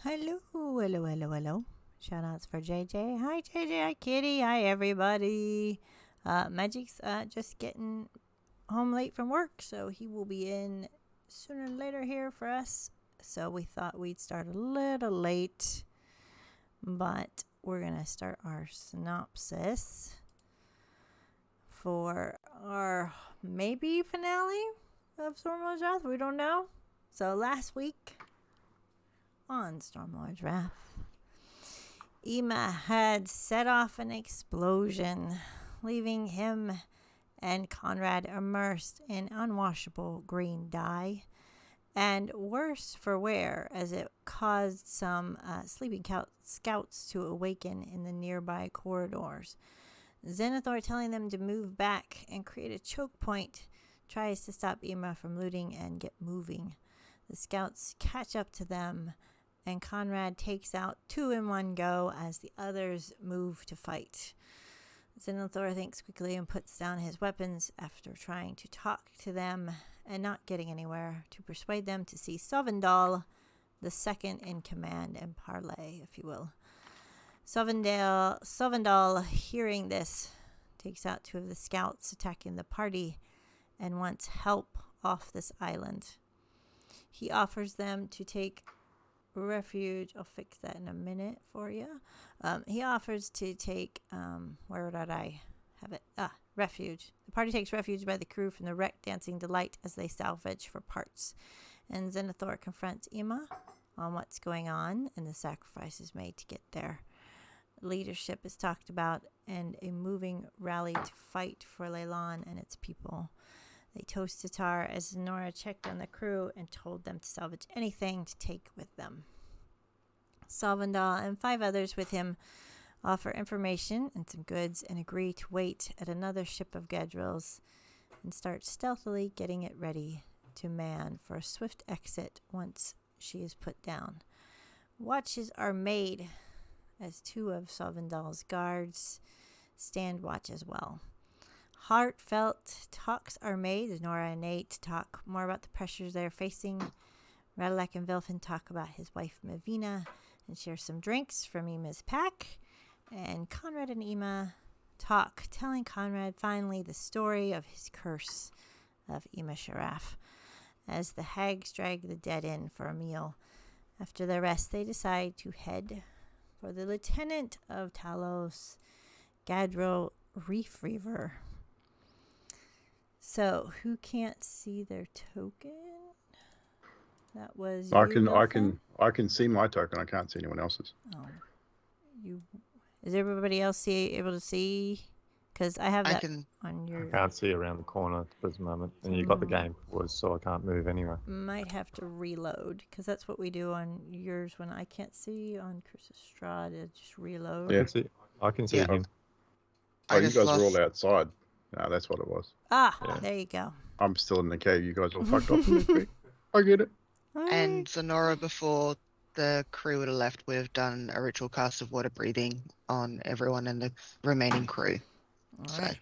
Hello, hello, hello, hello. Shout outs for JJ. Hi, JJ. Hi, Kitty. Hi, everybody. Magic's just getting home late from work, so he will be in sooner than later here for us. So we thought we'd start a little late, but we're going to start our synopsis for our maybe finale of Stormlord's Wrath. We don't know. So last week on Stormlord's Wrath, Ema had set off an explosion, leaving him and Conrad immersed in unwashable green dye, and worse for wear, as it caused some sleeping scouts to awaken in the nearby corridors. Zenithor, telling them to move back and create a choke point, tries to stop Ema from looting and get moving. The scouts catch up to them, and Conrad takes out two in one go as the others move to fight. Zenithor thinks quickly and puts down his weapons after trying to talk to them and not getting anywhere, to persuade them to see Sovendal, the second in command and parley, if you will. Sovendal, hearing this, takes out two of the scouts attacking the party and wants help off this island. He offers them to take refuge. I'll fix that in a minute for you. He offers to take, where did I have it? Refuge. The party takes refuge by the crew from the wrecked Dancing Delight as they salvage for parts. And Zenithor confronts Ema on what's going on and the sacrifices made to get there. Leadership is talked about and a moving rally to fight for Leilon and its people. They toast Tatar as Nora checked on the crew and told them to salvage anything to take with them. Sovendal and 5 others with him offer information and some goods and agree to wait at another ship of Gadril's and start stealthily getting it ready to man for a swift exit once she is put down. Watches are made as 2 of Sovendal's guards stand watch as well. Heartfelt talks are made as Nora and Nate talk more about the pressures they're facing. Radalek and Vilfin talk about his wife Mavina and share some drinks from Ema's pack. And Conrad and Ema talk, telling Conrad finally the story of his curse of Ema Sharaf, as the hags drag the dead in for a meal. After their rest, they decide to head for the Lieutenant of Talos, Gadro Reef Reaver. So, who can't see their token? That was you, I can see my token. I can't see anyone else's. Oh, is everybody else able to see? Because I have that on your. I can't see around the corner at this moment, and you got the game was, so I can't move anyway. Might have to reload, because that's what we do on yours when I can't see on Chris Estrada. Just reload. Yeah, I can see him. Oh, you guys are all outside. No, that's what it was. There you go. I'm still in the cave. You guys all fucked off in this week. I get it. And Sonora, before the crew would have left, would have done a ritual cast of water breathing on everyone in the remaining crew. All right.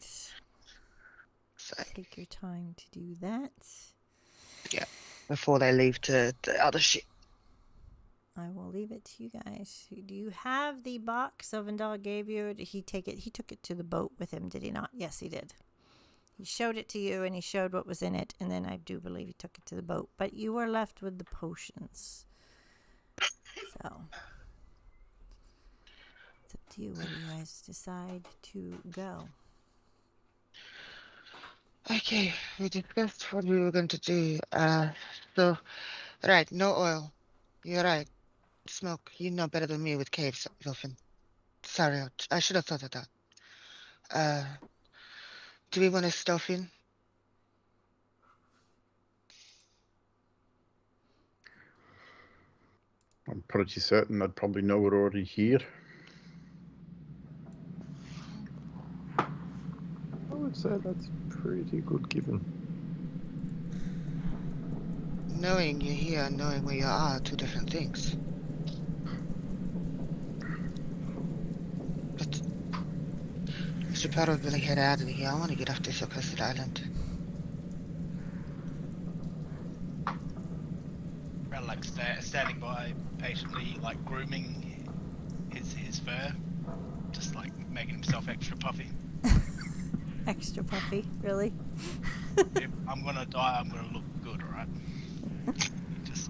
So take your time to do that. Yeah, before they leave to the other ship. I will leave it to you guys. Do you have the box Sovendal gave you? Or did he take it? He took it to the boat with him, did he not? Yes, he did. He showed it to you, and he showed what was in it, and then I do believe he took it to the boat. But you were left with the potions. So, it's up to you. Where do you guys decide to go? Okay, we discussed what we were going to do. So, right, no oil. You're right. Smoke. You know better than me with caves, Vilfin. Sorry, I should have thought of that. Do we want to stuff in? I'm pretty certain I'd probably know we're already here. I would say that's pretty good given. Knowing you're here and knowing where you are two different things. But we should probably head out of here. I want to get off this accursed island. Like standing by patiently like grooming his fur, just like making himself extra puffy. Extra puffy, really? If I'm gonna die, I'm gonna look good, alright? Just.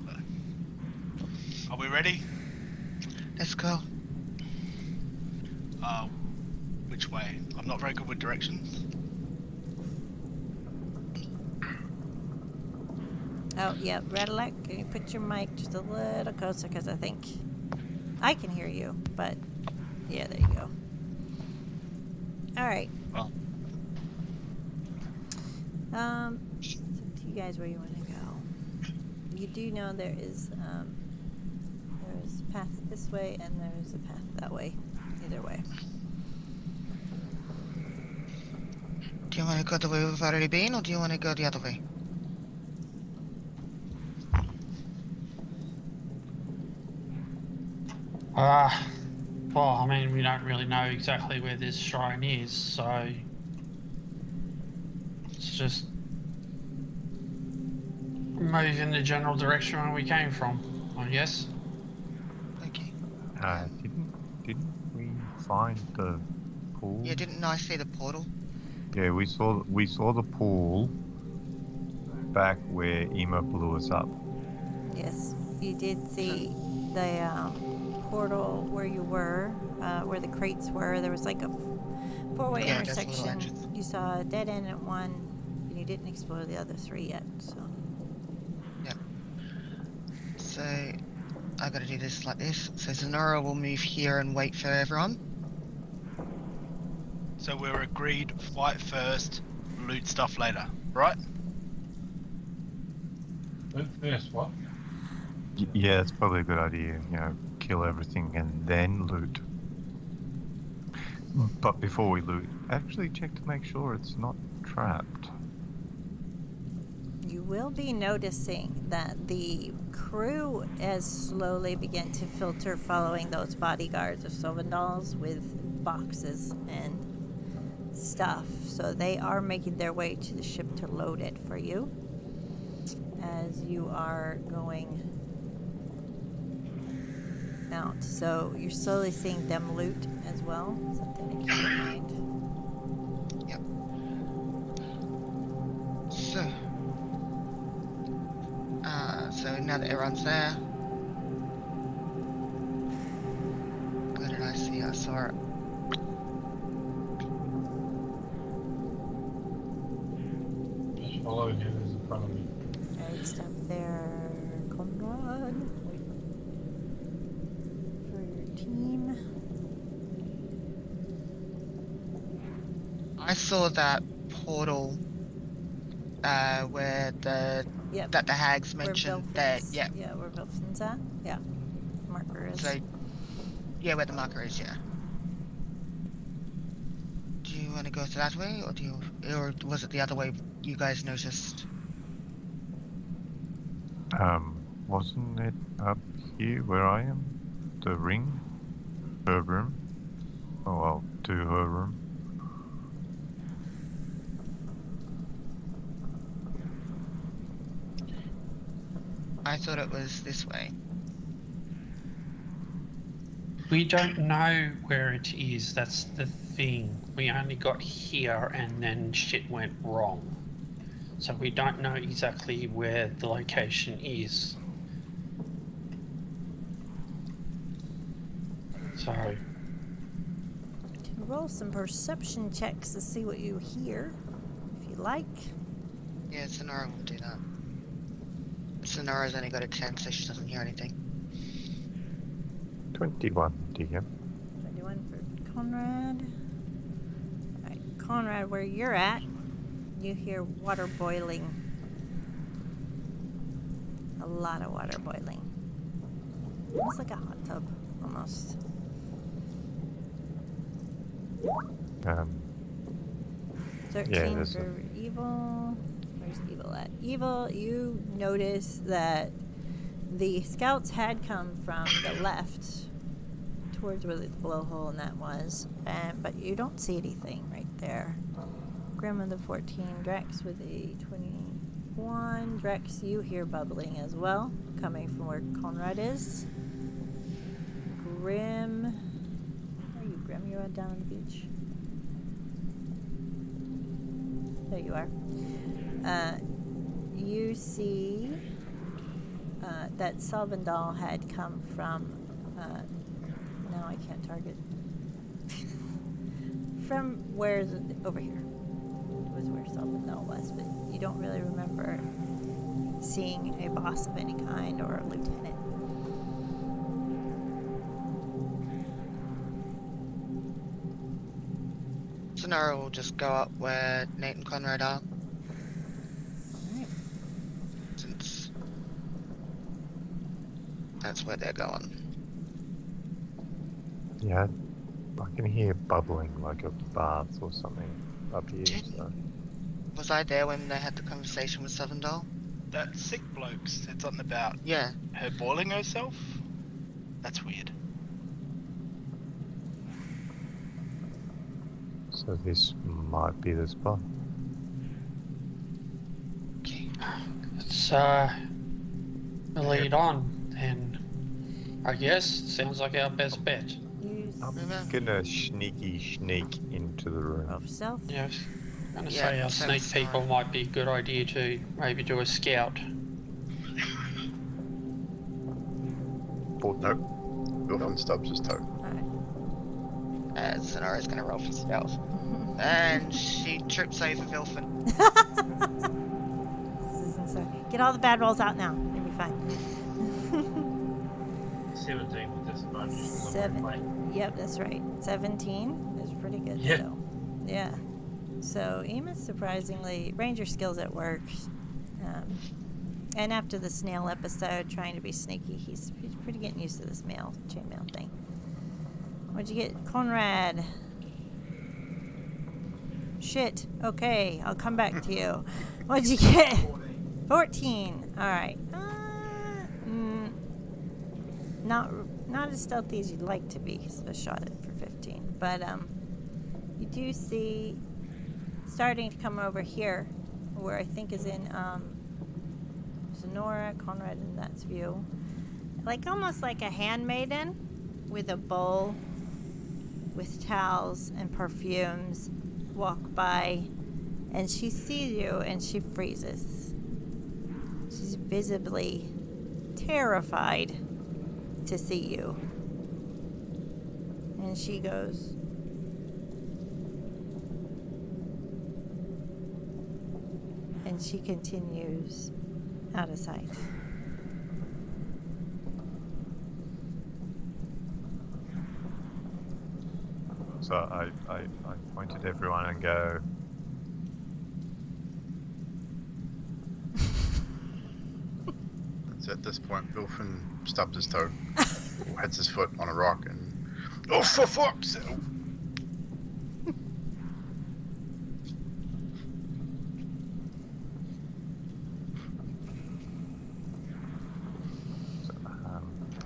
Are we ready? Let's go. Which way? I'm not very good with directions. Oh, yeah, Radalek, can you put your mic just a little closer, because I think I can hear you, but yeah, there you go. All right. Well, It's up to you guys where you want to go. You do know there is a path this way and there's a path that way. Either way. Do you want to go the way we've already been, or do you want to go the other way? Well, I mean, we don't really know exactly where this shrine is, so let's just move in the general direction where we came from, I guess. Okay. Didn't we find the pool? Yeah, didn't I see the portal? Yeah, we saw the pool back where Ema blew us up. Yes, you did see the portal where you were, where the crates were. There was like a four-way Yeah, that's a little intersection. entrance. You saw a dead end at one, and you didn't explore the other three yet. So. Yeah. So I gotta do this like this. So Zenora will move here and wait for everyone. so we're agreed. Fight first, loot stuff later, right? First, what? Yeah, that's probably a good idea. You know, kill everything and then loot. But before we loot, actually check to make sure it's not trapped. You will be noticing that the crew has slowly begun to filter following those bodyguards of Sovendals with boxes and stuff. So they are making their way to the ship to load it for you as you are going out. So you're slowly seeing them loot as well. Something to keep in mind. Yep. So now that everyone's there, where did I see? I saw it. Just follow him who's in front of me. Alright, stop there, Conrad. Wait for your team. I saw that portal where the Yep. that the hags Where mentioned that. Vilfin's- Yeah. Yeah, where Vilfin's at. Yeah. Marker is. So yeah, where the marker is. Yeah. Do you want to go that way, or was it the other way you guys noticed? Wasn't it up here where I am? The ring? Her room? Oh well, to her room. I thought it was this way. We don't know where it is, that's the thing. We only got here and then shit went wrong. So we don't know exactly where the location is. So, Can roll some perception checks to see what you hear, if you like. Yeah, Sonora will do that. Sonora's only got a 10, so she doesn't hear anything. 21, DM. 21 for Conrad. Alright, Conrad, where you're at, you hear water boiling. A lot of water boiling. Almost like a hot tub, almost. 13 there's for evil. Where's evil at? Evil, you notice that the scouts had come from the left towards where the blowhole and that was, but you don't see anything right there. Grim with the 14, Drex with a 21. Drex, you hear bubbling as well, coming from where Conrad is. Grim. Where are you, Grim? You're down on the beach. There you are. You see that Selvendal had come from. No, I can't target. From where's it? Over here. Was where Selvendal was, but you don't really remember seeing a boss of any kind or a lieutenant. Sonara will just go up where Nate and Conrad are. Alright. Since that's where they're going. Yeah, I can hear bubbling like a bath or something up here. So. Was I there when they had the conversation with Sevendal? That sick bloke said something about Yeah. her boiling herself. That's weird. So this might be the spot. Okay. Let's lead on, and I guess sounds like our best bet. I'm Remember? gonna sneak into the room. Roll for stealth. Yes. I'm gonna Yeah, say our sounds sneak people smart. might be a good idea to maybe do a scout. Nope. Wilfin stubs his toe. Alright. Sonara's gonna roll for stealth. And she trips over Vilfin. This isn't so. Get all the bad rolls out now. You'll be fine. 17 with disadvantage. 7. Yep, that's right. 17 is pretty good. Yeah. So, yeah. So Eamon's surprisingly ranger skills at work. And after the snail episode, trying to be sneaky, he's pretty getting used to this chainmail thing. What'd you get, Conrad? Shit. Okay, I'll come back to you. What'd you get? 14. All right. Not as stealthy as you'd like to be, because I shot it for 15. But you do see starting to come over here, where I think is in Sonora, Conrad, and that's view. Like almost like a handmaiden with a bowl with towels and perfumes walk by, and she sees you and she freezes. She's visibly terrified to see you. And she goes, and she continues out of sight. So I point at everyone and go, It's at this point, Wilfin stubs his toe, hits his foot on a rock, and oh, for fuck's sake!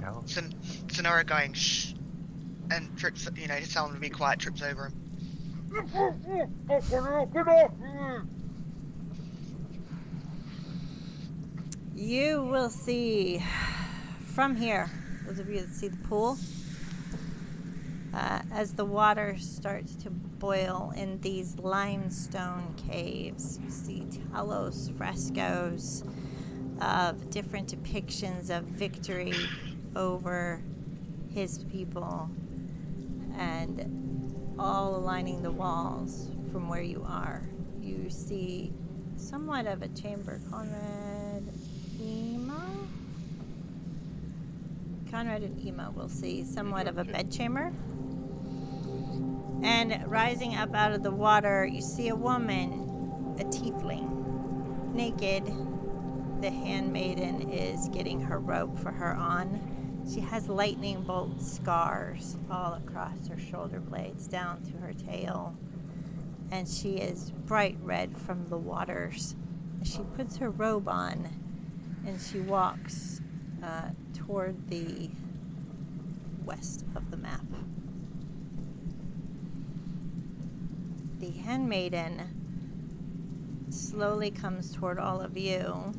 how? Sonara going shh, and trips. You know, just tell him to be quiet. Trips over him. You will see from here, those of you that see the pool, as the water starts to boil in these limestone caves. You see Talos frescoes of different depictions of victory over his people, and all aligning the walls from where you are. You see somewhat of a chamber. Conrad and Ema will see somewhat of a bedchamber. And rising up out of the water, you see a woman, a tiefling, naked. The handmaiden is getting her robe for her on. She has lightning bolt scars all across her shoulder blades down to her tail. And she is bright red from the waters. She puts her robe on and she walks toward the west of the map. The handmaiden slowly comes toward all of you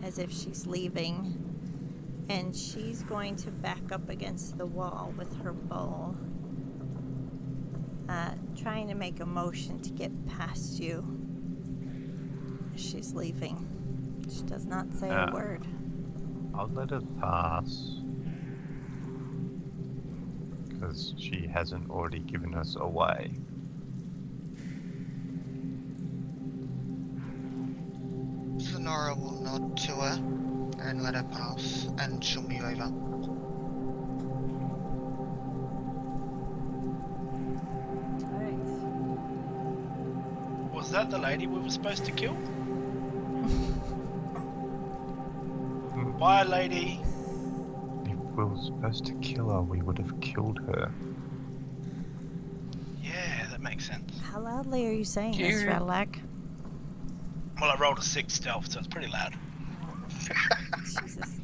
as if she's leaving, And she's going to back up against the wall with her bow, trying to make a motion to get past you. She's leaving. She does not say a word. I'll let her pass. Because she hasn't already given us away. Sonora will nod to her and let her pass, and she'll move over. Alright. Was that the lady we were supposed to kill? Bye, lady. If we were supposed to kill her, we would have killed her. Yeah, that makes sense. How loudly are you saying this, Here. Radillac? Well, I rolled a 6 stealth, so it's pretty loud. Jesus.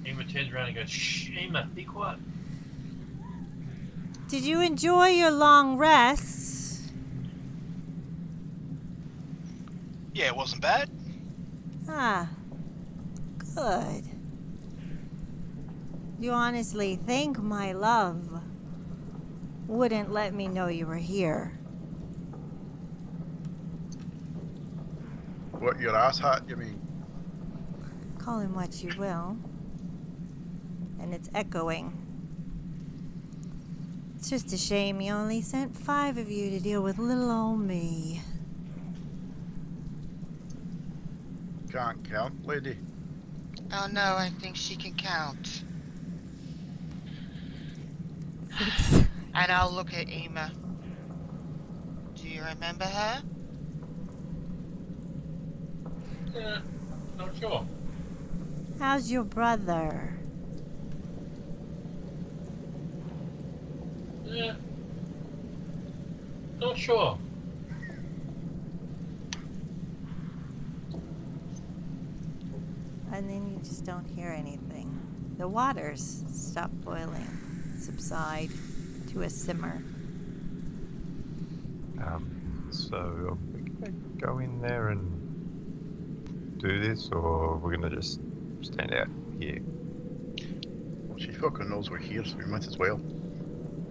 Ema turns around and goes, "Shh, Ema, be quiet." Did you enjoy your long rests? Yeah, it wasn't bad. Ah, good. You honestly think my love wouldn't let me know you were here? What, your ass hat, you mean? Call him what you will. And it's echoing. It's just a shame he only sent 5 of you to deal with little old me. Can't count, lady. Oh no, I think she can count. 6. And I'll look at Ema. Do you remember her? Yeah, not sure. How's your brother? Yeah, not sure. And then you just don't hear anything. The waters stop boiling, subside to a simmer. So are we gonna go in there and do this, or we're gonna just stand out here? Well, she fucking knows we're here, so we might as well.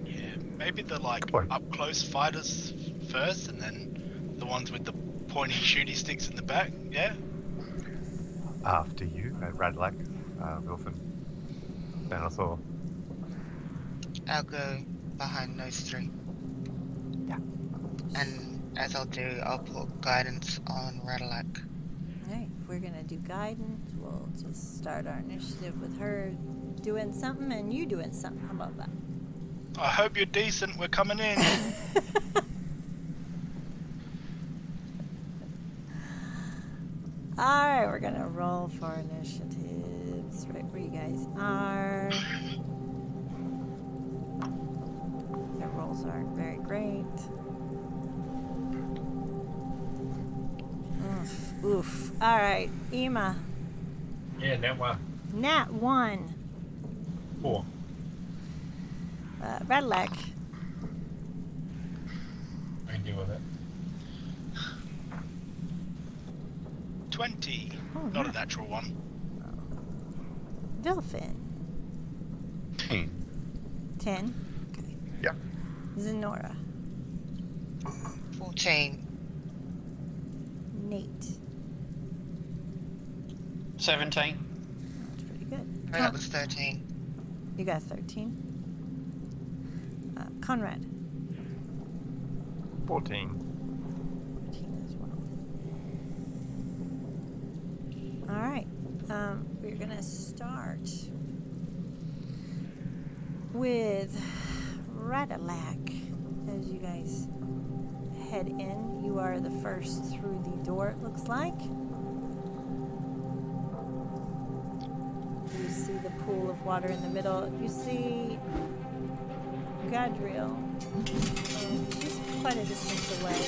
Yeah, maybe the Quite. up close fighters first, and then the ones with the pointy shooty sticks in the back. Yeah. After you, Radlac, Wilfin, Denethor. I'll go behind those 3. Yeah. And as I'll do, I'll put guidance on Radillac. Alright, if we're gonna do guidance, we'll just start our initiative with her doing something and you doing something. How about that? I hope you're decent. We're coming in. Alright, we're gonna roll for initiatives right where you guys are. Their rolls aren't very great. Oof. Alright, Ema. Yeah, that one. Nat 1. 4. Radillac. I can deal with it. 20. Oh, Not a nice. natural one. Vilfin. 10. 10. Okay. Yeah. Zenora. 14. Nate. 17. That's pretty good. That was 13. You got 13. Conrad. 14. 14 as well. Alright. We're gonna start with Radillac. As you guys head in, you are the first through the door, it looks like. You see the pool of water in the middle. You see Gadriel. She's quite a distance away.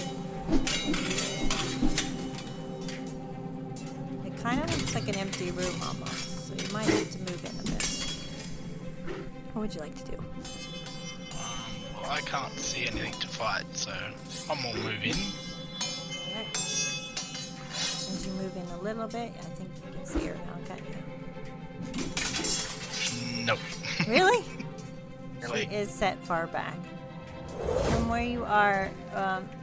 It kind of looks like an empty room almost, so you might have to move in a bit. What would you like to do? Well, I can't see anything to fight, so I'm gonna move in. Alright. As you move in a little bit, I think you can see her now, can't you? Nope. Really? Really? She is set far back. From where you are,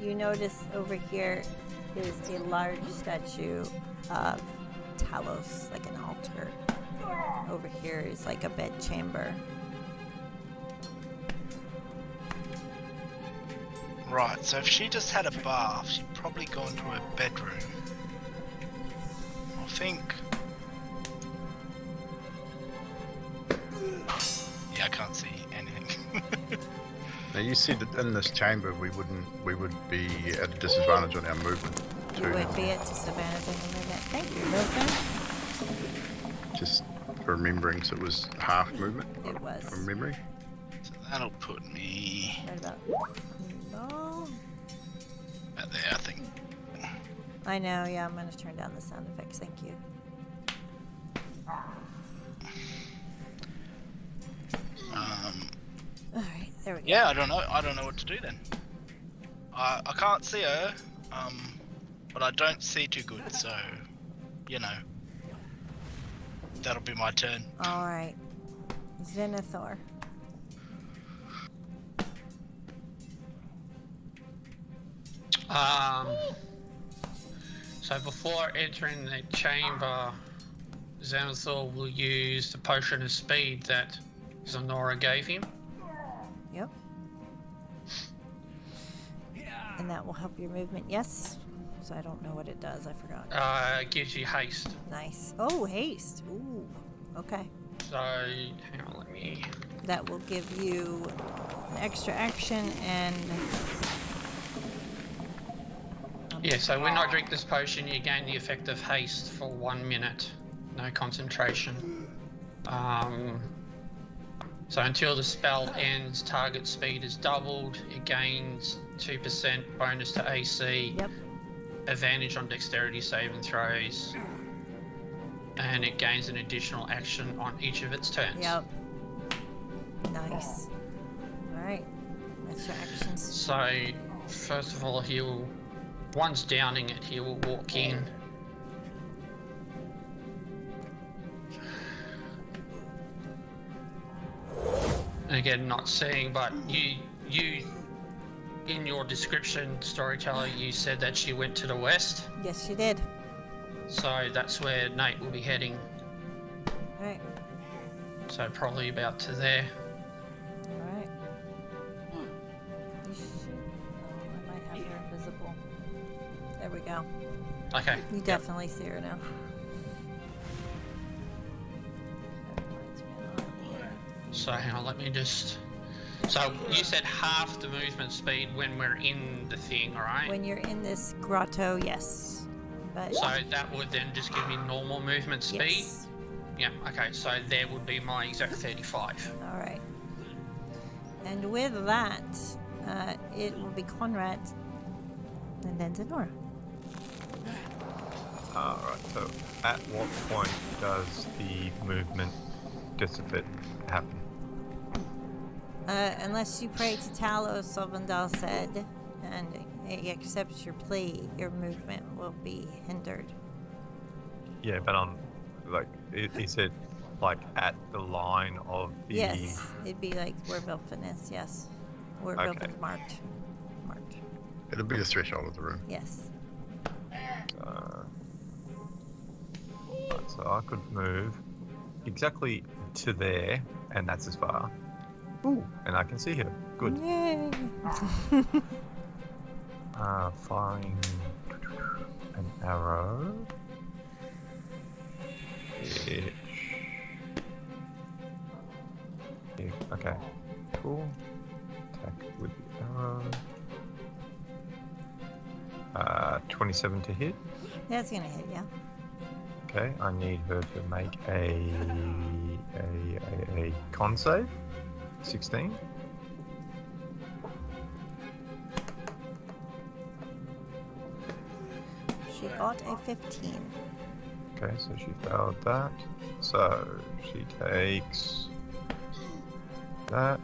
you notice over here is a large statue of Talos, like an altar. Over here is like a bedchamber. Right, so if she just had a bath, she'd probably gone to her bedroom. I think. Yeah, I can't see anything. Now you see that in this chamber we would be at a disadvantage on our movement You too. would be at disadvantage on your movement. Thank you, Milton. Just remembering, so it was half movement. It was. From memory. So that'll put me Right about. No. about there, I think. I know, yeah, I'm gonna turn down the sound effects, thank you. Alright, there we go. Yeah, I don't know what to do then. I can't see her, but I don't see too good, so you know. That'll be my turn. Alright. Zenithor. So before entering the chamber, Xanathor will use the potion of speed that Zenora gave him. Yep. And that will help your movement, yes? So I don't know what it does, I forgot. It gives you haste. Nice. Oh, haste. Ooh. Okay. So, hang on, let me... That will give you an extra action and... Yeah, so when I drink this potion, you gain the effect of haste for 1 minute. No concentration. So until the spell ends, target speed is doubled. It gains 2% bonus to AC. Yep. Advantage on dexterity saving throws. And it gains an additional action on each of its turns. Yep. Nice. Alright. Extra actions. So, first of all, he'll... Once downing it, he will walk in. And again, not seeing, but you in your description, storyteller, you said that she went to the west. Yes, she did. So that's where Nate will be heading. Alright. So probably about to there. Alright. You should... Oh, I might have her invisible. There we go. Okay. You yep. definitely see her now. That reminds me of So hang on, let me just... So you said half the movement speed when we're in the thing, alright? when you're in this grotto, yes. But So that would then just give me normal movement speed? yes. Yeah, okay, so there would be my exact 35. Alright. And with that, it will be Conrad and then Zenora. Alright, so at what point does the movement dissipate happen? Unless you pray to Talos, Sovendal said, and he accepts your plea, your movement will be hindered. Yeah, but like, is it like at the line of the... Yes, it'd be like where Vilfin is, yes. Where Okay. Vilfin's marked. It'll be the threshold of the room. Yes. Right, so I could move exactly to there, and that's as far. Ooh, and I can see her. Good. Yay! Firing an arrow. Which... Yeah, okay, cool. Attack with the arrow. 27 to hit. That's gonna hit, yeah. Okay, I need her to make a con save. 16. She got a 15. Okay, so she failed that. So she takes that,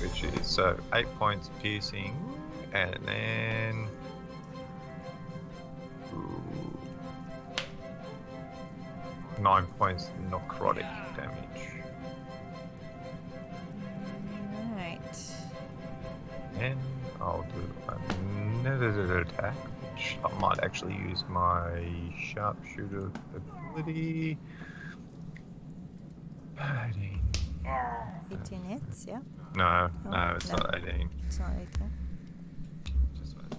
which is so 8 points piercing, and then 9 points necrotic damage. then I'll do another attack, which I might actually use my sharpshooter ability. 18. 18 hits, yeah. No, Oh, no, it's no. not 18. It's not 18. Just wait.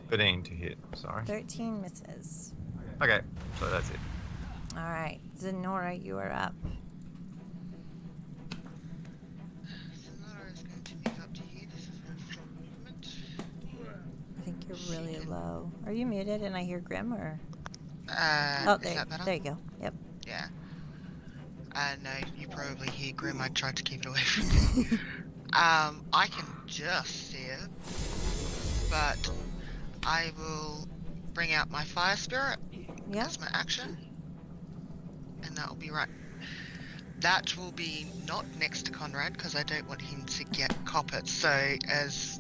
13 to hit, sorry. 13 misses. Okay, so that's it. All right, Zenora, you are up. Sonora is going to move up to you. This is a short movement. I think you're really low. Are you muted and I hear Grim or? Is there, that better? there you go. Yep. Yeah. No, you probably hear Grim. I tried to keep it away from you. I can just see it, but I will bring out my fire spirit Yeah. as my action, and that will be right. That will be not next to Conrad because I don't want him to get coppered. So as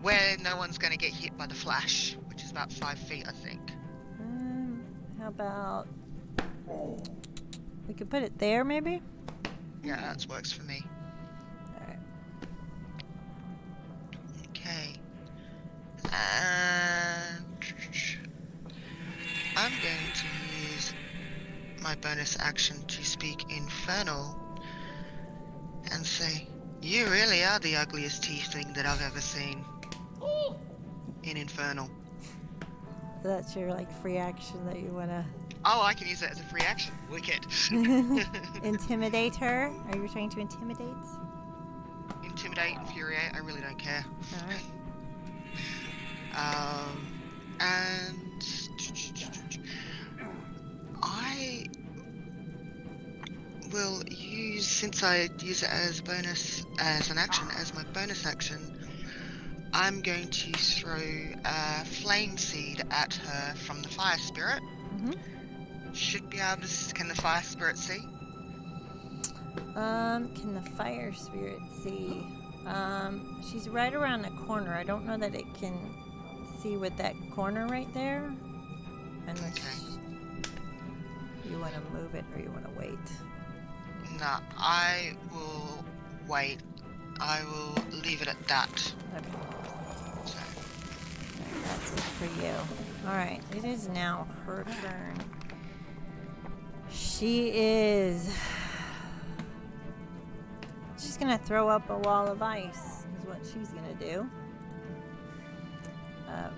where no one's going to get hit by the flash, which is about 5 feet, I think. How about we could put it there, maybe? Yeah, that works for me. All right. Okay. And I'm going to use my bonus action to speak Infernal and say, "You really are the ugliest tiefling that I've ever seen." In Infernal. That's your like free action that you wanna Oh, I can use that as a free action. Wicked. intimidate her. Are you trying to intimidate? Intimidate, infuriate, I really don't care. All right. And I will use, since I use it as bonus, as an action, as my bonus action, I'm going to throw a flame seed at her from the fire spirit. Mhm. Should be able to, can the fire spirit see? Can the fire spirit see? She's right around the corner. I don't know that it can see with that corner right there. Unless you want to move it or you want to wait. No, I will wait. I will leave it at that. Okay. So, That's it for you. Alright, it is now her turn. She's gonna throw up a wall of ice, is what she's gonna do.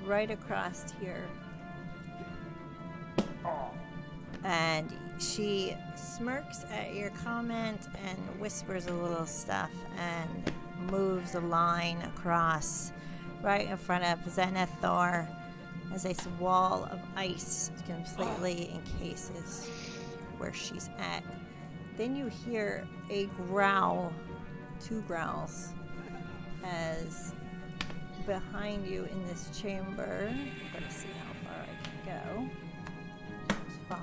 Right across here. And she smirks at your comment and whispers a little stuff and moves a line across right in front of Zenithor as this wall of ice completely encases where she's at. Then you hear a growl, 2 growls, as behind you in this chamber, let's see how far I can go. 5.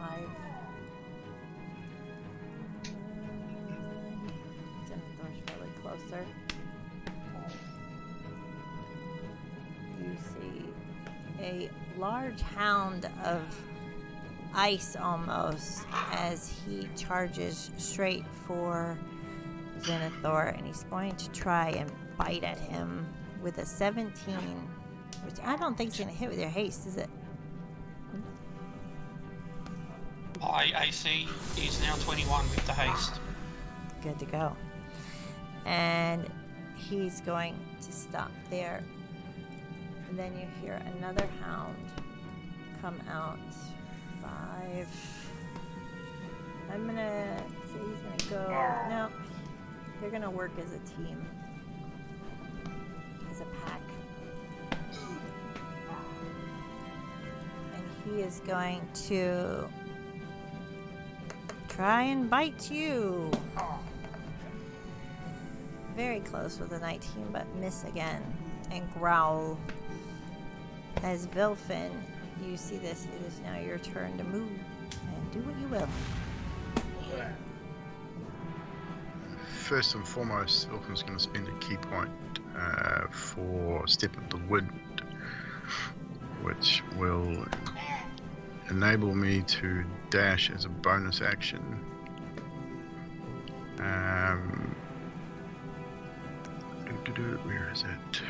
Zenithor's probably closer. You see a large hound of ice almost as he charges straight for Zenithor, and he's going to try and bite at him with a 17, which I don't think is going to hit with your haste, is it? My AC is now 21 with the haste. Good to go. And he's going to stop there. And then you hear another hound come out. 5. I'm gonna say he's gonna go. No, they're gonna work as a team, as a pack. And he is going to try and bite you. Very close with a 19, but miss again and growl. As Vilfin, you see this, it is now your turn to move and do what you will. First and foremost, Wilkin's going to spend a key point for Step of the Wind, which will enable me to dash as a bonus action. Where is it?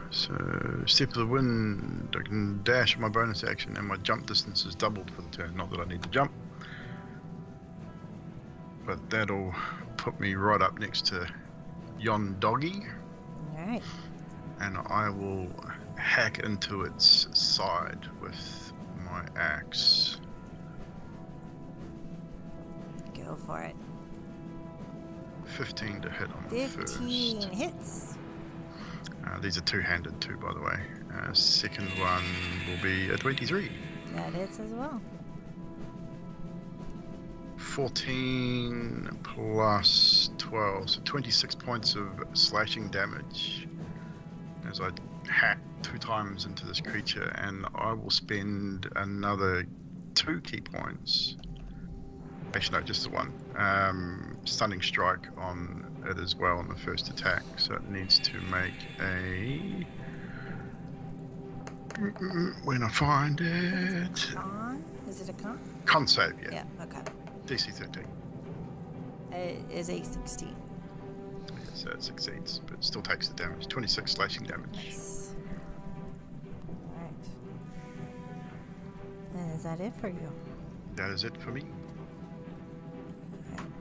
So, step of the wind, I can dash my bonus action, and my jump distance is doubled for the turn. Not that I need to jump, but that'll put me right up next to yon doggy. Alright. And I will hack into its side with my axe. Go for it. 15 to hit on the 15 first. hits. These are two-handed too, by the way. Second one will be a 23. That hits as well. 14 plus 12, so 26 points of slashing damage as I hack 2 times into this creature, and I will spend another 2 key points. Actually, no, just the 1. Stunning strike on it as well on the first attack, so it needs to make a... When I find it... Con? Is it a con? Con save, yeah. Yeah, okay. DC 13. It is a 16. So it succeeds, but still takes the damage. 26 slashing damage. Nice. Alright. And is that it for you? That is it for me.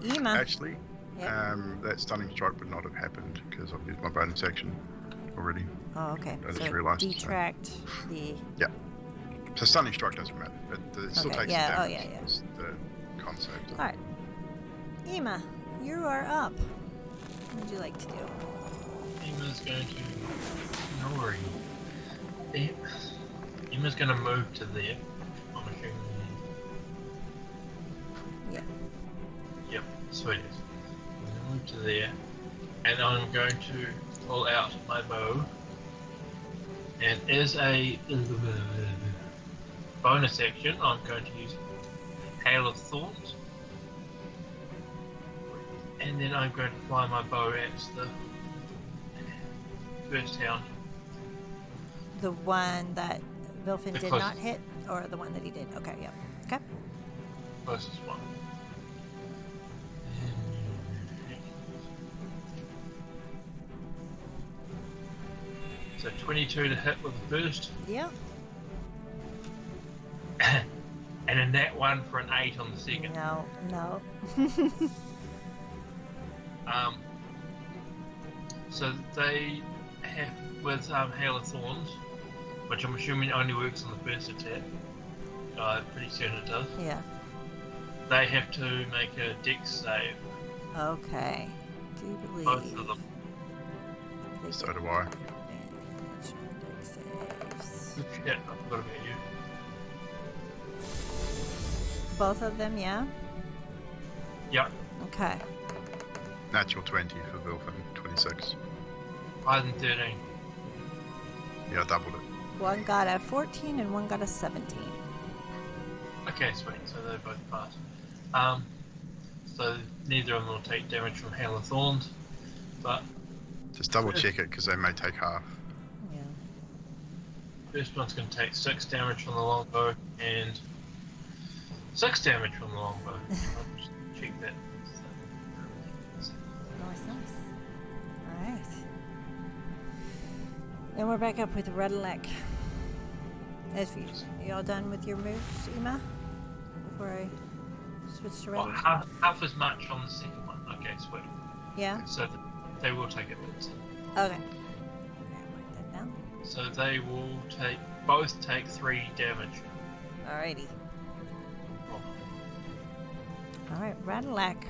Ema. Actually, Yep. that stunning strike would not have happened because I've used my bonus action already. Oh, okay. I just So realised, so- detract the... So stunning strike doesn't matter, but it still Okay, takes yeah, the oh, damage. yeah, yeah. It's the concept. Alright. Ema, you are up. What would you like to do? Ema's going to ignore you. Ema's going to move to there. I'm assuming. Yeah. Yep, sweet. I'm going to move to there, and I'm going to pull out my bow. And as a bonus action, I'm going to use Hail of Thorns. And then I'm going to fly my bow at the first hound. The one that Vilfin The did closest. not hit, or the one that he did? Okay, yep. Okay. Closest one. So 22 to hit with the first, Yep. and then that one for an 8 on the second. No, no. So they have with Hail of Thorns, which I'm assuming only works on the first attack. Pretty certain it does. Yeah. They have to make a dex save. Okay. Do you believe? Both of them. they So get do I. advantage on dex saves? Yeah, I forgot about you. Both of them, yeah? Yep, Okay. Natural 20 for Vilfin, 26. higher than 13. Yeah, I doubled it. One got a 14 and one got a 17. Okay, sweet. So they both pass. So neither of them will take damage from Hail of Thorns, but Just double check it because they may take half. Yeah. first one's going to take 6 damage from the longbow and 6 damage from the longbow. I'll just check that. Nice, nice. Alright. And we're back up with Redlek. As for you, are you all done with your moves, Ema? Before I switch to Well, Redlek? half as much on the second one. Okay, sweet. Yeah? So they will take it. Okay. Okay, write that down. So they will both take 3 damage. Alrighty. Alright, Redlek.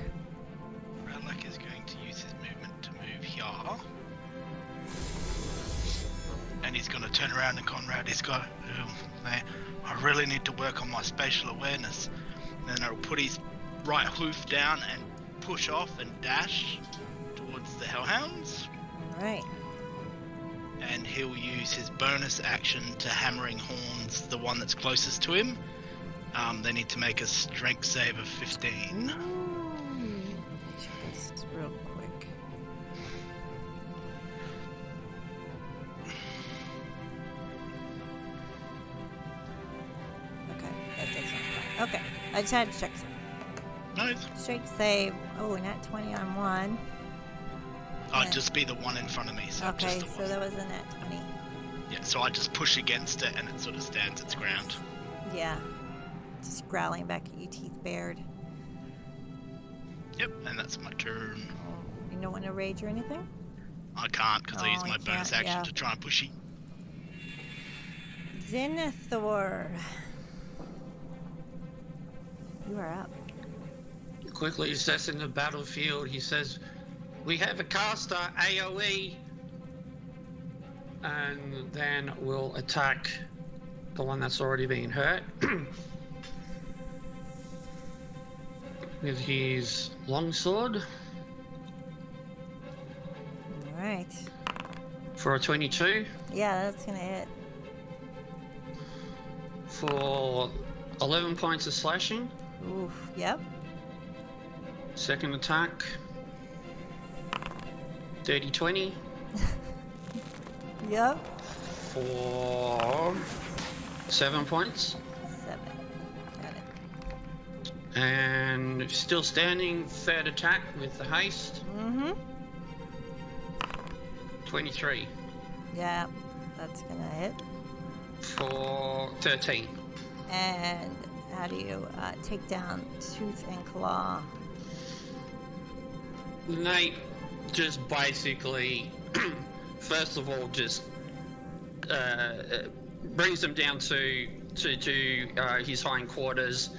Radlek is going to use his movement to move here. And he's going to turn around and Conrad, he's got, man, I really need to work on my spatial awareness. And then he'll put his right hoof down and push off and dash towards the Hellhounds. Alright. And he'll use his bonus action to Hammering Horns, the one that's closest to him. They need to make a strength save of 15. Check this real quick. Okay, I just had to check. Nice. Straight save. Oh, nat 20 on one. I'd just be the one in front of me, so Okay, just the so one. that was a nat 20. Yeah, so I just push against it and it sort of stands its ground. Yeah. Just growling back at you, teeth bared. Yep, and that's my turn. Oh, you don't want to rage or anything? I can't because I Oh, use my you bonus can't, action yeah. to try and push it. Zenithor. You are up. Quickly assessing the battlefield, he says, "We have a caster, AoE." And then we'll attack the one that's already been hurt. With his longsword. Alright. For a 22. Yeah, that's gonna hit. For 11 points of slashing. Oof, yep. Second attack. 30-20. Yep. For 7 points. 7. Got it. And still standing, third attack with the haste. Mm-hmm. 23. Yeah, that's gonna hit. For 13. And how do you take down Tooth and Claw? Nate just basically, first of all, just brings him down to his hindquarters.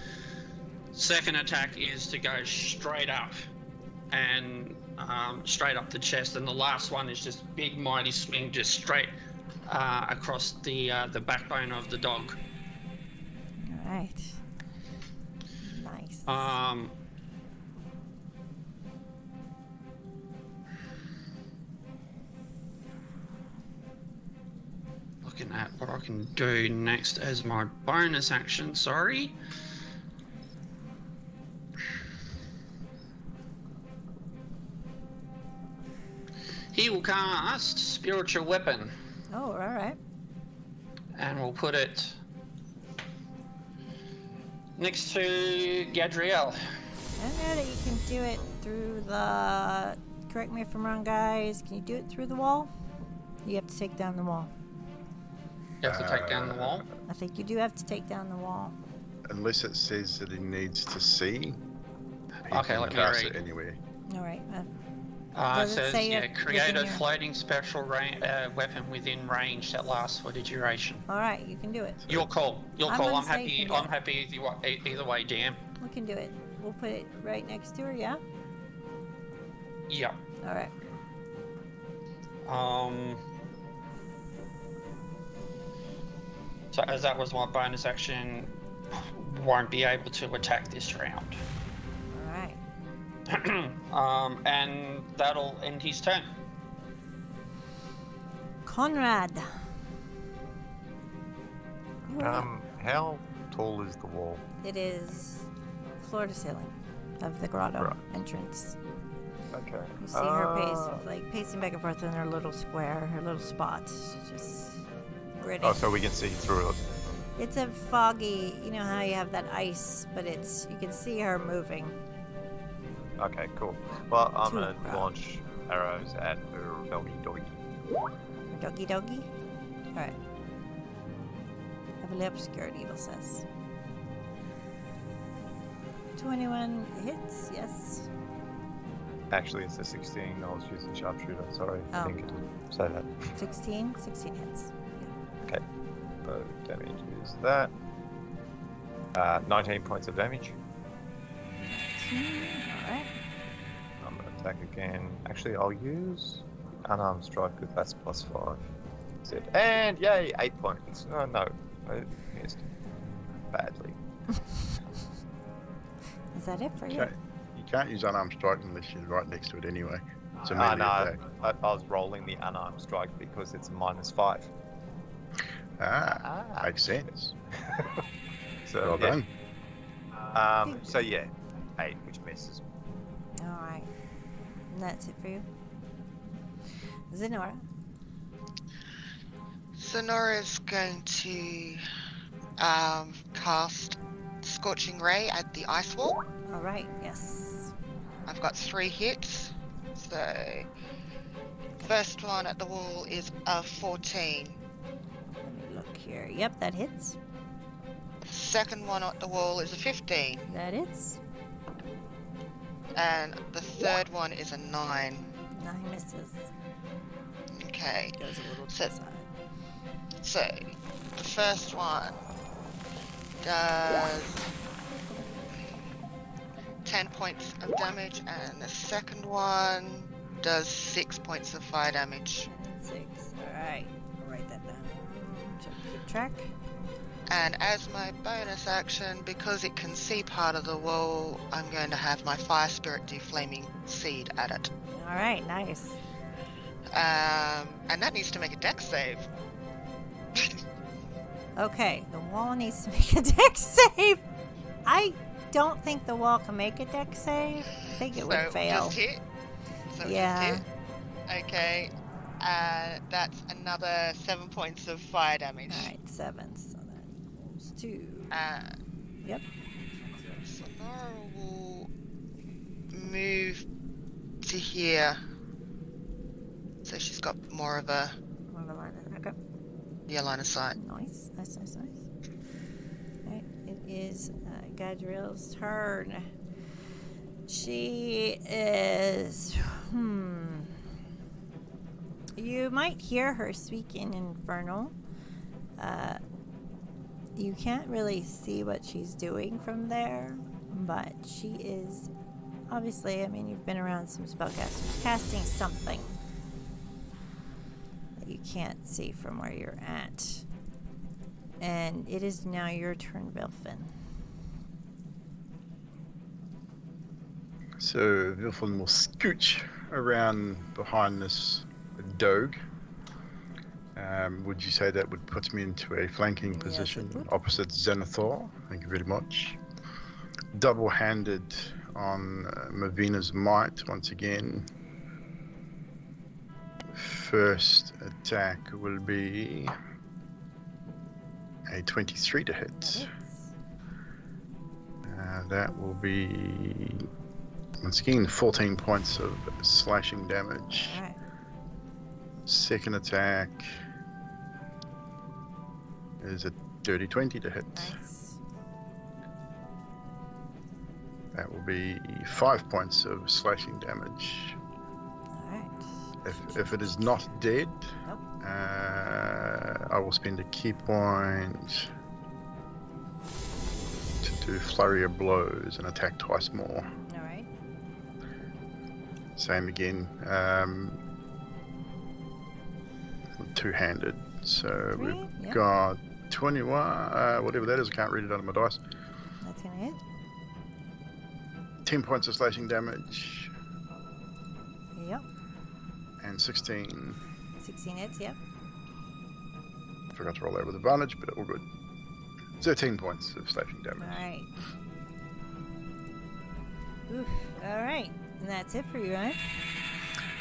Second attack is to go straight up and straight up the chest, and the last one is just big mighty swing just straight across the backbone of the dog. All right. Nice. Looking at what I can do next as my bonus action, sorry. He will cast Spiritual Weapon. Oh, all right. And we'll put it next to Gadriel. I know that you can do it through the... Correct me if I'm wrong, guys. Can you do it through the wall? You have to take down the wall. You have to take down the wall? I think you do have to take down the wall. Unless it says that he needs to see. He Okay, can let me cast read. it anywhere. All right. It Does it says, say yeah, it create within a your- floating special weapon within range that lasts for the duration. All right, you can do it. Your call. Your I'm call. gonna I'm say you happy. can do I'm it. happy either way, Dan. We can do it. We'll put it right next to her, yeah? Yeah. All right. So as that was my bonus action, won't be able to attack this round. All right. And that'll end his turn. Conrad. You are up. How tall is the wall? It is floor to ceiling of the grotto Right. entrance. Okay. You see her pacing back and forth in her little square, her little spot. She's just gritty. Oh, so we can see through it. It's a foggy, you know how you have that ice, but you can see her moving. Okay, cool. Well, I'm Too gonna proud. launch arrows at her doggy. Doggy doggy? Alright. Heavily obscured, Evil says. 21 hits, yes. Actually, it's a 16. I was using sharpshooter. Sorry, I Oh. think it didn't say that. 16 hits. Okay. So damage is that. 19 points of damage. Alright. I'm gonna attack again. Actually, I'll use unarmed strike because that's +5. That's it. And yay, 8 points. Oh no, I missed badly. Is that it for you? Okay. You can't use unarmed strike unless you're right next to it anyway. It's a No, melee attack. I was rolling the unarmed strike because it's -5. Makes sense. So Well yeah. done. So yeah, 8, which misses. Alright. And that's it for you. Zenora. Sonora's going to cast Scorching Ray at the ice wall. All right. Yes. I've got 3 hits. So, first one at the wall is a 14. Let me look here. Yep, that hits. Second one at the wall is a 15. That hits. And the third one is a 9. 9 misses. Okay. Goes a little to So- the side. So, the first one does 10 points of damage, and the second one does 6 points of fire damage. 6. All right. I'll write that down. Check the track. And as my bonus action, because it can see part of the wall, I'm going to have my Fire Spirit Deflaming Seed at it. All right. Nice. And that needs to make a dex save. Okay. The wall needs to make a dex save. I don't think the wall can make a dex save. I think it would fail. Just hit. So Yeah. just hit. Okay. That's another 7 points of fire damage. All right. 7. So that equals 2. Yep. Sonora will move to here. So she's got more of a Okay. line of sight. Nice. Alright, it is Gadriel's turn. She is. You might hear her speak in Infernal. You can't really see what she's doing from there, but she is obviously, I mean, you've been around some spellcasters, casting something that you can't see from where you're at. And it is now your turn, Vilfin. So Vilfin will scooch around behind this dog. Would you say that would put me into a flanking Yes, it position would. opposite Xanathor? Thank you very much. Double-handed on Mavina's might once again. First attack will be a 23 to hit. That hits. That will be once again 14 points of slashing damage. Alright. Second attack is a dirty 20 to hit. Nice. That will be 5 points of slashing damage. Alright. If it is not dead, Nope. I will spend a key point to do flurry of blows and attack twice more. Alright. Same again. Two-handed. So Three, we've yep. got 21, whatever that is. I can't read it out of my dice. That's gonna hit. 10 points of slashing damage Yep. and 16. 16 hits, yep. Forgot to roll that with advantage, but all good. 13 points of slashing damage. Alright. Oof. Alright. And that's it for you, right?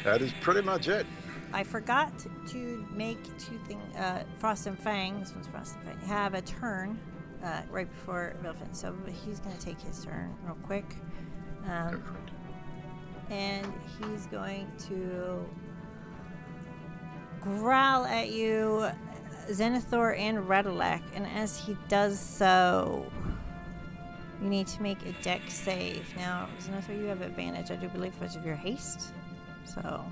That is pretty much it. I forgot to make 2 things. Frost and Fang, this one's Frost and Fang, have a turn right before Vilfin. So he's going to take his turn real quick. Go for it. And he's going to growl at you, Xanathor and Redalek. And as he does so, you need to make a dex save. Now, Xanathor, you have advantage, I do believe, because of your haste. So,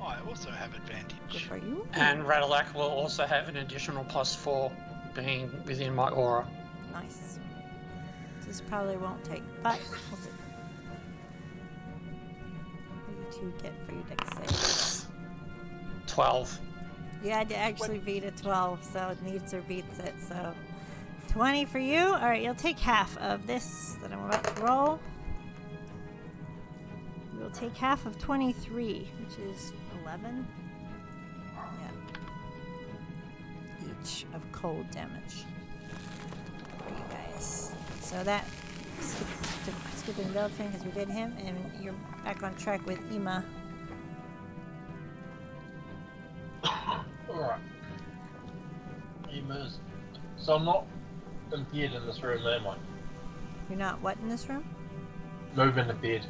I also have good advantage. for you. And Radalak will also have an additional +4 being within my aura. Nice. This probably won't take, but we'll see. What do you 2 get for your dex saves? 12. You had to actually beat a 12, so it needs or beats it. So 20 for you. All right, you'll take half of this that I'm about to roll. You'll take half of 23, which is 11. Yeah. Each of cold damage for you guys. So that skipping Vilfin because we did him, and you're back on track with Ima. Alright. Emas. So I'm not impaired in this room, am I? You're not what in this room? Moving the bed.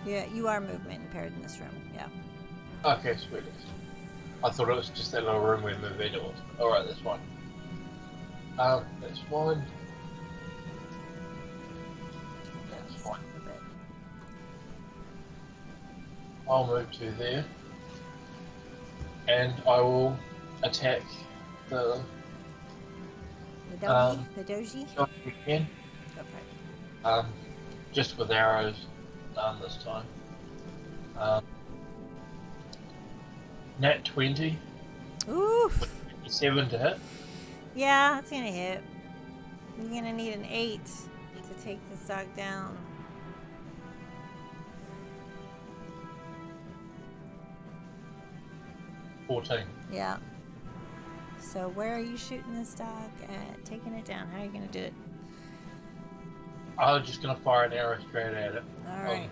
Yeah, you are movement impaired in this room. Yeah. Okay, sweet. I thought it was just that little room where the bed was. Alright, that's fine. That's fine. That's fine. I'll move to there. And I will attack the The doji? shot again. Go for it. Just with arrows this time. Nat 20. Oof. 7 to hit. Yeah, that's gonna hit. You're gonna need an 8 to take this dog down. Yeah. So where are you shooting this dog at? Taking it down. How are you gonna do it? I was just gonna fire an arrow straight at it. Alright.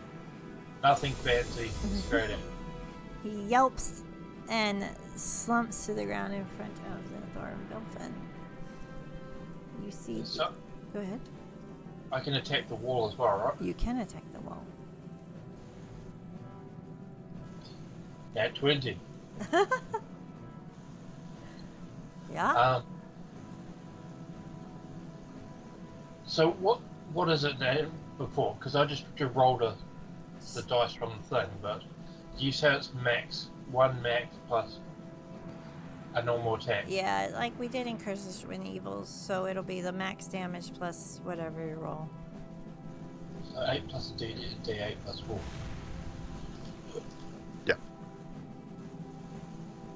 Nothing fancy, straight at it. He yelps and slumps to the ground in front of Zenithor and Bilfin. You see... So, Go ahead. I can attack the wall as well, right? You can attack the wall. Nat 20. Yeah? So what is it now before? Because I just rolled the dice from the thing, but you say it's max. 1 max plus a normal attack. Yeah, like we did in Curses and Evils, so it'll be the max damage plus whatever you roll. So 8 plus a D8 plus 4. Yeah.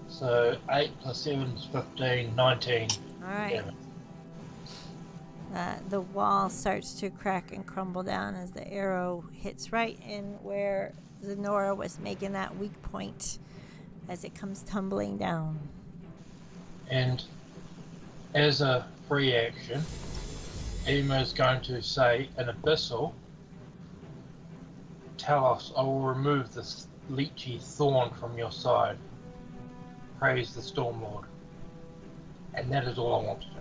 So 8 plus 7 is 15, 19. Alright. The wall starts to crack and crumble down as the arrow hits right in where Zenora was making that weak point as it comes tumbling down. And as a free action, Ema is going to say, an abyssal, tell us, I will remove this leechy thorn from your side. Praise the Stormlord. And that is all I want to do.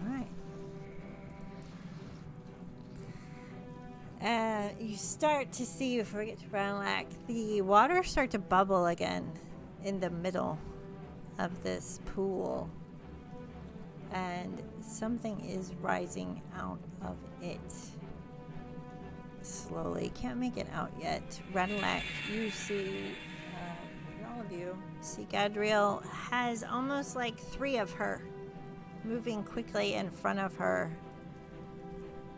Alright. You start to see, before we get to Brownlack, the water start to bubble again in the middle of this pool. And something is rising out of it. Slowly. Can't make it out yet. Radalac, you see, all of you see Gadriel has almost like 3 of her moving quickly in front of her.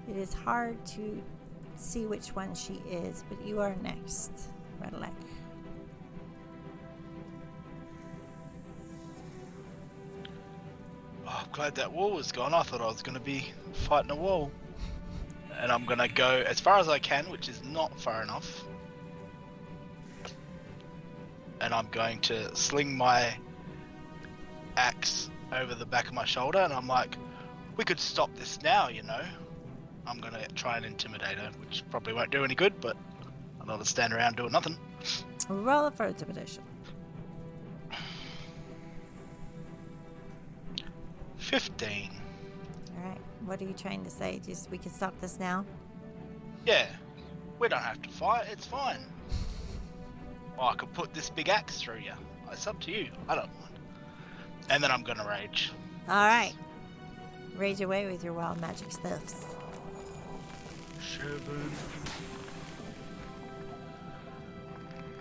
It is hard to see which one she is, but you are next, Radalac. Oh, I'm glad that wall was gone. I thought I was going to be fighting a wall. And I'm going to go as far as I can, which is not far enough. And I'm going to sling my axe over the back of my shoulder, and I'm like, we could stop this now, you know. I'm going to try and intimidate her, which probably won't do any good, but I'm not going to stand around doing nothing. Roll it for intimidation. 15. Alright, what are you trying to say? Just, we can stop this now? Yeah, we don't have to fight, it's fine. Or I could put this big axe through you. It's up to you, I don't mind. And then I'm going to rage. Alright. Rage away with your wild magic stuffs. 7.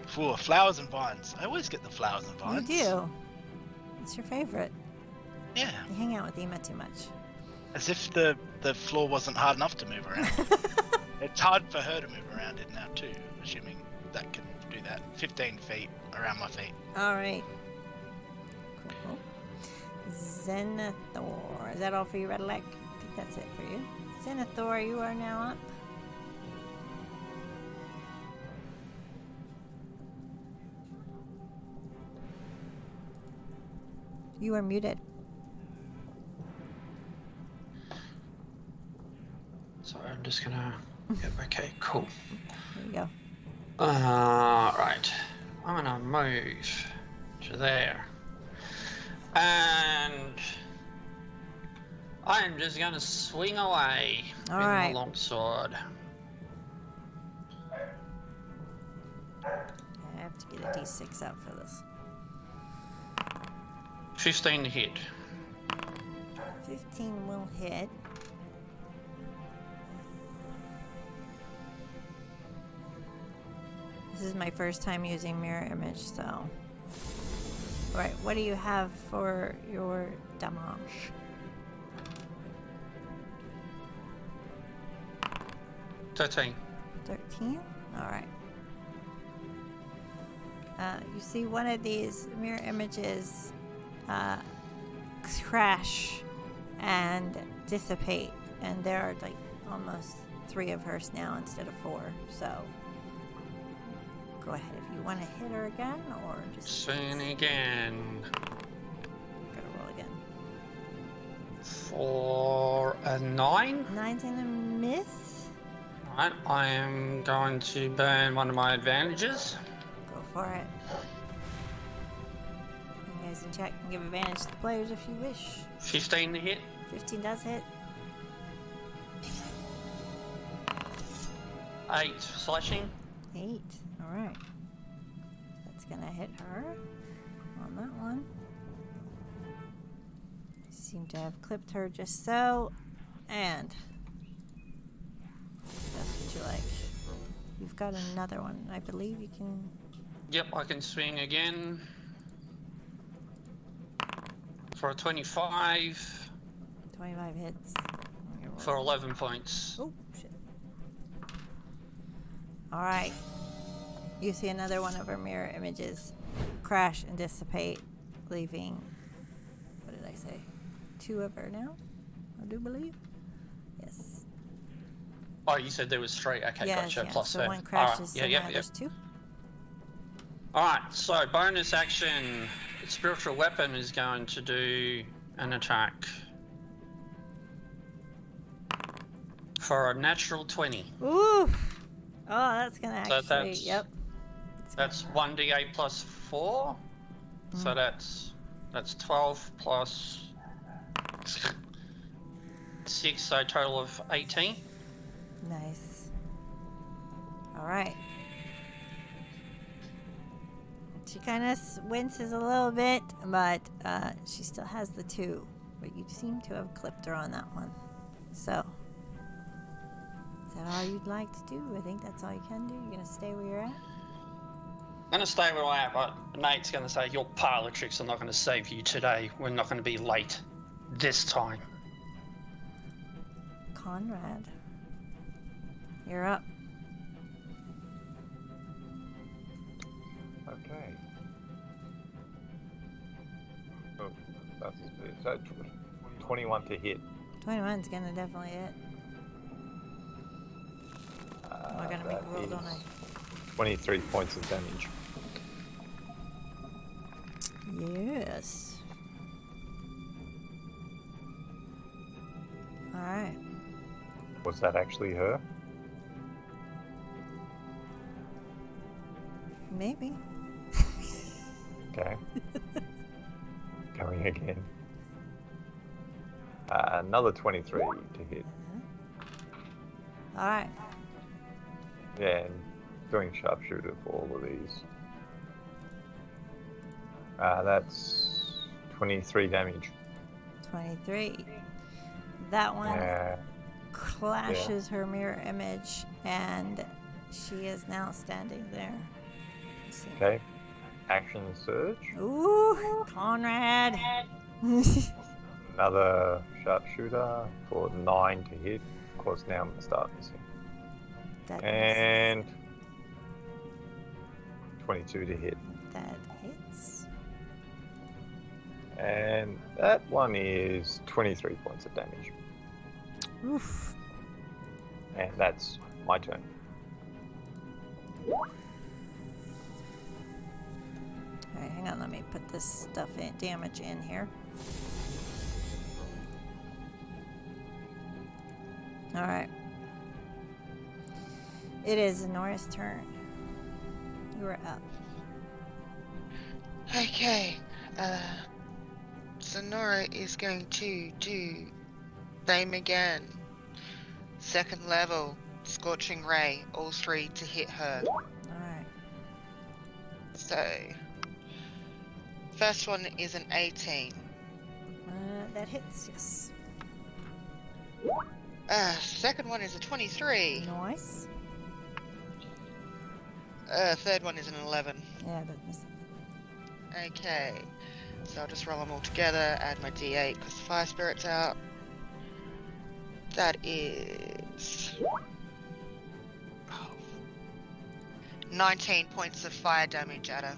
For flowers and vines. I always get the flowers and vines. You do. It's your favorite. Yeah. You hang out with Ema too much. As if the floor wasn't hard enough to move around. It's hard for her to move around it now too, assuming that can do that. 15 feet around my feet. Alright. Cool. Zenithor. Is that all for you, Radalac? I think that's it for you. Zenithor, you are now up. You are muted. Sorry, I'm just gonna... Yep, okay, cool. There you go. Right. I'm gonna move. 'Cause you're there. And I am just going to swing away All with right. my longsword. I have to get a d6 out for this. 15 to hit. 15 will hit. This is my first time using mirror image, so. Right, what do you have for your damage? 13. 13? Alright. You see one of these mirror images crash and dissipate, and there are like almost 3 of hers now instead of 4, so go ahead if you want to hit her again, or just Swing again. gotta roll again. For a 9. 9's gonna miss. Alright, I am going to burn one of my advantages. Go for it. You guys in chat can give advantage to the players if you wish. 15 to hit. 15 does hit. 8 slashing. 8. Alright. That's gonna hit her on that one. Seem to have clipped her just so. And that's what you like. You've got another one. I believe you can. Yep, I can swing again. For a 25. 25 hits. For 11 points. Oh, shit. Alright. You see another one of her mirror images crash and dissipate, leaving, what did I say? 2 of her now, I do believe. Yes. Oh, you said there was 3. Okay, Yes, gotcha. yeah. Plus so 2. one crashes, Alright, so now there's 2. Alright, so bonus action. Spiritual weapon is going to do an attack. For a natural 20. Ooh! Oh, that's gonna So actually, that's- yep. That's 1d8 plus 4. So that's 12 plus 6, so a total of 18. Nice. Alright. She kind of winces a little bit, but she still has the 2. But you seem to have clipped her on that one. So, is that all you'd like to do? I think that's all you can do. You're going to stay where you're at? I'm going to stay where I am, but mate's going to say, your parlor tricks are not going to save you today. We're not going to be late this time. Conrad, you're up. Okay. Oh, that's so 21 to hit. 21's going to definitely hit. I got to make a roll, don't I? 23 points of damage. Yes. Alright. Was that actually her? Maybe. Okay. Going again. Another 23 to hit. Alright. Yeah, and doing sharpshooter for all of these. That's 23 damage. 23. That one Yeah. clashes her mirror image, and she is now standing there. Let's see. Okay. Action surge. Ooh, Conrad. Another sharpshooter for 9 to hit. Of course, now I'm going to start missing. That And 22 to hit. that hits. And that one is 23 points of damage. Oof. And that's my turn. Alright, hang on, let me put this stuff in, damage in here. Alright. It is Nora's turn. You are up. Okay. So Nora is going to do Same again. Second level, Scorching Ray, all 3 to hit her. Alright. So, first one is an 18. That hits, yes. Second one is a 23. Nice. Third one is an 11. Yeah, that misses. Okay, so I'll just roll them all together, add my d8 because the fire spirit's out. That is 19 points of fire damage at her.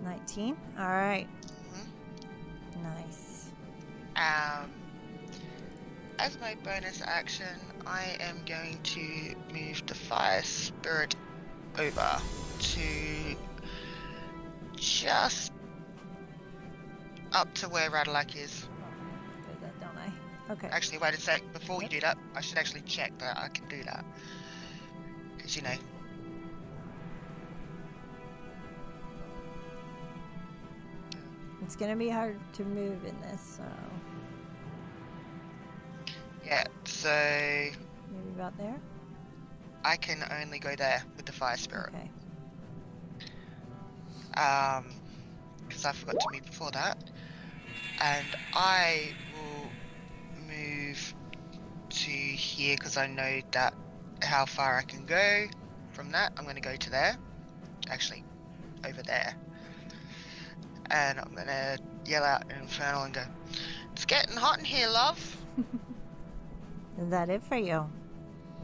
19. Alright. Mhm. Nice. As my bonus action, I am going to move the fire spirit over to just up to where Radalak is. Do that, don't I? Okay. Actually, wait a sec. Before you do that, I should actually check that I can do that. Because, you know. It's gonna be hard to move in this, so Yeah, so maybe about there? I can only go there with the fire spirit. Okay. Because I forgot to move before that. And I will move to here because I know that how far I can go from that. I'm going to go to there. Actually, over there. And I'm going to yell out in Infernal and go, "It's getting hot in here, love." Is that it for you?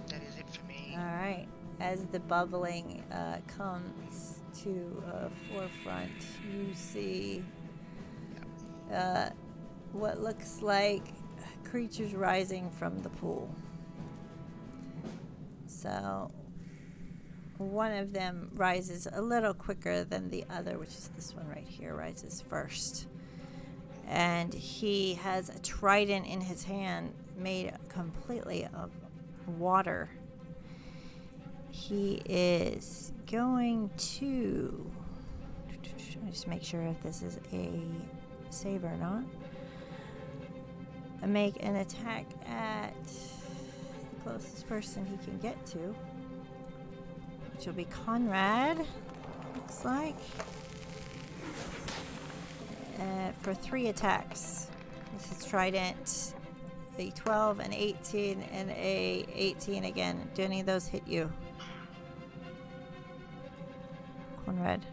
That is it for me. Alright. As the bubbling comes to forefront, you see what looks like creatures rising from the pool. So one of them rises a little quicker than the other, which is this one right here, rises first. And he has a trident in his hand made completely of water. He is going to just make sure if this is a save or not. Make an attack at the closest person he can get to, which will be Conrad, looks like, for 3 attacks. This is trident, a 12, an 18, and a 18 again. Do any of those hit you, Conrad?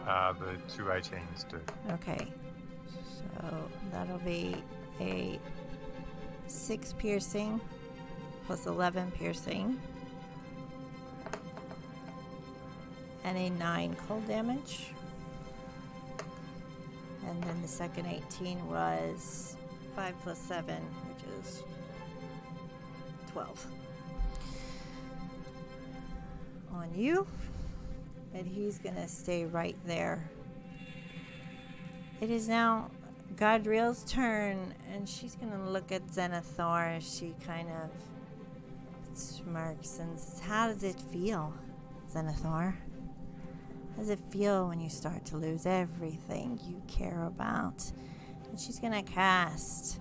The 2 18s do. Okay, so that'll be a 6 piercing plus 11 piercing and a 9 cold damage. And then the second 18 was 5 plus 7, which is 12. On you. And he's gonna stay right there. It is now Godriel's turn, and she's gonna look at Zenithor as she kind of smirks and says, "How does it feel, Zenithor? How does it feel when you start to lose everything you care about?" And she's gonna cast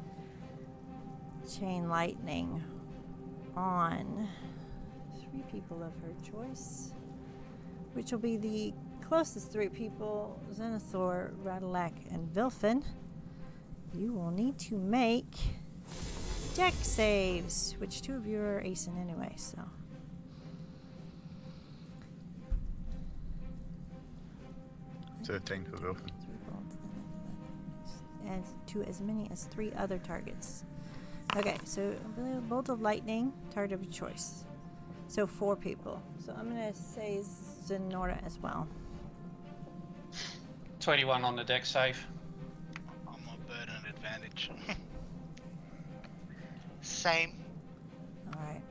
Chain Lightning on 3 people of her choice, which will be the closest 3 people, Zenithor, Radalak, and Vilfin. You will need to make deck saves, which 2 of you are acing anyway, so. So 13 for Wilson. 3 bolts, and to as many as 3 other targets. Okay, so bolt of lightning, target of choice. So 4 people. So I'm gonna say Zenora as well. 21 on the deck save. I'm on burden advantage. Same. Alright.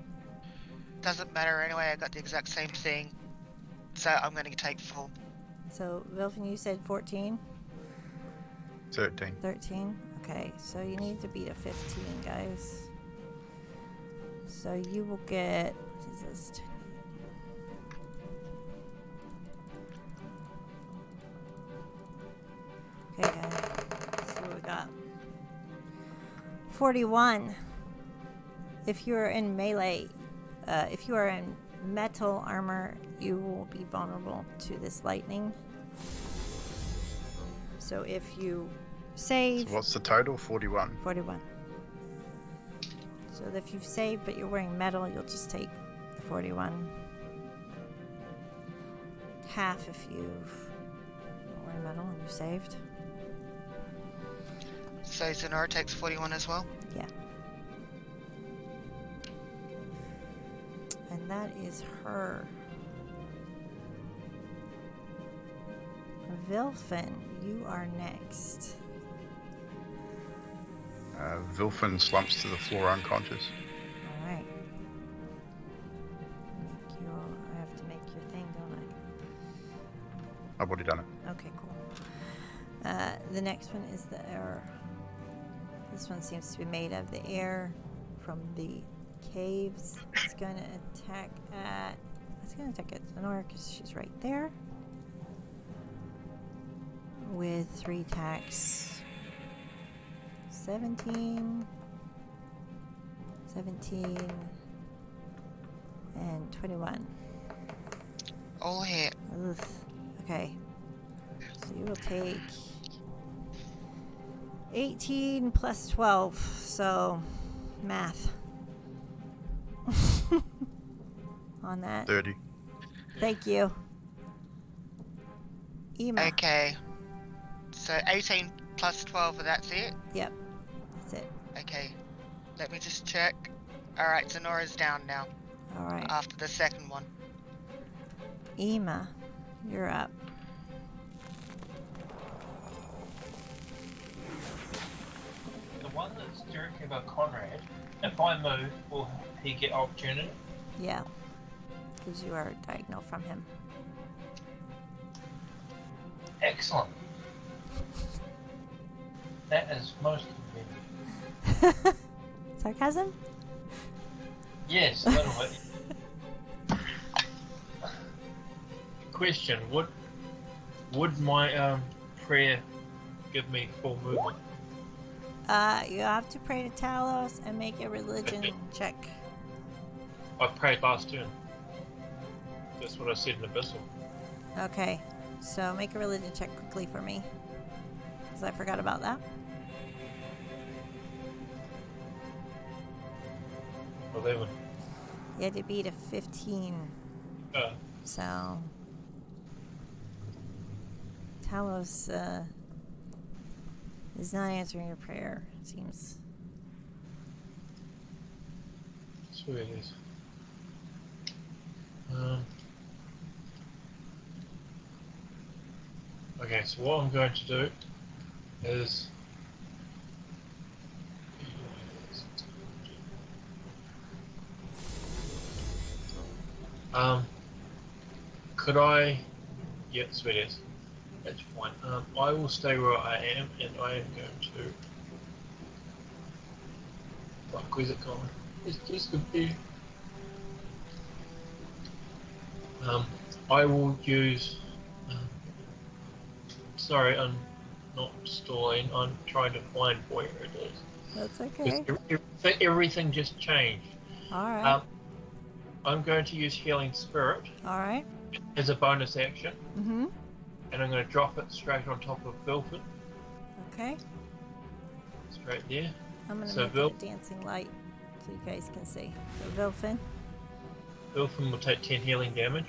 Doesn't matter anyway, I got the exact same thing. So I'm going to take full. So Vilfin, you said 14? 13. 13? Okay, so you need to beat a 15, guys. So you will get, what is this? Okay, guys, let's see what we got. 41. If you're in melee, if you are in metal armor, you will be vulnerable to this lightning. So if you save... So what's the total? 41. 41. So if you've saved but you're wearing metal, you'll just take the 41. Half if you've wearing metal and you saved. So Zenora takes 41 as well? Yeah. And that is her. Vilfin, you are next. Vilfin slumps to the floor unconscious. Alright. I have to make your thing, don't I've already done it. I? Okay, cool. The next one is the air. This one seems to be made of the air from the caves. It's going to attack at... It's going to attack at Zenora because she's right there. With 3 attacks. 17, and 21. All hit. Ugh. Okay. So you will take 18 plus 12. So, math. On that. 30. Thank you. Ema. Okay. So 18 plus 12, that's it? Yep. That's it. Okay. Let me just check. Alright, Zenora's down now. Alright. After the second one. Ema, you're up. The one that's directly above Conrad, if I move, will he get opportunity? Yeah. Because you are diagonal from him. Excellent. That is most convenient. Sarcasm? Yes, a little bit. Question: Would my prayer give me full movement? You have to pray to Talos and make a religion check. I prayed last turn. That's what I said in Abyssal. Okay. So make a religion check quickly for me. Because I forgot about that. 11. You had to beat a 15. So... Talos, is not answering your prayer, it seems. Sweet it is. Okay, so what I'm going to do is could I... Yeah, sweet as. That's fine. I will stay where I am, and I am going to... Fuck, where's it going? It's just a bit... I will use... sorry, I'm not stalling. I'm trying to find where it is. That's okay. Everything just changed. Alright. I'm going to use Healing Spirit Alright. as a bonus action, Mm-hmm. and I'm going to drop it straight on top of Vilfin. Okay. Straight there. I'm going to So make it a dancing light so you guys can see. So Vilfin, Vilfin will take 10 healing damage.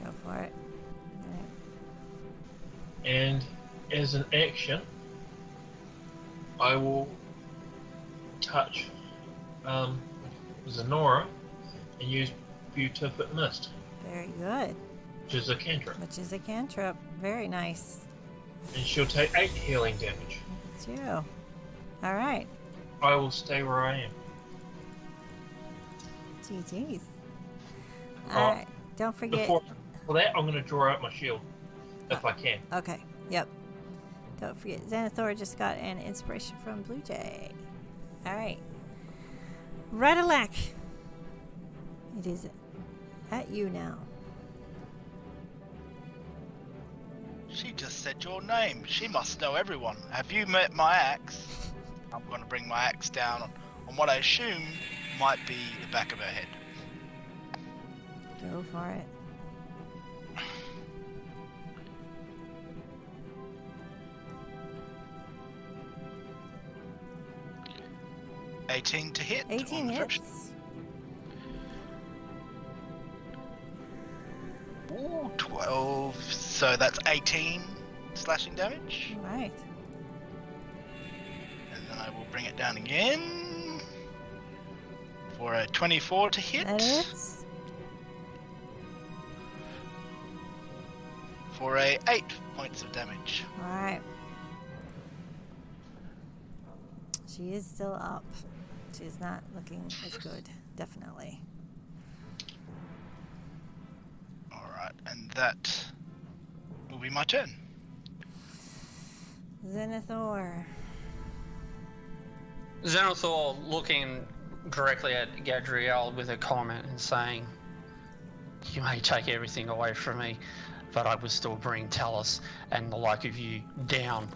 go for it. Alright. And as an action, I will touch Zenora and use Beatific Mist, Very good. which is a cantrip. Which is a cantrip. Very nice. And she'll take 8 healing damage. It's you. Alright. I will stay where I am. GG's. Alright. Don't forget. For that, I'm going to draw out my shield, if I can. Okay. Yep. Don't forget, Xanathor just got an inspiration from Blue Jay. Alright. Radalak. It is at you now. She just said your name. She must know everyone. Have you met my axe? I'm going to bring my axe down on what I assume might be the back of her head. Go for it. $18 to hit. 18 on the hits. first. Ooh, 12. So that's 18 slashing damage. All right. And then I will bring it down again for a 24 to hit. That hits. For a 8 points of damage. All right. She is still up. She's not looking as good, definitely. Alright, and that will be my turn. Zenithor. Xenothor looking directly at Gadriel with a comment and saying, "You may take everything away from me, but I will still bring Talus and the like of you down.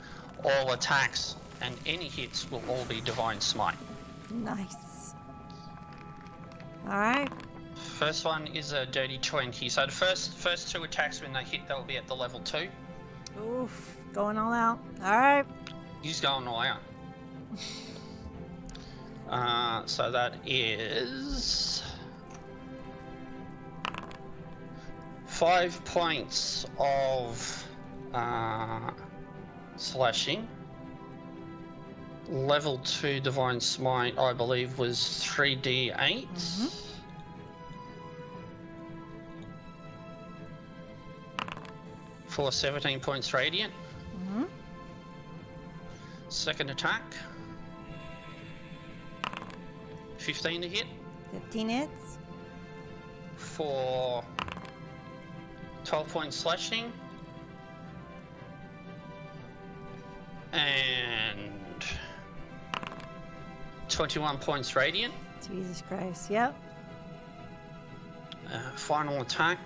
All attacks and any hits will all be Divine Smite." Nice. All right. First one is a dirty 20. So the first two attacks, when they hit, they'll be at the level 2. Oof. Going all out. All right. He's going all out. So that is 5 points of slashing. Level 2 Divine Smite, I believe, was 3d8. For 17 points radiant. Second attack. 15 to hit. 15 hits. For 12 points slashing. And 21 points radiant. Jesus Christ. Yep. Final attack.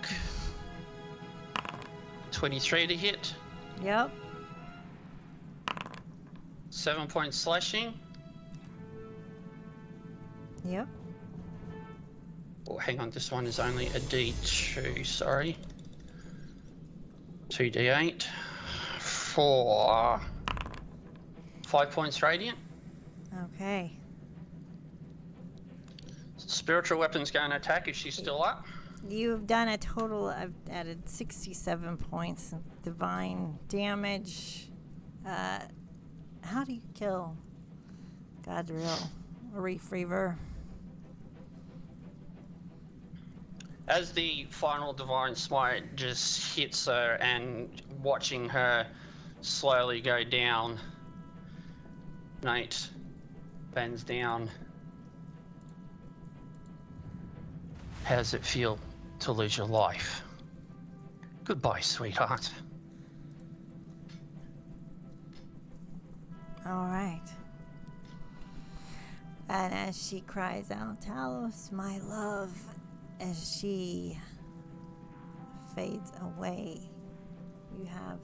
23 to hit. Yep. 7 points slashing. Yep. Oh, hang on, this one is only a D2, sorry. 2d8. For 5 points radiant. Okay. Spiritual weapon's going to attack if she's still up. You've done a total, I've added 67 points of divine damage. How do you kill Gadriel? Reef Reaver. As the final divine smite just hits her and watching her slowly go down, Nate bends down. How does it feel to lose your life? Goodbye, sweetheart. All right. And as she cries out, Talos, my love, as she fades away, you have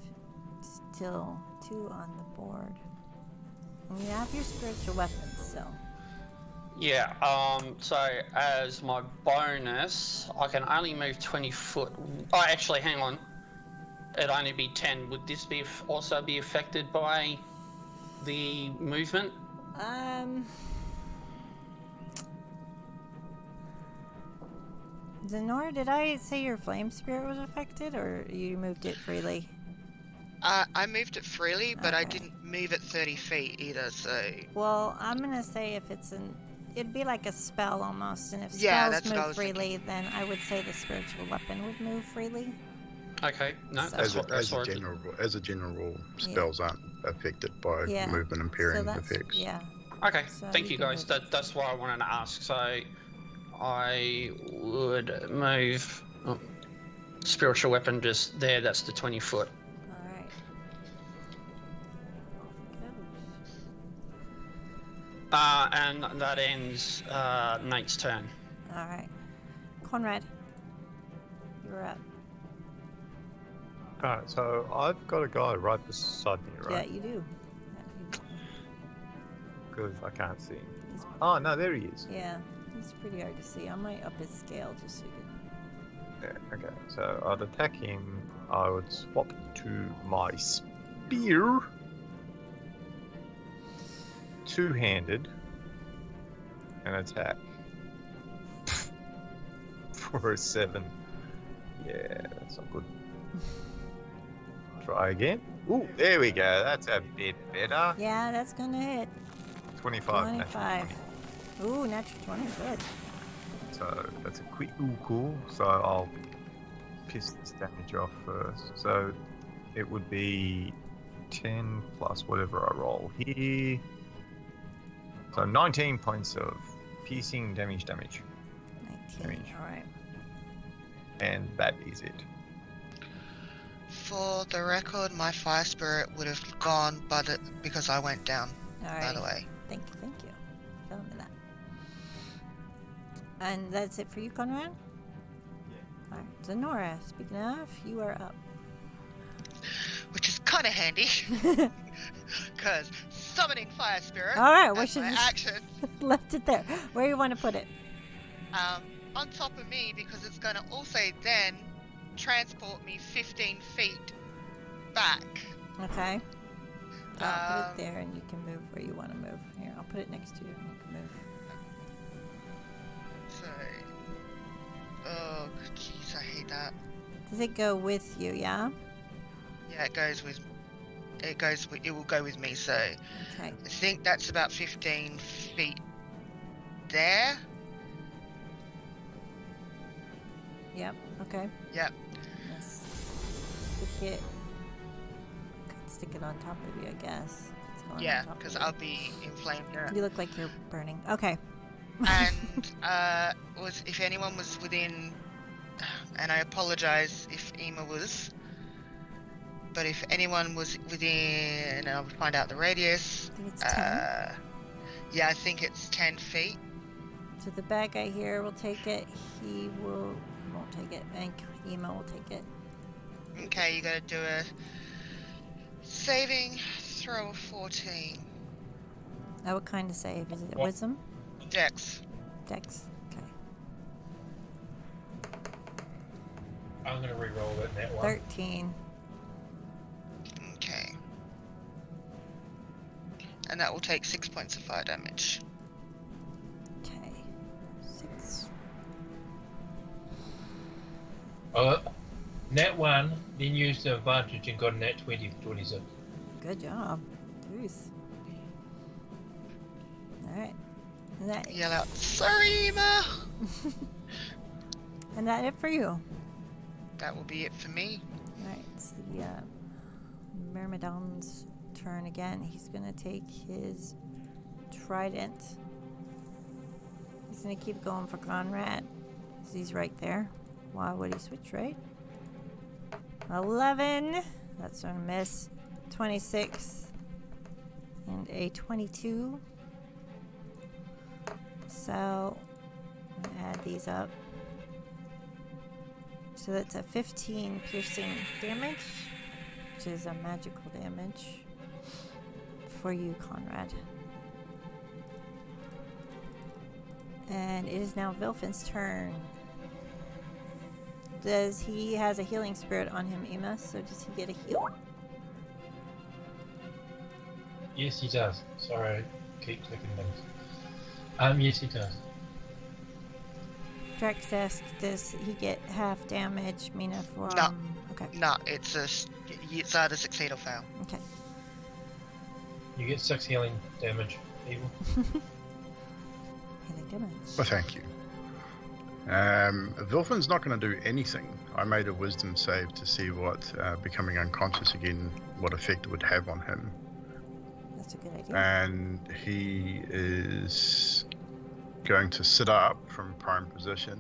still 2 on the board. And you have your spiritual weapons, so. Yeah, so as my bonus, I can only move 20 foot. Oh, actually, hang on. It'd only be 10. Would this be also be affected by the movement? Zenor, did I say your flame spirit was affected, or you moved it freely? I moved it freely, but I Okay. didn't move it 30 feet either, so... Well, I'm gonna say if it's it'd be like a spell almost, and if Yeah, spells that's what I move was freely, then I would say the spiritual weapon would move freely. Okay, no, So- that's what As a general rule, spells aren't affected by Yeah. movement and So pairing that's, effects. yeah. Okay, So thank you you can guys. move That's why I wanted to ask. So I would move spiritual weapon just there. That's the 20 foot. All right. And that ends Nate's turn. All right. Conrad, you're up. Alright, so I've got a guy right beside me, right? Yeah, you do. Because I can't see him. He's, Oh, no, there he is. yeah, he's pretty hard to see. I might up his scale just so you can. Yeah, okay. So I'd attack him. I would swap to my spear. Two-handed. And attack. For a 7. Yeah, that's not good. Try again. Ooh, there we go. That's a bit better. Yeah, that's gonna hit. 25. natural 25. Ooh, natural 20, good. So that's a quick. Ooh, cool. So I'll piss this damage off first. So it would be 10 plus whatever I roll here. So 19 points of piercing damage. 19, Damage. alright. And that is it. For the record, my fire spirit would have gone, but because I went down. Alright. By the way. Thank you. Tell me that. And that's it for you, Conrad? Yeah. Alright, Zenora, speaking of, you are up. Which is kind of handy. Because summoning fire spirit. Alright, what as should my you action. left it there? Where do you want to put it? On top of me, because it's going to also then transport me 15 feet back. Okay. I'll put it Um, there and you can move where you want to move. Here, I'll put it next to you and you can move. So, oh jeez, I hate that. Does it go with you, yeah? Yeah, it will go with me. So Okay. I think that's about 15 feet there. Yep, okay. Yep. Let's stick it. Could stick it on top of you, I guess. If it's going Yeah, on top because of I'll be inflamed. you. You look like you're burning. Okay. And if anyone was within, and I apologize if Ema was, but if anyone was within, and I'll find out the radius. I think it's 10. Yeah, I think it's 10 feet. So the bad guy here will take it. He won't take it. And Ema will take it. Okay, you gotta do a saving throw of 14. Oh, what kind of save? Is it What? wisdom? Dex. Dex. Okay. I'm gonna re-roll it in that one. 13. Okay. And that will take 6 points of fire damage. Okay. 6. Nat 1, then used the advantage and got a nat 20 for 26. Good job. Deuce. Alright. And that, Yell out, sorry, Ema! and that it for you. That will be it for me. Alright, it's the Myrmidon's turn again. He's gonna take his trident. He's gonna keep going for Conrad. 'Cause he's right there. Why would he switch, right? 11. That's gonna miss. 26. And a 22. So, I'm gonna add these up. So that's a 15 piercing damage, which is a magical damage for you, Conrad. And it is now Vilfin's turn. He has a healing spirit on him, Ema, so does he get a heal? Yes, he does. Sorry, I keep clicking things. Yes, he does. Drexdesk, does he get half damage? Mina from... No. Okay. No, it's either succeed or fail. Okay. You get 6 healing damage, evil. Healing damage. Well, thank you. Vilfin's not going to do anything. I made a wisdom save to see what becoming unconscious again, what effect it would have on him. That's a good idea. And he is going to sit up from prone position.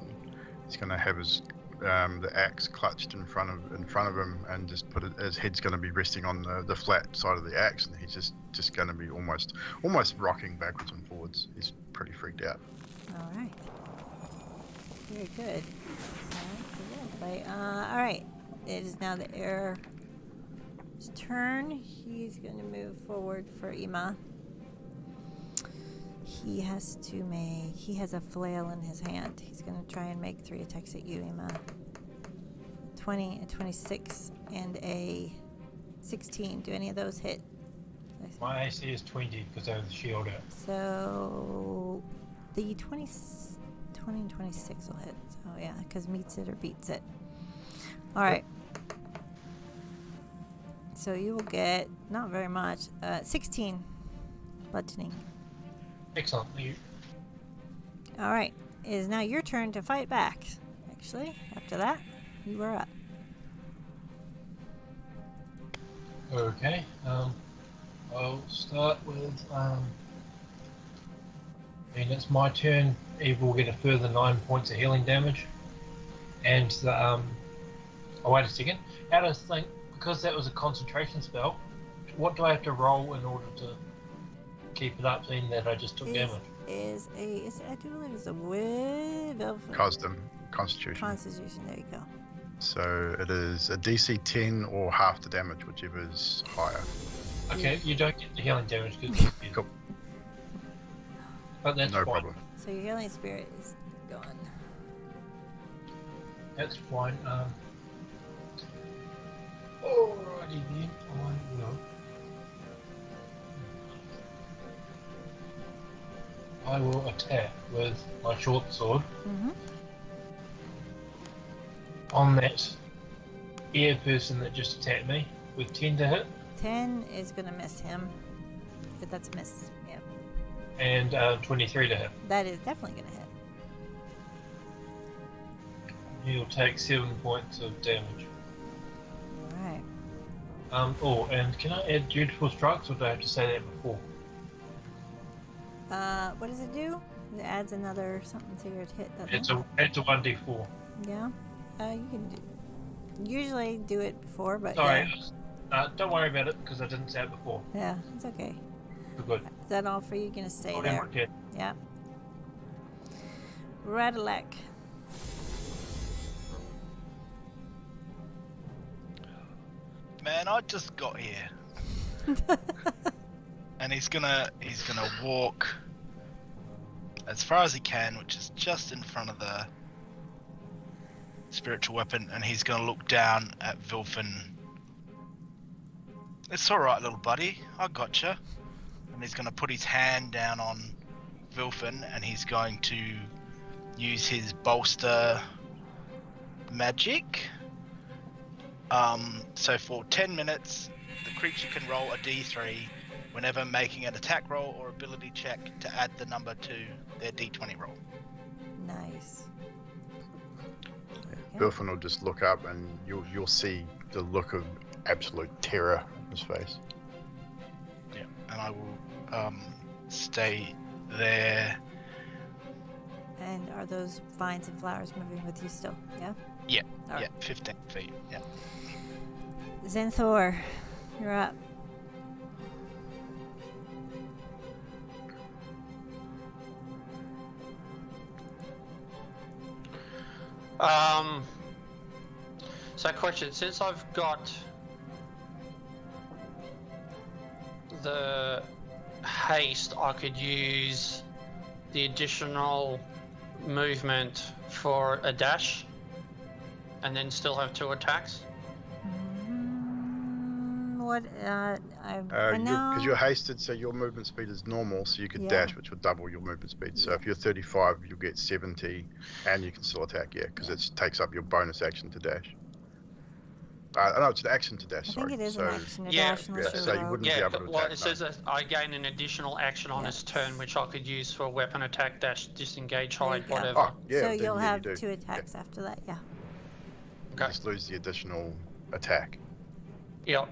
He's going to have his the axe clutched in front of him, and just put it. His head's going to be resting on the flat side of the axe, and he's just going to be almost rocking backwards and forwards. He's pretty freaked out. All right. Very good. All right. It is now the heir's turn. He's going to move forward for Ema. He has a flail in his hand. He's going to try and make 3 attacks at you, Emma. 20, a 26, and a 16. Do any of those hit? My AC is 20 because I have the shield out. So the 20 and 26 will hit. Oh yeah, because meets it or beats it. All right. So you will get not very much. 16 bludgeoning. Excellent. You. All right. It is now your turn to fight back. Actually, after that, you are up. Okay. I'll start with. It's my turn. Eve will get a further 9 points of healing damage. And the oh wait a second. How does think because that was a concentration spell? What do I have to roll in order to keep it up, seeing that I just took damage? I do believe it's a with Constitution. Constitution. There you go. So it is a DC 10 or half the damage, whichever is higher. Okay, you don't get the healing damage because Cool. But that's No fine. problem. So your healing spirit is gone. That's fine. Alrighty then, I will. I will attack with my short sword Mm-hmm. on that air person that just attacked me with 10 to hit 10 is gonna miss him. But that's a miss. Yeah. and 23 to hit. That is definitely gonna hit. He'll take 7 points of damage. Alright. And can I add dutiful strikes or do I have to say that before? What does it do? It adds another something to your hit, doesn't it? It's a 1d4. Yeah. You can usually do it before, but Sorry, don't worry about it because I didn't say it before. yeah, it's okay. We're good. Is that all for you? Gonna stay I'll there? have my kid. Yeah. Radalek. Man, I just got here. And he's gonna walk as far as he can, which is just in front of the spiritual weapon, and he's gonna look down at Vilfin. It's alright, little buddy, I gotcha. And he's gonna put his hand down on Vilfin, and he's going to use his bolster magic. So for 10 minutes, the creature can roll a d3 whenever making an attack roll or ability check to add the number to their d20 roll. Nice. Bilfin will just look up and you'll see the look of absolute terror on his face. Yeah, and I will stay there. And are those vines and flowers moving with you still? Yeah? Yeah, All right. 15 feet. Yeah. Zenthor, you're up. So question, since I've got the haste, I could use the additional movement for a dash and then still have 2 attacks? What? Because you're hasted, so your movement speed is normal, so you could dash, which will double your movement speed. So if you're 35, you'll get 70, and you can still attack, because it takes up your bonus action to dash. No, it's an action to dash, I sorry. think it is so, an action to yeah, dash unless yeah, you're so you rogue. wouldn't be able to well, attack, it says that I gain an additional action on his turn, which I could use for weapon attack, dash, disengage, There you hide, go. whatever. Oh, yeah, So then, you'll yeah, have you do. 2 attacks after that, yeah. You Okay. just lose the additional attack. Yep.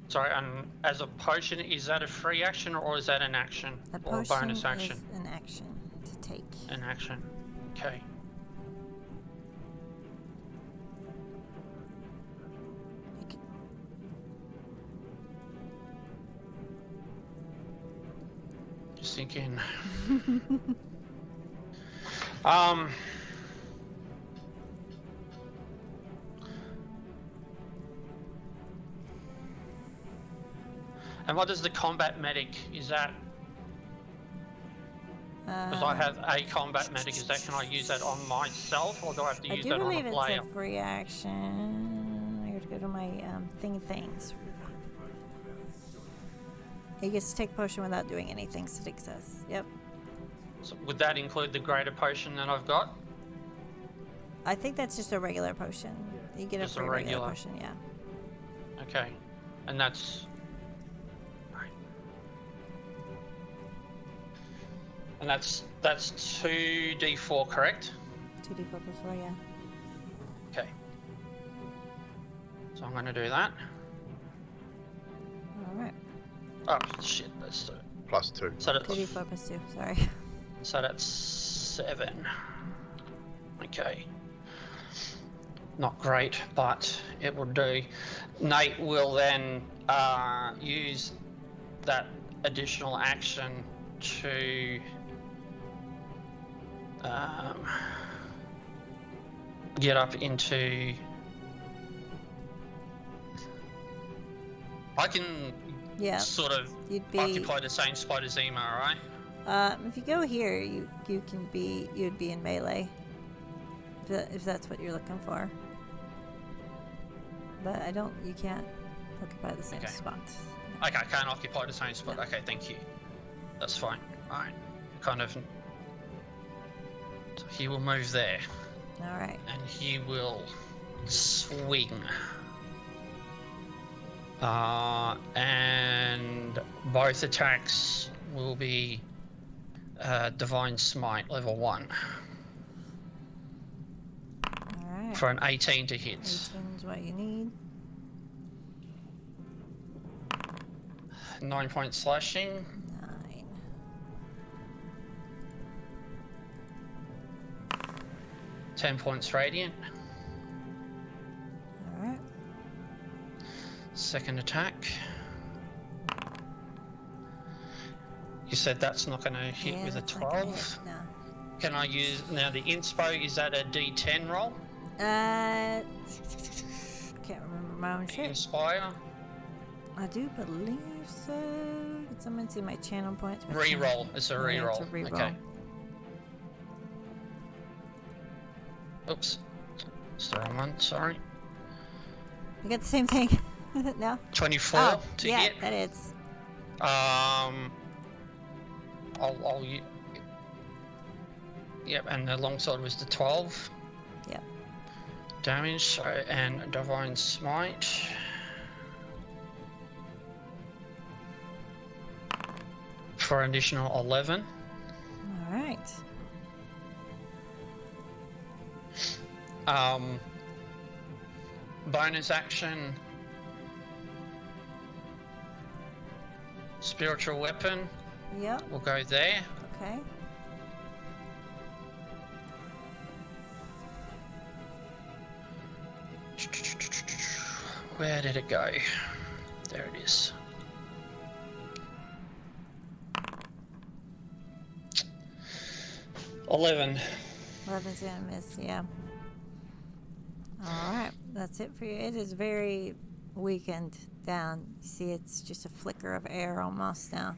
Sorry, and as a potion, is that a free action or is that an action A or a potion bonus action? is an action to take. An action. Okay. You can- Just thinking. And what is the combat medic? Is that... Because I have a combat medic, is that, can I use that on myself, or do I have to I use do that on a believe it's player? a free action. I have to go to my things. He gets to take a potion without doing anything, Sadiq says. Yep. So would that include the greater potion that I've got? I think that's just a regular potion. You get Just a a free regular regular. potion, yeah. Okay. And that's... And that's 2d4, correct? 2d4 plus 4, yeah. Okay. So I'm going to do that. Alright. Oh, shit, that's... +2. So that's, 2d4 plus 2, sorry. so that's 7. Okay. Not great, but it will do. Nate will then use that additional action to get up into... I can sort of You'd be... occupy the same spot as Ema, right? if you go here, you'd be in melee. If that's what you're looking for. But you can't occupy the same spot. Okay, I can't occupy the same spot. No. Okay, thank you. That's fine. Alright. Kind of... So he will move there. Alright. And he will swing. And both attacks will be Divine Smite level 1. Alright. For an 18 to hit. 18 is what you need. 9 points slashing. 9. 10 points radiant. Alright. Second attack. You said that's not going to hit Yeah, with a that's not gonna 12. hit, no. Can I use... Now the inspo, is that a D10 roll? Can't remember my own shit. Inspire? I do believe so. Did someone see my channel points? My Reroll. It's a yeah, reroll. it's a reroll. Okay. Oops. It's the wrong one, sorry. You got the same thing. No? 24 to yeah, hit. that is. Yep, and the longsword was the 12. Yep. Damage, so, and Divine Smite. For an additional 11. Alright. Bonus action. Spiritual weapon. Yep. We'll go there. Okay. Where did it go? There it is. $11. 11's gonna miss, yeah. Alright, that's it for you. It is very weakened down. You see, it's just a flicker of air almost now.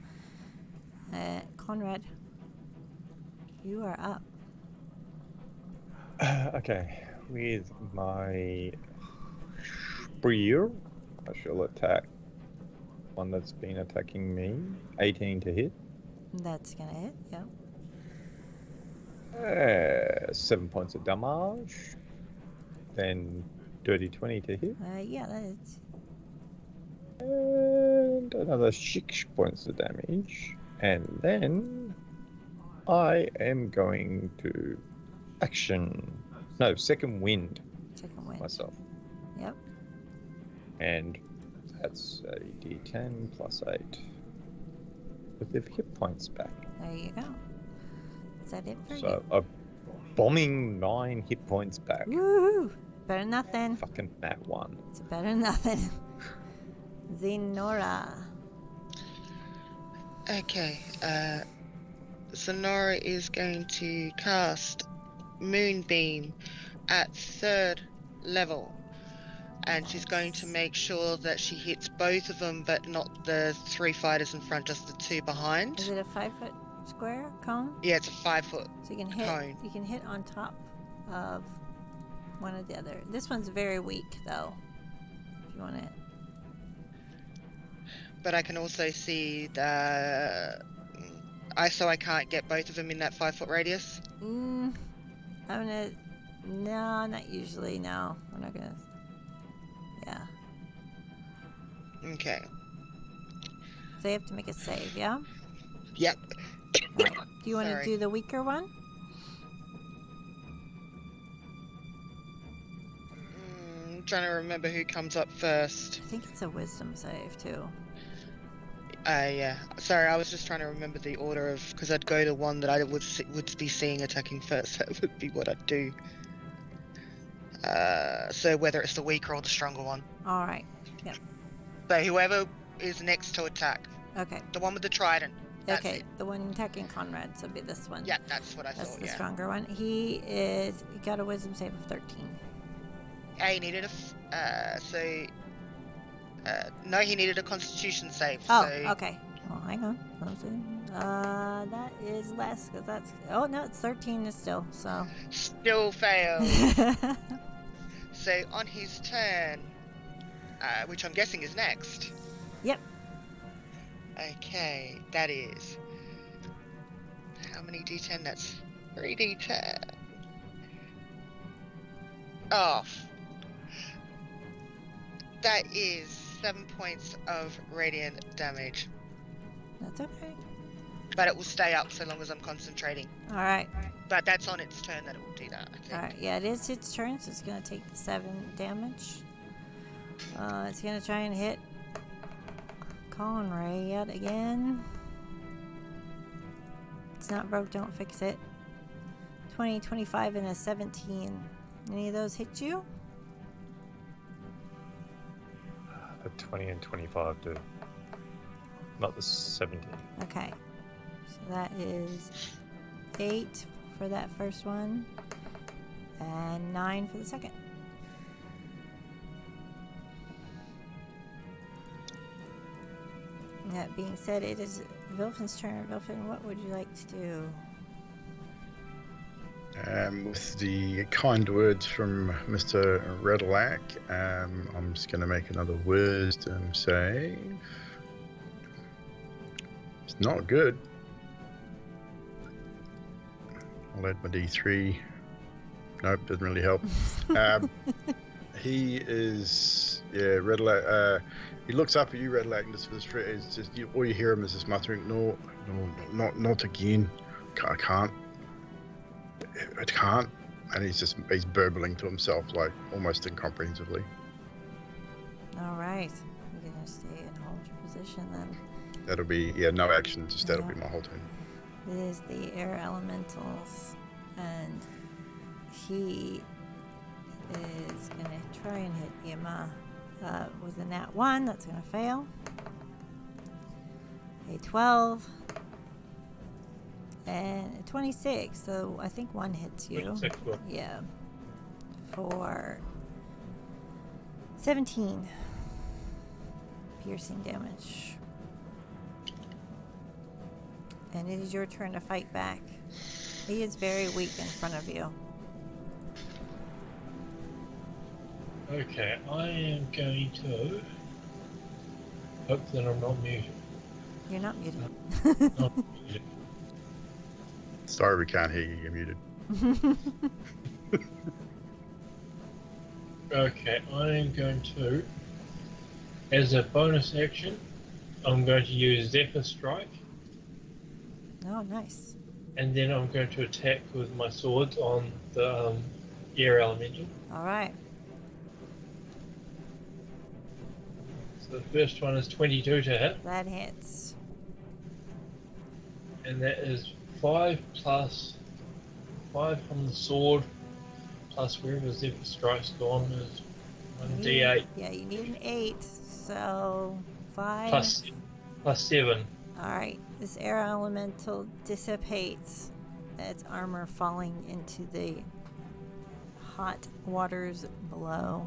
Conrad, you are up. Okay, with my spear, I shall attack one that's been attacking me. 18 to hit. That's gonna hit, yeah. 7 points of damage. Then dirty 20 to hit. Yeah, that is. And another 6 points of damage. And then I am going to second wind Second wind. myself. Yep. And that's a d10 plus 8. With the hit points back. There you go. Is that it for So a bombing 9 hit points back. you? Woohoo! Better than nothing. Fucking nat 1. It's better than nothing. Zenora. Okay, Sonora is going to cast Moonbeam at 3rd level and she's going to make sure that she hits both of them, but not the 3 fighters in front, just the 2 behind. Is it a 5-foot square cone? Yeah, it's a 5-foot. So you can hit. Cone. You can hit on top of one or the other. This one's very weak, though. If you want it. But I can also see so I can't get both of them in that 5-foot radius. I'm gonna. No, not usually. No, we're not gonna. Yeah. Okay. So you have to make a save, yeah? Yep. Right. Do you want to Sorry. do the weaker one? I'm trying to remember who comes up first. I think it's a wisdom save, too. Yeah. Sorry, I was just trying to remember the order of, because I'd go to one that I would be seeing attacking first. That would be what I'd do. So whether it's the weaker or the stronger one. All right. Yep. So whoever is next to attack. Okay. The one with the trident. That's Okay. it. The one attacking Conrad, so it'll be this one. Yeah, that's what I That's thought, the yeah. stronger one. He got a wisdom save of 13. He needed no, he needed a constitution save. Oh, so... okay. Well, hang on. Let's see. That is less, because that's... Oh, no, it's 13 is still, so... Still failed. So on his turn, which I'm guessing is next. Yep. Okay, that is... How many d10? That's 3d10. Oh. That is 7 points of radiant damage. That's okay. But it will stay up so long as I'm concentrating. All right. But that's on its turn that it will do that, I think. All right. Yeah, it is its turn, so it's going to take 7 damage. It's going to try and hit Colin Ray yet again. It's not broke, don't fix it. 20, 25, and a 17. Any of those hit you? The 20 and 25 do. Not the 17. Okay. So that is 8 for that first one, and 9 for the second. That being said, it is Vilfin's turn. Vilfin, what would you like to do? With the kind words from Mr. Redlac, I'm just going to make another wisdom save. It's not good. I'll add my D3. Nope, doesn't really help. He is, Redlac. He looks up at you, Redlac, and all you hear him is just muttering, "No, not again. I can't. It can't." And he's burbling to himself, like almost incomprehensibly. All right. You're going to stay and hold your position then. That'll be, no action, just that'll be my whole turn. It is the air elementals, and he is going to try and hit Yama with a nat 1. That's going to fail. A 12 and a 26. So I think 1 hits you. 26 will. Yeah. For 17 piercing damage. And it is your turn to fight back. He is very weak in front of you. Okay, I am going to hope that I'm not muted. You're not muted. Not muted. Sorry, we can't hear you. You're muted. Okay, I am going to, as a bonus action, I'm going to use Zephyr Strike, Oh, nice. and then I'm going to attack with my swords on the air elemental. All right. So the first one is 22 to hit, That hits. and that is 5 plus 5 from the sword, plus wherever Zephyr Strike's gone is 1d8 Yeah, you need an 8. So 5. plus 7. All right. This air elemental dissipates, its armor falling into the hot waters below.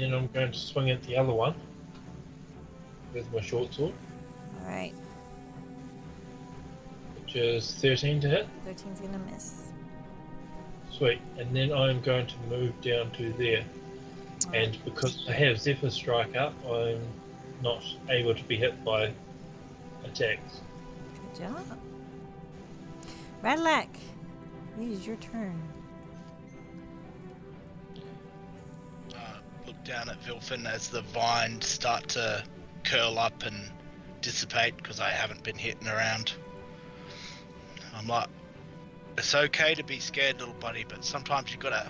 then I'm going to swing at the other one with my short sword, All right. which is 13 to hit. 13's gonna miss. Sweet. And then I'm going to move down to there. All And right. because I have Zephyr Strike up, I'm not able to be hit by attacks. Good job. Radlac, it is your turn. Look down at Vilfin as the vines start to curl up and dissipate because I haven't been hitting around. I'm like, it's okay to be scared, little buddy, but sometimes you gotta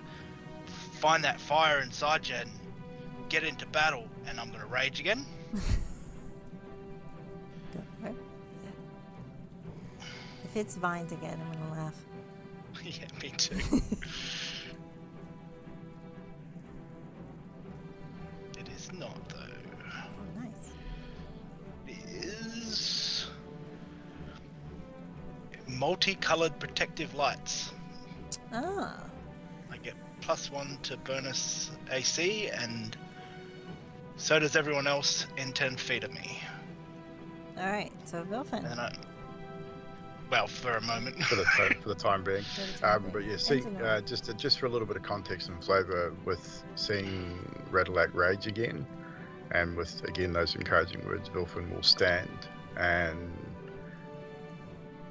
find that fire inside you and get into battle. And I'm gonna rage again. Go for it. If it's vines again, I'm gonna laugh. Yeah, me too. It is not, though. Oh, nice. It is multicolored protective lights. Ah. I get +1 to bonus AC, and so does everyone else in 10 feet of me. All right. So Vilfin. And well, for a moment. For the time being. For the time But being. yeah, see, Ends in just for a little bit of context and flavour, with seeing Radlac rage again, and with again those encouraging words, Vilfin will stand and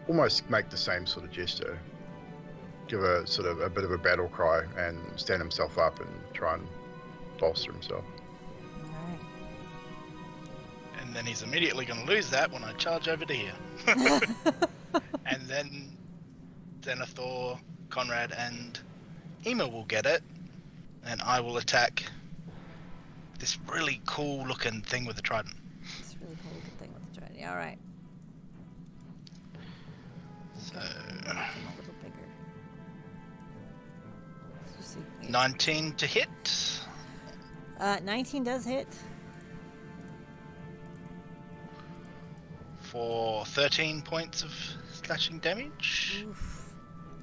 almost make the same sort of gesture, give a sort of a bit of a battle cry, and stand himself up and try and bolster himself. All right. And then he's immediately going to lose that when I charge over to here. And then Zenithor, Conrad, and Ema will get it, and I will attack this really cool looking thing with the trident. It's really cool looking thing with the trident. All right. So, Make them a little bigger. Let's just see. 19 to hit. 19 does hit. For 13 points of slashing damage. Oof.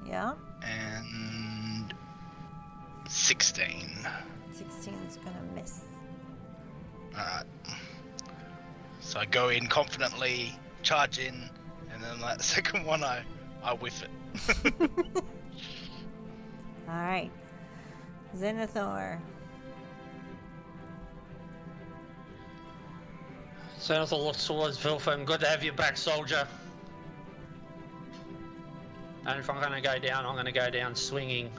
Yeah. And 16. 16 is gonna miss. Alright. So I go in confidently, charge in, and then that second one I whiff it. All right. Zenithor. Zenithor looks towards Vilfin. Good to have you back, soldier. And if I'm going to go down, I'm going to go down swinging.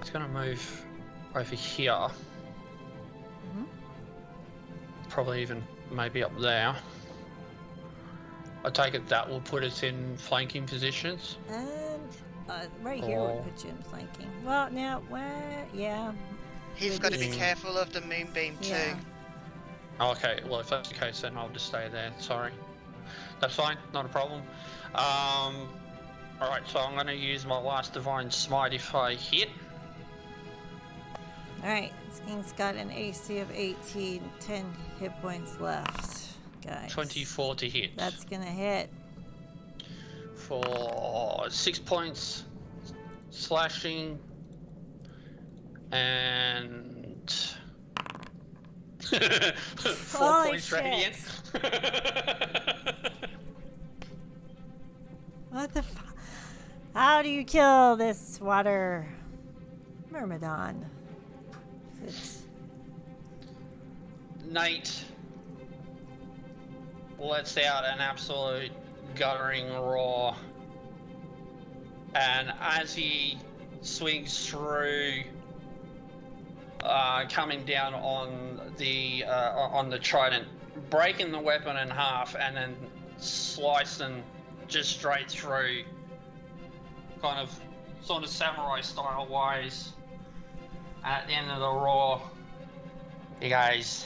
It's going to move over here. Mhm. Probably even maybe up there. I take it that will put us in flanking positions. Right here would put you in flanking. Well, now, where? Yeah. He's Would got to be- be careful of the moonbeam too. Yeah. Okay, well, if that's the case, then I'll just stay there. Sorry. That's fine, not a problem. Alright, so I'm going to use my last Divine Smite if I hit. Alright, this thing's got an AC of 18, 10 hit points left, guys. 24 to hit. That's gonna hit. For 6 points slashing and 4 Holy points shit. radiant. What the How do you kill this water Myrmidon? It's Nate lets out an absolute guttering roar, and as he swings through, coming down on the trident, breaking the weapon in half, and then slicing just straight through, kind of sort of samurai style wise. At the end of the roar, he goes,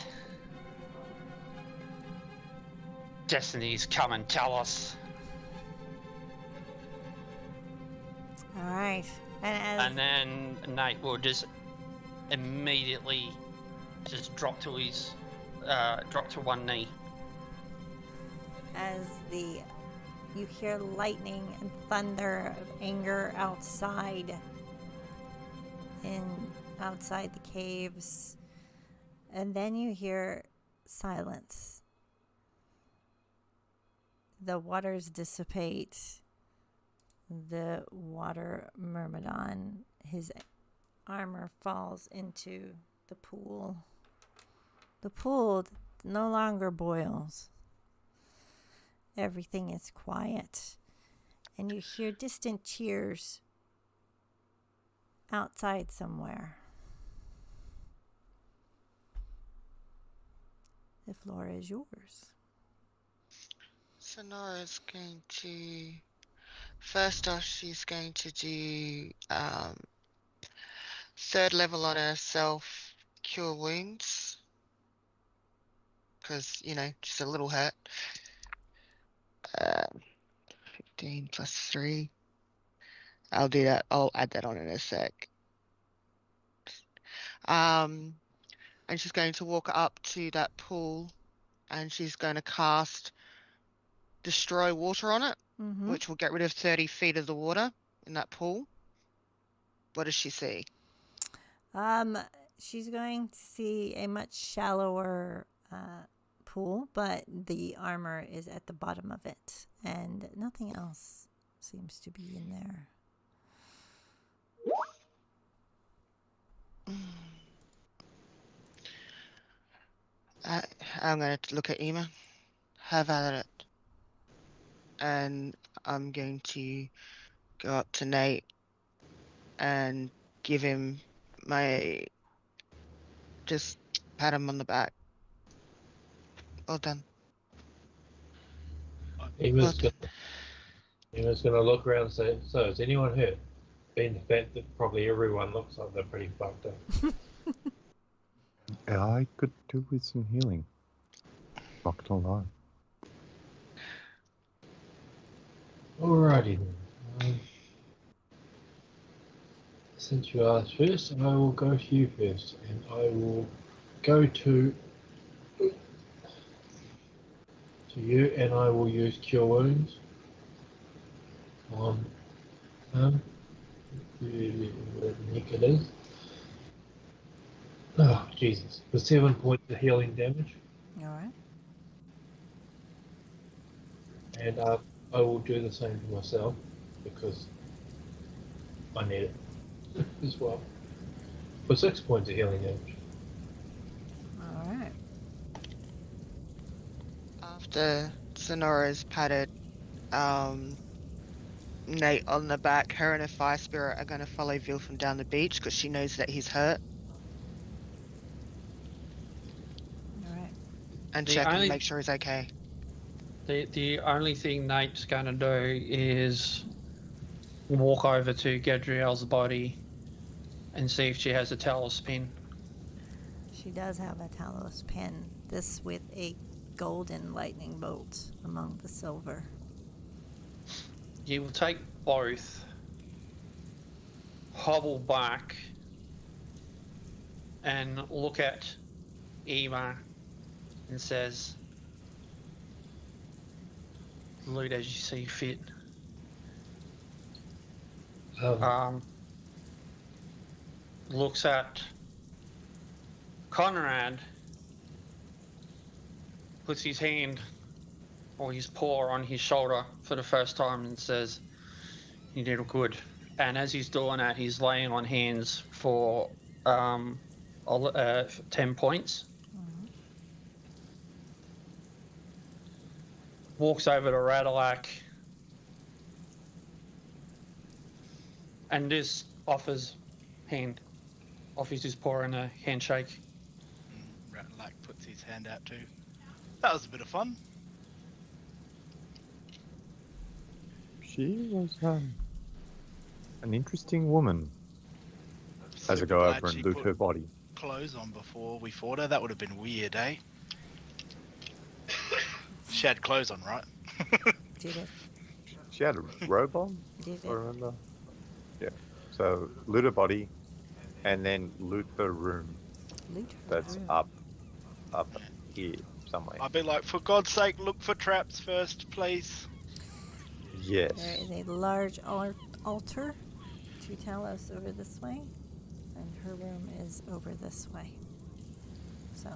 "Destiny's come and tell us." alright. And then Nate will just immediately just drop to one knee. As you hear lightning and thunder of anger outside, outside the caves, and then you hear silence. The waters dissipate. The water myrmidon, his armor falls into the pool. The pool no longer boils. Everything is quiet, and you hear distant cheers outside somewhere. The floor is yours. Sonora's going to... First off, she's going to do 3rd level on herself, Cure Wounds. Because, just a little hurt. 15 plus 3. I'll do that. I'll add that on in a sec. And she's going to walk up to that pool and she's going to cast Destroy Water on it, which will get rid of 30 feet of the water in that pool. What does she see? She's going to see a much shallower pool, but the armor is at the bottom of it, and nothing else seems to be in there. I'm going to look at Ema. Have at it. And I'm going to go up to Nate and give him just pat him on the back. Well done. Ema's gonna look around and say, so is anyone hurt? Being the fact that probably everyone looks like they're pretty fucked up. I could do with some healing. Not gonna lie. Alrighty then. Since you asked first, I will go to you first, and I will go to you, and I will use Cure Wounds on where the heck it is. Oh, Jesus. For 7 points of healing damage. Alright. And I will do the same for myself, because I need it as well. For 6 points of healing damage. Alright. After Sonora's patted Nate on the back, her and her fire spirit are going to follow Vilfin down the beach because she knows that he's hurt. Alright. And The check only- and make sure he's okay. The only thing Nate's going to do is walk over to Gadriel's body and see if she has a Talos pin. She does have a Talos pin, this with a golden lightning bolt among the silver. You will take both, hobble back, and look at Ema and says, loot as you see fit. Looks at Conrad, puts his hand or his paw on his shoulder for the first time and says, you did good. And as he's doing that, he's laying on hands for 10 points. Walks over to Radalak and just offers his paw in a handshake. Ratlak puts his hand out too. That was a bit of fun. She was an interesting woman. As I go Glad over and she loot put her body. Clothes on before we fought her. That would have been weird, eh? She had clothes on, right? Did it? She had a robe on, Did I it? remember. Yeah. So loot her body, and then loot the room Loot her that's room. up here somewhere. I'd be like, for God's sake, look for traps first, please. Yes. There is a large altar to Talos over this way. And her room is over this way. So,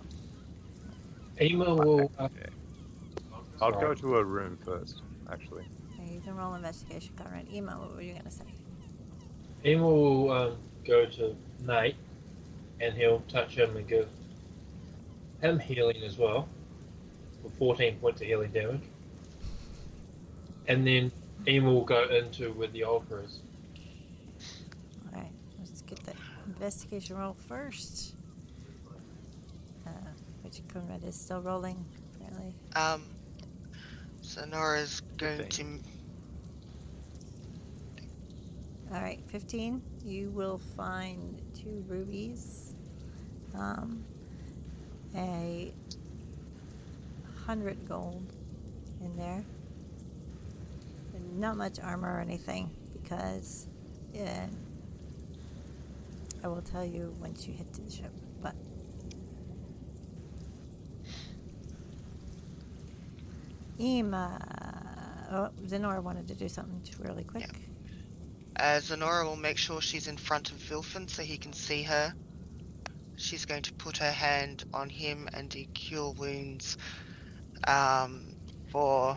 Ema will. I'll go to her room first, actually. okay, you can roll investigation, Conrad. Ema, what were you going to say? Ema will go to Nate, and he'll touch him and give him healing as well, for 14 points of healing damage. And then Ema will go into where the altar is. Alright, let's get the investigation roll first. Which Conrad is still rolling, apparently. So Nora's going 15. to. Alright, 15. You will find 2 rubies, a 100 gold in there. And not much armor or anything, because I will tell you once you hit the ship. But Ema. Oh, Zenora wanted to do something really quick. Zenora will make sure she's in front of Vilfin so he can see her. She's going to put her hand on him and do cure wounds for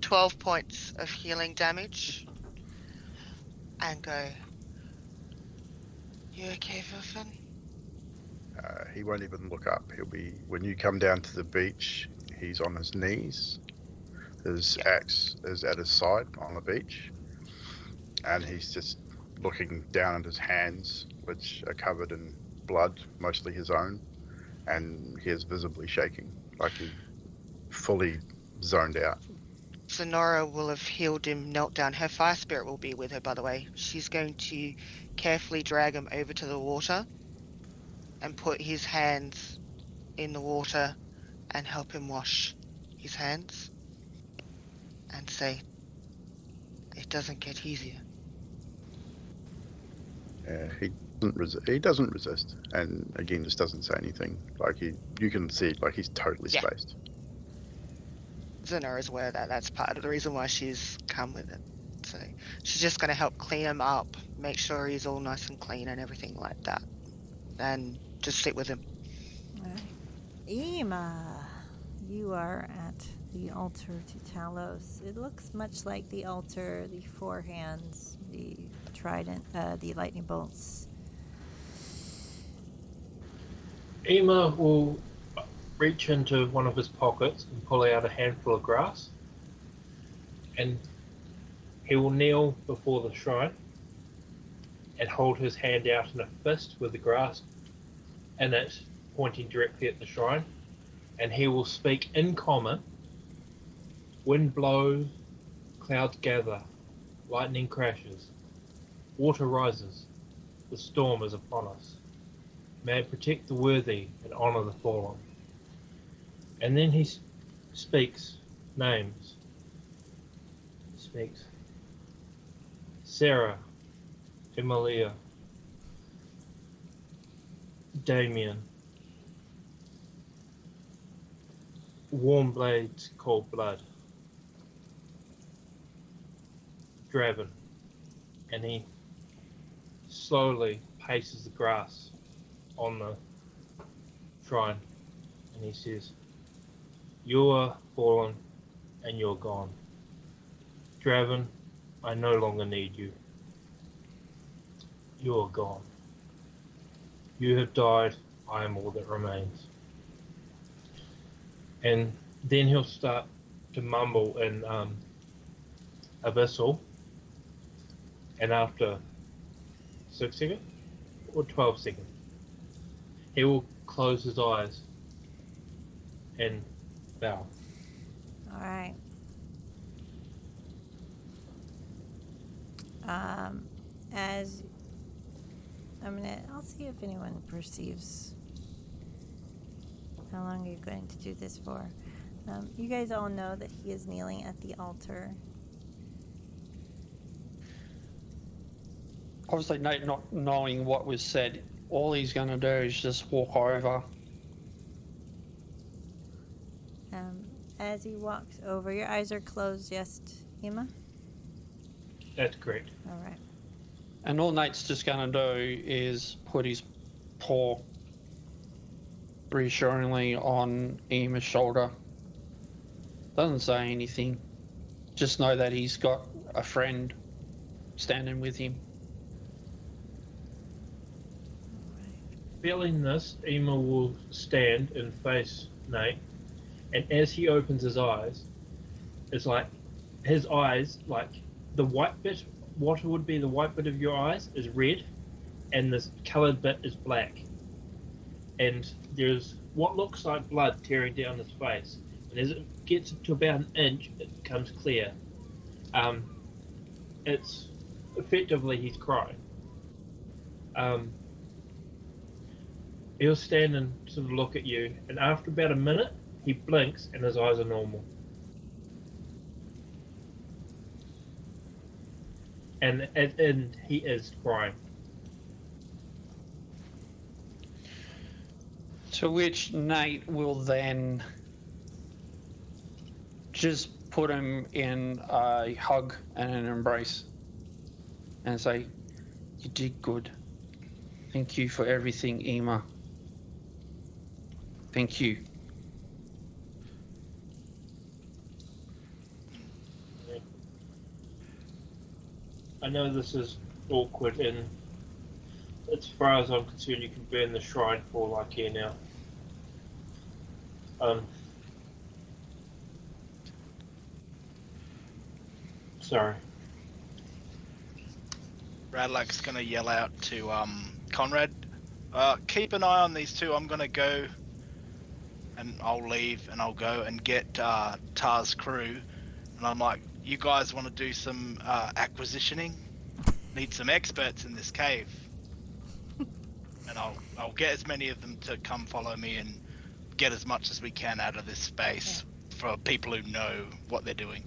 12 points of healing damage. And go, you okay, Vilfin? He won't even look up. He'll be, when you come down to the beach, he's on his knees. His axe is at his side on the beach. And he's just looking down at his hands, which are covered in blood, mostly his own. And he is visibly shaking, like he fully zoned out. Zenora will have healed him, knelt down. Her fire spirit will be with her, by the way. She's going to carefully drag him over to the water and put his hands in the water and help him wash his hands and say, it doesn't get easier. He doesn't resist, and again, just doesn't say anything. Like you can see, like he's totally spaced. Zenora is aware that that's part of the reason why she's come with it. So she's just going to help clean him up, make sure he's all nice and clean and everything like that, and just sit with him. All right. Ema, you are at the altar to Talos. It looks much like the altar, the 4 hands, the trident, the lightning bolts. Ema will reach into one of his pockets and pull out a handful of grass. And he will kneel before the shrine and hold his hand out in a fist with the grass in it, pointing directly at the shrine. And he will speak in common. Wind blows, clouds gather, lightning crashes, water rises, the storm is upon us. May it protect the worthy and honour the fallen. And then he speaks names. He speaks Sarah, Emilia, Damien, Warm Blades, Cold Blood, Draven, and he slowly paces the grass on the shrine, and he says, "You are fallen, and you're gone. Draven, I no longer need you. You are gone. You have died, I am all that remains." And then he'll start to mumble in Abyssal, and after 6 seconds or 12 seconds, he will close his eyes and bow. All right. As I'll see if anyone perceives how long you're going to do this for. You guys all know that he is kneeling at the altar. Obviously, Nate, not knowing what was said, all he's going to do is just walk over. As he walks over, your eyes are closed, yes, Ema? That's correct. All right. And all Nate's just going to do is put his paw reassuringly on Ema's shoulder. Doesn't say anything. Just know that he's got a friend standing with him. Feeling this, Ema will stand and face Nate, and as he opens his eyes, it's like his eyes, like the white bit, what would be the white bit of your eyes is red, and this coloured bit is black. And there's what looks like blood tearing down his face, and as it gets to about an inch, it becomes clear. It's effectively he's crying. He'll stand and sort of look at you, and after about a minute, he blinks and his eyes are normal. And he is crying. To which Nate will then just put him in a hug and an embrace and say, "You did good. Thank you for everything, Ema. Thank you." I know this is awkward, and as far as I'm concerned, you can burn the shrine for all I care now. Sorry. Radlack's gonna yell out to Conrad, keep an eye on these two. I'm gonna go, and I'll leave, and I'll go and get Tar's crew. And I'm like, you guys want to do some acquisitioning? Need some experts in this cave. And I'll get as many of them to come follow me and get as much as we can out of this space for people who know what they're doing.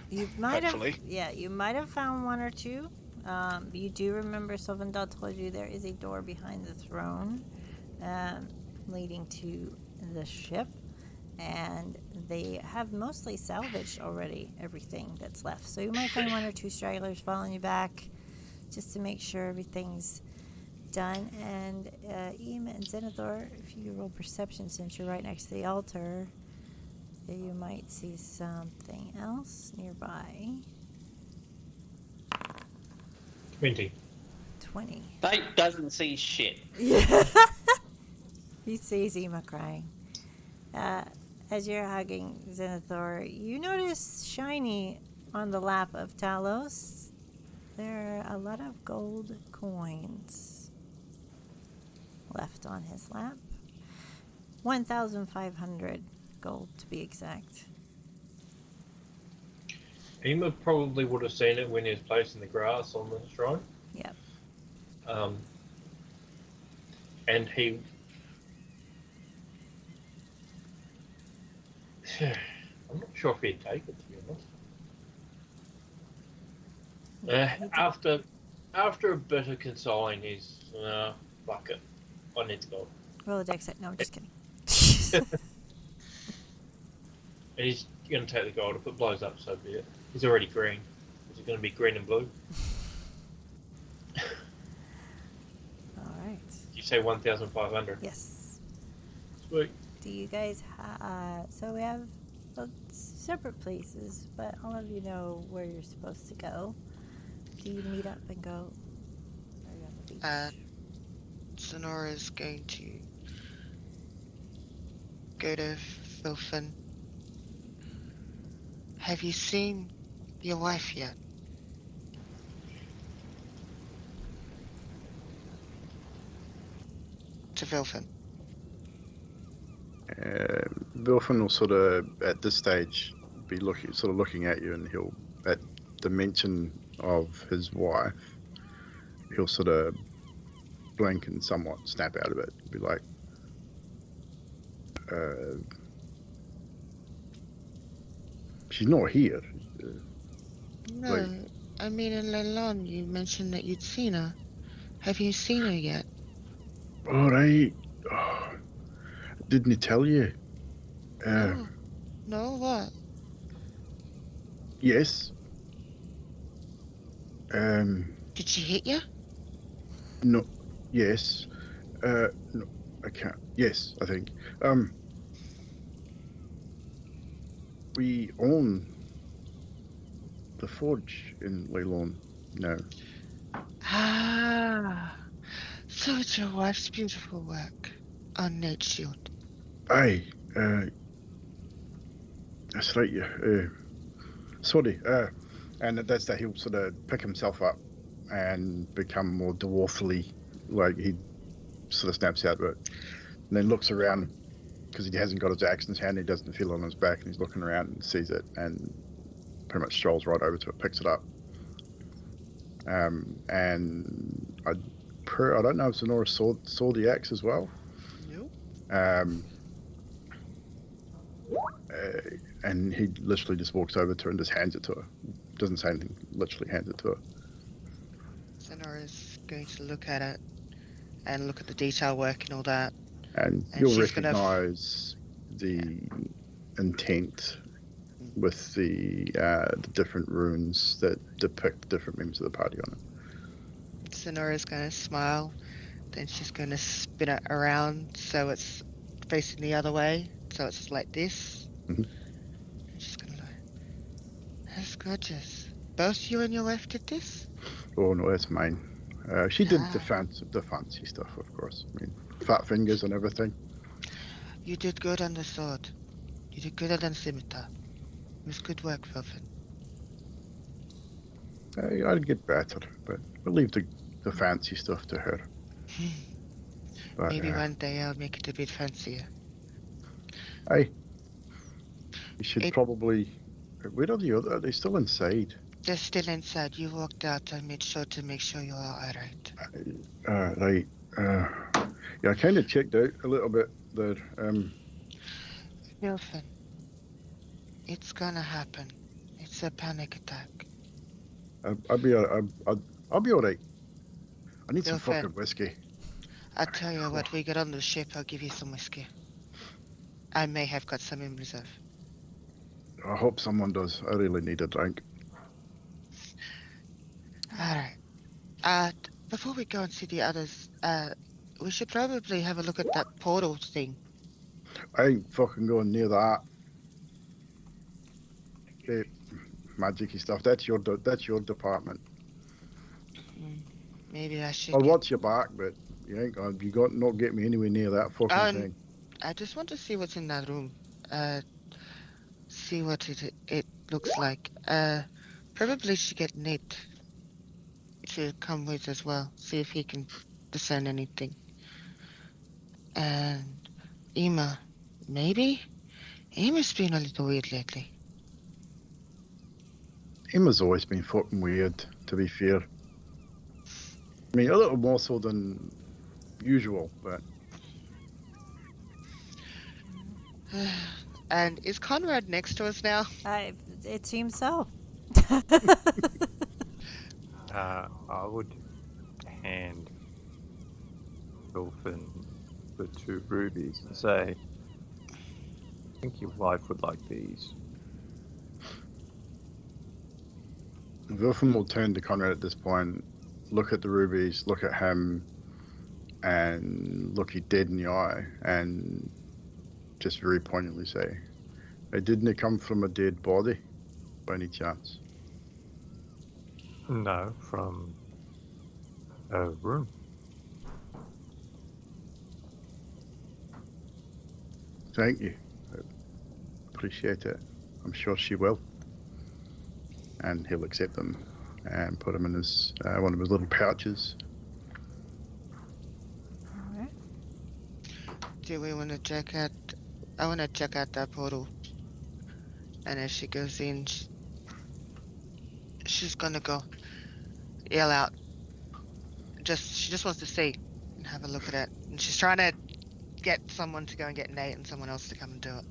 You might Hopefully. have, yeah, you might have found one or two. You do remember Sylvandal told you there is a door behind the throne leading to the ship, and they have mostly salvaged already everything that's left. So you might find one or two stragglers following you back just to make sure everything's done. And Ema and Zenithor, if you roll perception since you're right next to the altar, you might see something else nearby. 20. 20. Nate doesn't see shit. Yeah. He sees Ema crying. As you're hugging Zenithor, you notice shiny on the lap of Talos. There are a lot of gold coins left on his lap. 1,500 gold to be exact. Ema probably would have seen it when he was placing the grass on the shrine. Yep. And he... I'm not sure if he'd take it, to be honest. After a bit of consoling, he's... fuck it. I need to go. Roll a dex. No, I'm just kidding. And he's going to take the gold. If it blows up, so be it. He's already green. Is it going to be green and blue? All right. You say 1,500? Yes. Sweet. Do you guys so we have separate places, but all of you know where you're supposed to go. Do you meet up and go? Are you on the beach? Sonora's going to go to Filfin. Have you seen your wife yet? To Vilfin. Vilfin will sort of, at this stage, be looking at you, and he'll, at the mention of his wife, he'll sort of blink and somewhat snap out of it. Be like, she's not here. No, like, I mean in Leilon you mentioned that you'd seen her. Have you seen her yet? all right. Oh, didn't he tell you? No, what? Yes. Did she hit you? No. Yes. No, I can't. Yes, I think. We own the forge in Leilon now. Ah, so it's your wife's beautiful work on Nate Shield. Aye. That's right. Yeah. Sorry. And that's that he'll sort of pick himself up and become more dwarfly, like he sort of snaps out of it, and then looks around because he hasn't got his axe in his hand. He doesn't feel it on his back, and he's looking around and sees it, and pretty much strolls right over to it, picks it up. And I don't know if Sonora saw the axe as well. Nope. And he literally just walks over to her and just hands it to her. Doesn't say anything, literally hands it to her. Sonora's going to look at it and look at the detail work and all that. And you'll recognise the intent with the different runes that depict different members of the party on it. Sonora's going to smile, then she's going to spin it around so it's facing the other way, so it's like this. Mhm. And she's going to go, that's gorgeous. Both you and your wife did this? Oh no, that's mine. She did the fancy stuff, of course. I mean, fat fingers and everything. You did good on the sword. You did good on the scimitar. It was good work, Wilfin. I'd get better, but we'll leave the fancy stuff to her. But, Maybe one day I'll make it a bit fancier. Aye. You should probably... Where are the other... Are they still inside? They're still inside. You walked out. I made sure to make sure you are alright. Right. Yeah, I kind of checked out a little bit there. Wilfin, it's gonna happen. It's a panic attack. I'll be all right. I need some Wilfin. fucking whiskey. I'll tell you what, we get on the ship, I'll give you some whiskey. I may have got some in reserve. I hope someone does. I really need a drink. Alright. Before we go and see the others, we should probably have a look at that portal thing. I ain't fucking going near that. Magic-y stuff. That's your department. Maybe I should. I'll watch your back, but you ain't gonna. You got not get me anywhere near that fucking thing. I just want to see what's in that room. See what it looks like. Probably should get Nate to come with as well. See if he can discern anything. And Emma, maybe? Emma's been a little weird lately. Emma's always been fucking weird, to be fair. I mean, a little more so than usual, but... And is Conrad next to us now? It seems so. I would hand Wilfin the 2 rubies and say, I think your wife would like these. Wilfin will turn to Conrad at this point, look at the rubies, look at him, and look you dead in the eye, and just very poignantly say, didn't it come from a dead body, by any chance? No, from a room. Thank you. I appreciate it. I'm sure she will. And he'll accept them and put them in his one of his little pouches. All right. Do we want to check out? I want to check out that portal. And as she goes in, she's gonna go yell out. She just wants to see and have a look at it. And she's trying to get someone to go and get Nate and someone else to come and do it.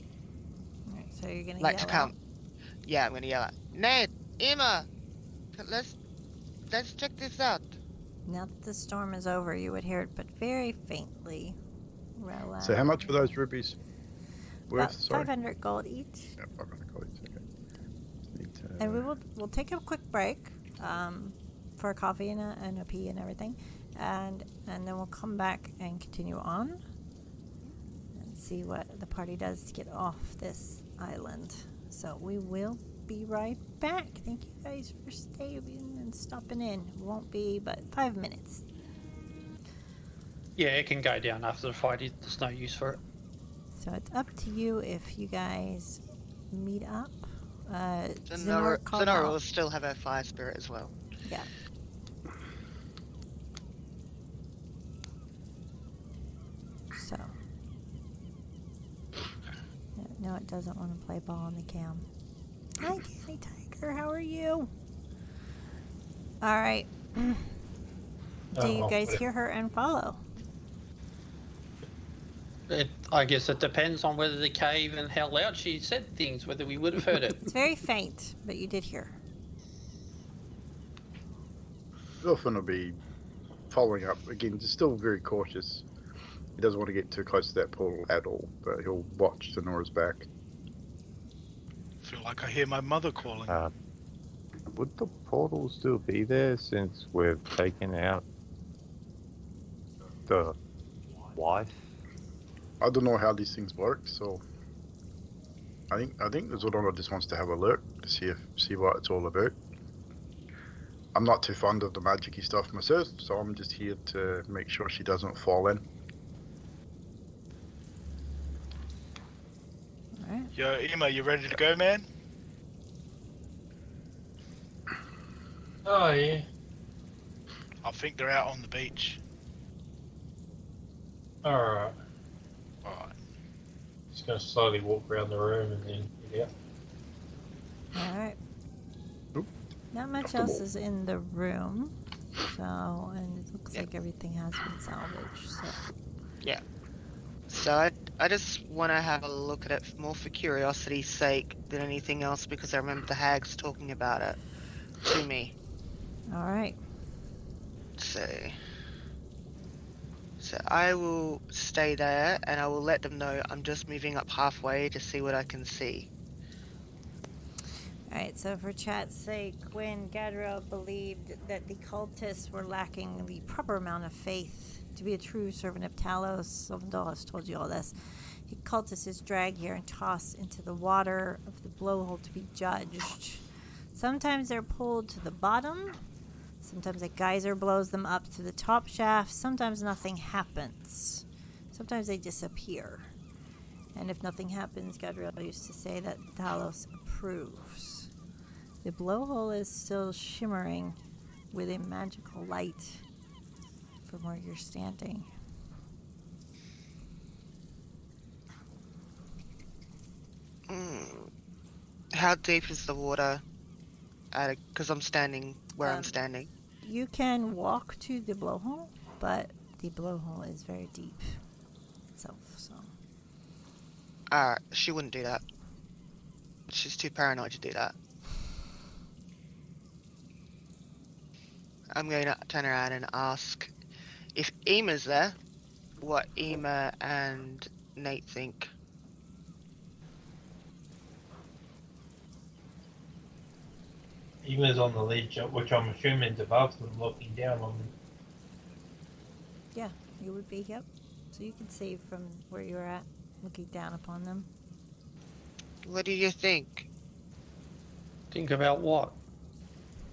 All right, so you're gonna Like yell to come. out. Yeah, I'm gonna yell out. Nate, Emma, let's check this out. Now that the storm is over, you would hear it, but very faintly. Roll out. So how much were those rubies worth? About Sorry. 500 gold each. Yeah, 500 gold each. Okay. Just need to... And we'll take a quick break for a coffee and a pee and everything, and then we'll come back and continue on and see what the party does to get off this island. So we will be right back. Thank you guys for staying and stopping in. It won't be but 5 minutes. Yeah, it can go down after the fight. There's no use for it. So it's up to you if you guys meet up. Zenora will still have her fire spirit as well. Yeah. So. No, it doesn't want to play ball on the cam. Hi, Candy Tiger. How are you? All right. Do you guys hear her and follow? I guess it depends on whether the cave and how loud she said things, whether we would have heard it. It's very faint, but you did hear. Wilfin will be following up. Again, just still very cautious. He doesn't want to get too close to that portal at all, but he'll watch Sonora's back. I feel like I hear my mother calling. Would the portal still be there since we've taken out the wife? I don't know how these things work, so I think Zordona just wants to have a look to see what it's all about. I'm not too fond of the magic-y stuff myself, so I'm just here to make sure she doesn't fall in. Alright. Yo, Ema, you ready to go, man? Oh, yeah. I think they're out on the beach. Alright. Alright. Just gonna slowly walk around the room and then get out. Alright. Oop. Not much else is in the room. So, and it looks like everything has been salvaged, so. Yeah. So I just want to have a look at it more for curiosity's sake than anything else, because I remember the hags talking about it to me. Alright. So I will stay there and I will let them know I'm just moving up halfway to see what I can see. Alright, so for chat's sake, when Gadriel believed that the cultists were lacking the proper amount of faith to be a true servant of Talos, Sovndal has told you all this, the cultist is dragged here and tossed into the water of the blowhole to be judged. Sometimes they're pulled to the bottom, sometimes a geyser blows them up to the top shaft, sometimes nothing happens. Sometimes they disappear. And if nothing happens, Gadriel used to say that Talos approves. The blowhole is still shimmering with a magical light from where you're standing. How deep is the water? Because I'm standing where I'm standing. You can walk to the blowhole, but the blowhole is very deep itself, so. She wouldn't do that. She's too paranoid to do that. I'm going to turn around and ask if Ema's there, what Ema and Nate think. Ema's on the ledge, which I'm assuming is above them, looking down on them. Yeah, you would be, yep. So you can see from where you're at, looking down upon them. What do you think? Think about what?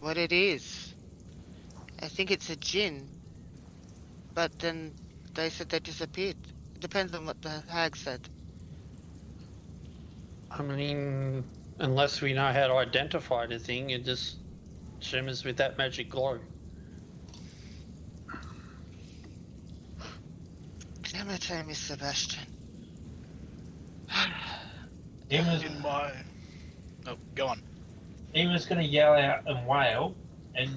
What it is? I think it's a djinn. But then they said they disappeared. Depends on what the hag said. I mean, unless we know how to identify the thing, it just shimmers with that magic glow. Never tell me, Sebastian. Ema's, In my... Oh, go on. Ema's gonna yell out and wail and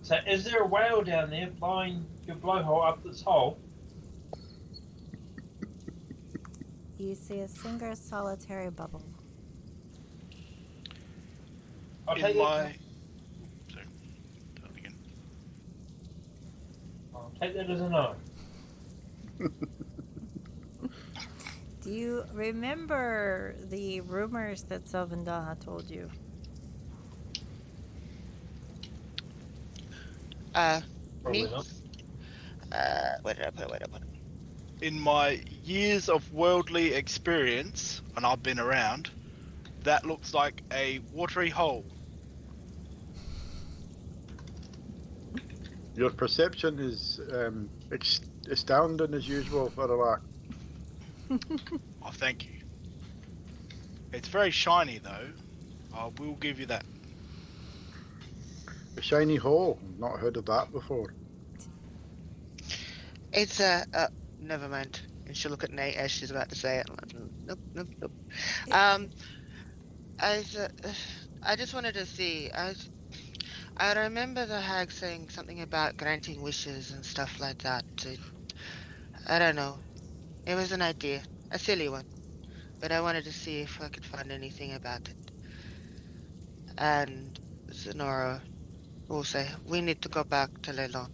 say, is there a whale down there blowing your blowhole up this hole? You see a single solitary bubble. I'll In take my... that. Sorry. Start again. I'll take that as a no. Do you remember the rumors that Sovndal told you? Probably Me? not. Where did I put it? In my years of worldly experience, and I've been around, that looks like a watery hole. Your perception is astounding as usual for a lark. Oh, thank you. It's very shiny, though. I will give you that. A shiny hole. Not heard of that before. It's never mind. And she'll look at Nate as she's about to say it. Nope. I just wanted to see. I remember the hag saying something about granting wishes and stuff like that. I don't know. It was an idea, a silly one, but I wanted to see if I could find anything about it. And Zenora will say, we need to go back to Leilon.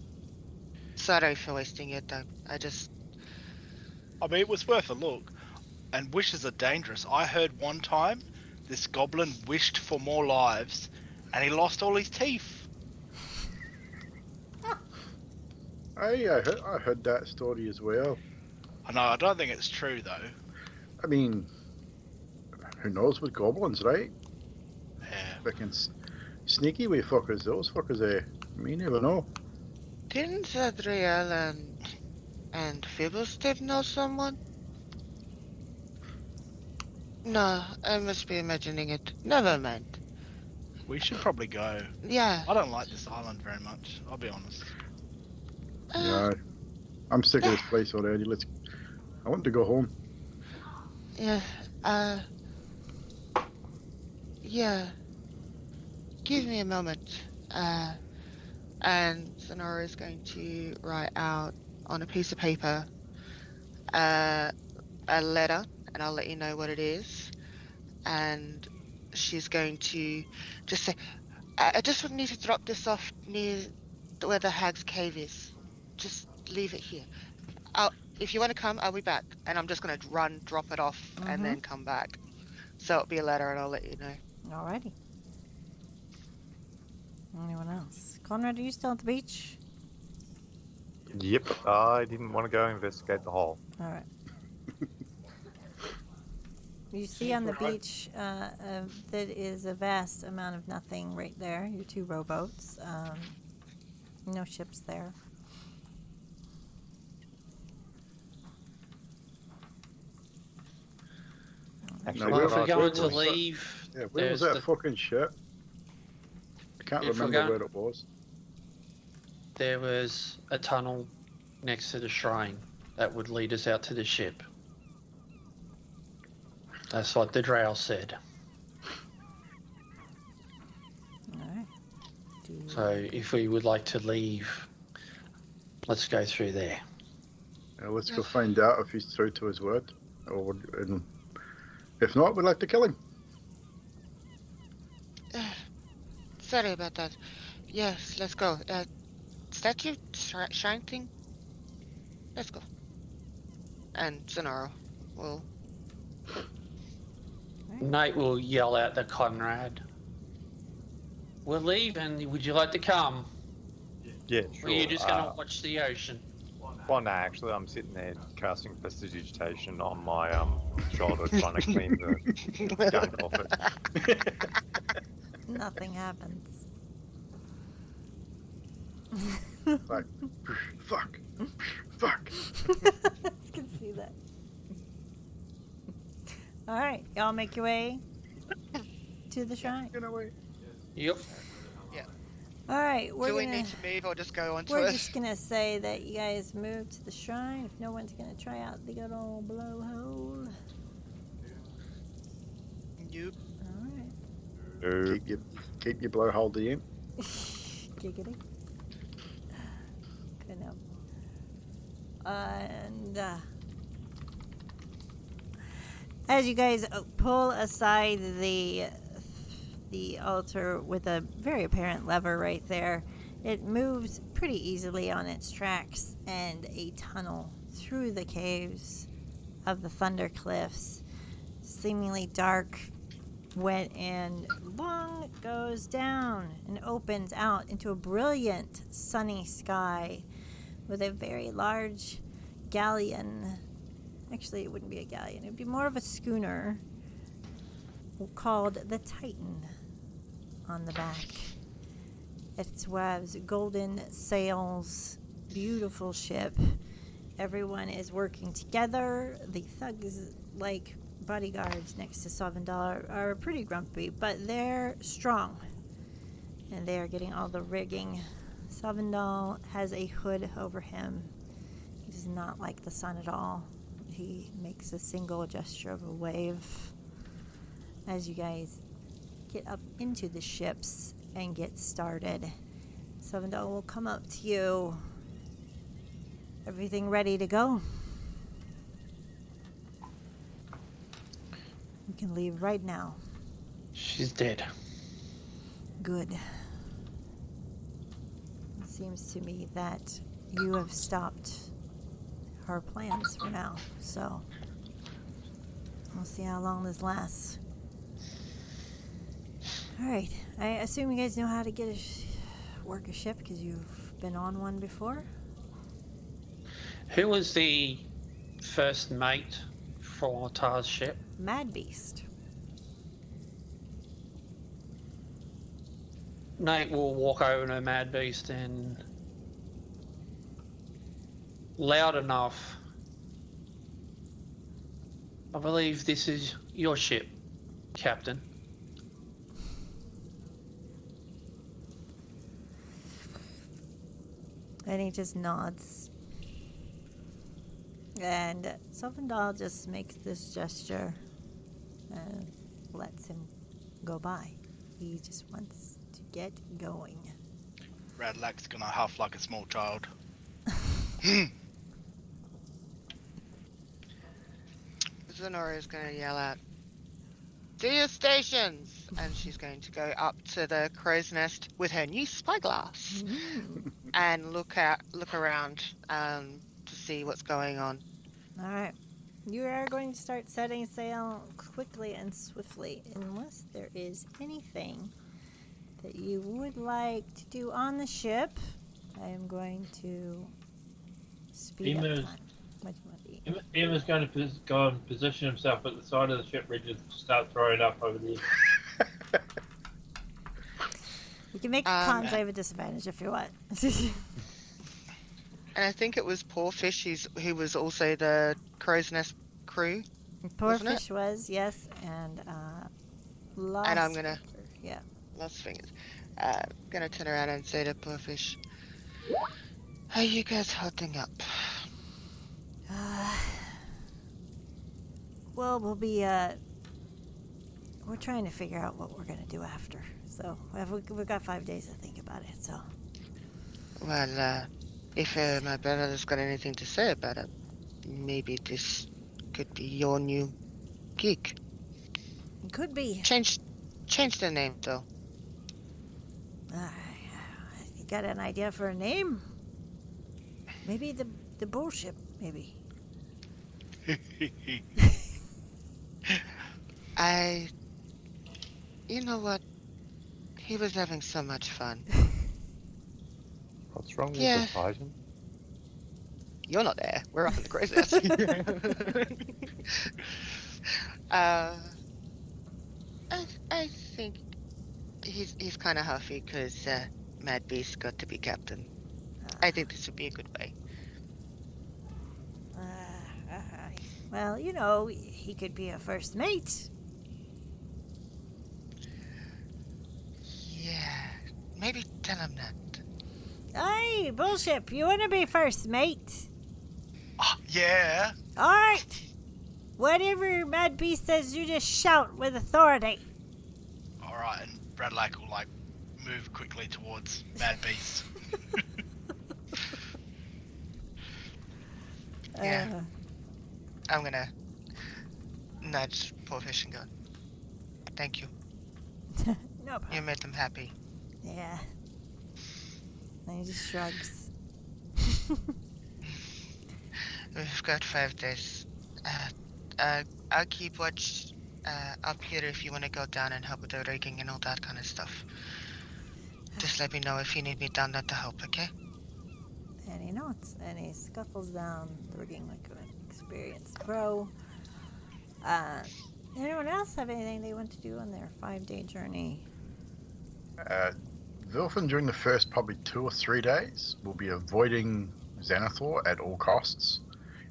Sorry for wasting your time. I mean, it was worth a look. And wishes are dangerous. I heard one time this goblin wished for more lives, and he lost all his teeth. I heard that story as well. I know. I don't think it's true though. I mean, who knows with goblins, right? Yeah. Fucking sneaky wee fuckers. Those fuckers, you never know. Didn't Zadriel and Fibblestip know someone? No, I must be imagining it. Never mind. We should probably go. Yeah. I don't like this island very much. I'll be honest. Yeah, I'm sick of this place already. I want to go home. Yeah. Yeah. Give me a moment. And Sonora is going to write out on a piece of paper a letter, and I'll let you know what it is. And she's going to just say, I just need to drop this off near where the hag's cave is. Just leave it here. If you want to come, I'll be back. And I'm just going to run, drop it off, and then come back. So it'll be a letter, and I'll let you know. Alrighty. Anyone else? Conrad, are you still at the beach? Yep, I didn't want to go investigate the hole. Alright. You see on the beach that is a vast amount of nothing right there. Your 2 rowboats. No ships there. Actually, Well, if we're when I going was- to leave, Yeah, where was there's that fucking ship? I can't If we're remember going- where it was. there was a tunnel next to the shrine that would lead us out to the ship. That's what the drow said. Alright. So if we would like to leave, let's go through there. Let's go find out if he's true to his word. And if not, we'd like to kill him. Sorry about that. Yes, let's go. Statue? Shrine thing? Let's go. And Sonora will... Nate will yell out to Conrad, "We're leaving. Would you like to come? Yeah, Or sure. are you just going to watch the ocean?" Well, no, actually, I'm sitting there casting prestidigitation on my shoulder, trying to clean the gunk off it. Nothing happens. Like, fuck. I can see that. Alright, y'all make your way to the shrine. You know what? Yep. Alright, Do we need to move or just go on to we're it? just gonna say that you guys move to the shrine if no one's gonna try out the good old blowhole. Nope. Alright. Keep your blowhole in. Giggity. Good enough. And as you guys pull aside the altar with a very apparent lever right there, it moves pretty easily on its tracks, and a tunnel through the caves of the Thunder Cliffs, seemingly dark, wet, and long, goes down and opens out into a brilliant sunny sky with a very large galleon. Actually, it wouldn't be a galleon. It would be more of a schooner called the Titan on the back. It has golden sails, beautiful ship. Everyone is working together. The thugs, like bodyguards next to Savendal, are pretty grumpy, but they're strong. And they are getting all the rigging. Savendal has a hood over him. He does not like the sun at all. He makes a single gesture of a wave as you guys get up into the ships and get started. Savendal will come up to you. Everything ready to go? You can leave right now. She's dead. Good. It seems to me that you have stopped her plans for now, so we'll see how long this lasts. Alright, I assume you guys know how to work a ship because you've been on one before? Who was the first mate for Tar's ship? Mad Beast. Nate will walk over to Mad Beast and loud enough. I believe this is your ship, Captain. And he just nods. And Savendal just makes this gesture and lets him go by. He just wants to get going. Radlack's gonna huff like a small child. Zenora is going to yell out, "To your stations!" And she's going to go up to the crow's nest with her new spyglass and look around to see what's going on. All right. You are going to start setting sail quickly and swiftly, unless there is anything that you would like to do on the ship. I am going to speed up time. What do you want to eat? Emma's going to go and position himself at the side of the ship ready to start throwing up over there. You can make a con save a disadvantage if you want. And I think it was Poor Fish who was also the crow's nest crew. Poor Fish was, yes, and Lost. And I'm gonna, yeah, Lost Fingers. Gonna turn around and say to Poor Fish, "How are you guys holding up?" Well, we'll be we're trying to figure out what we're gonna do after. So we've got 5 days to think about it. So. Well, if my brother's got anything to say about it, maybe this could be your new gig. It could be. Change the name though. You got an idea for a name? Maybe the bullshit. Maybe. You know what? He was having so much fun. What's wrong with Yeah. the Titan? You're not there. We're up in the crow's nest. I think he's kind of huffy because Mad Beast got to be captain. I think this would be a good way. Well, you know, he could be a first mate. Yeah, maybe tell him that. Hey, bullshit! You want to be first mate? Yeah. All right. Whatever Mad Beast says, you just shout with authority. All right, and Radlack will move quickly towards Mad Beast. Yeah. I'm gonna nudge Poor Fish and go, "Thank you. No problem. You made them happy." Yeah. And he just shrugs. We've got 5 days. I'll keep watch up here if you want to go down and help with the rigging and all that kind of stuff. Just let me know if you need me down there to help, okay? And he nods, and he scuffles down the rigging like an experienced pro. Anyone else have anything they want to do on their 5-day journey? Vilfin, during the first probably 2 or 3 days, will be avoiding Xanathor at all costs.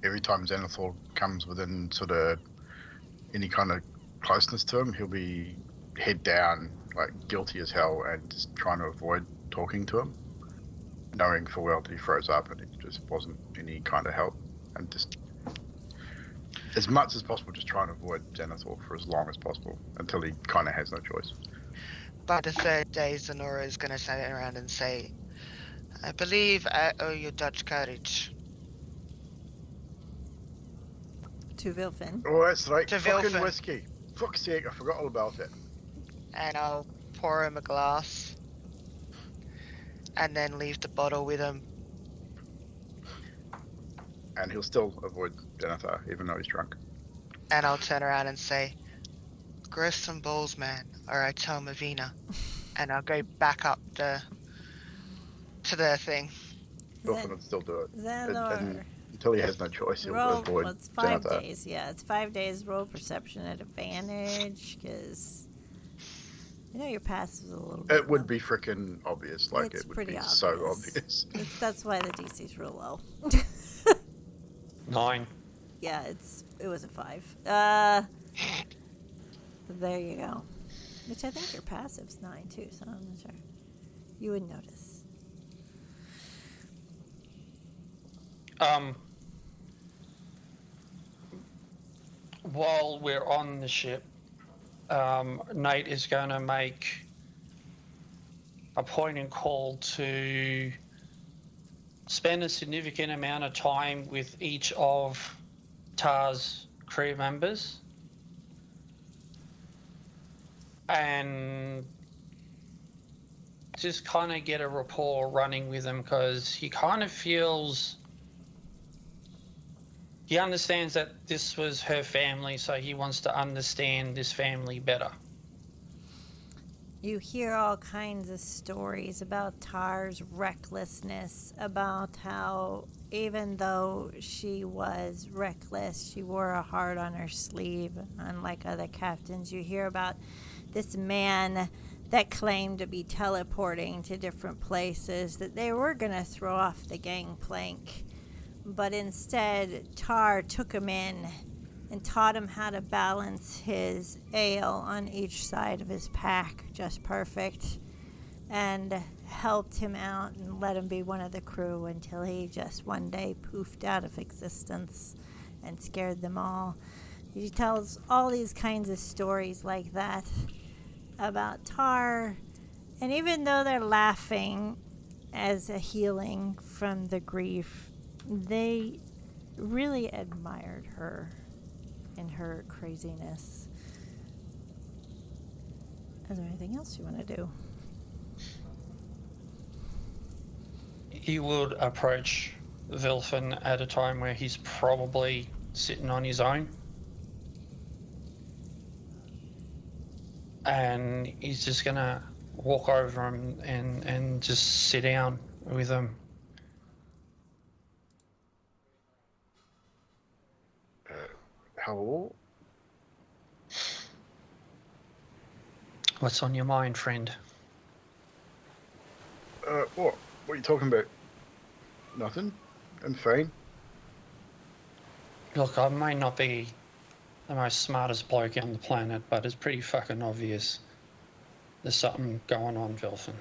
Every time Xanathor comes within sort of any kind of closeness to him, he'll be head down, like guilty as hell, and just trying to avoid talking to him, knowing full well that he froze up and it just wasn't any kind of help, and just as much as possible just trying to avoid Xanathor for as long as possible until he kind of has no choice. By the 3rd day, Zenora is going to turn around and say, I believe I owe you Dutch courage. To Vilfin. Oh, that's right. To Fucking Vilfin. whiskey. Fuck's sake, I forgot all about it. And I'll pour him a glass. And then leave the bottle with him. And he'll still avoid Xanathar, even though he's drunk. And I'll turn around and say, grow some balls, man, or I tell Mavina. And I'll go back up to the thing. Vilfin would still do it. Xanor. And until he has no choice, he'll Roll. avoid Well, it's 5 Xanathar. days. Yeah, it's 5 days. Roll perception at advantage, because I know your passive is a little bit It would low. be freaking obvious. Like, It's it would pretty be obvious. so obvious. That's why the DC's real low. 9. Yeah, it was a 5. There you go. Which I think your passive's 9 too, so I'm not sure. You would notice. While we're on the ship, Nate is going to make a point and call to spend a significant amount of time with each of Tar's crew members and just kind of get a rapport running with them, because he kind of feels he understands that this was her family, so he wants to understand this family better. You hear all kinds of stories about Tar's recklessness, about how even though she was reckless, she wore a heart on her sleeve, unlike other captains. You hear about this man that claimed to be teleporting to different places, that they were going to throw off the gangplank. But instead, Tar took him in and taught him how to balance his ale on each side of his pack just perfect, and helped him out and let him be one of the crew until he just one day poofed out of existence and scared them all. He tells all these kinds of stories like that about Tar, and even though they're laughing as a healing from the grief, they really admired her in her craziness. Is there anything else you want to do? He would approach Vilfin at a time where he's probably sitting on his own. And he's just going to walk over him and just sit down with him. Hello? What's on your mind, friend? What? What are you talking about? Nothing. I'm fine. Look, I may not be the most smartest bloke on the planet, but it's pretty fucking obvious there's something going on, Vilfin.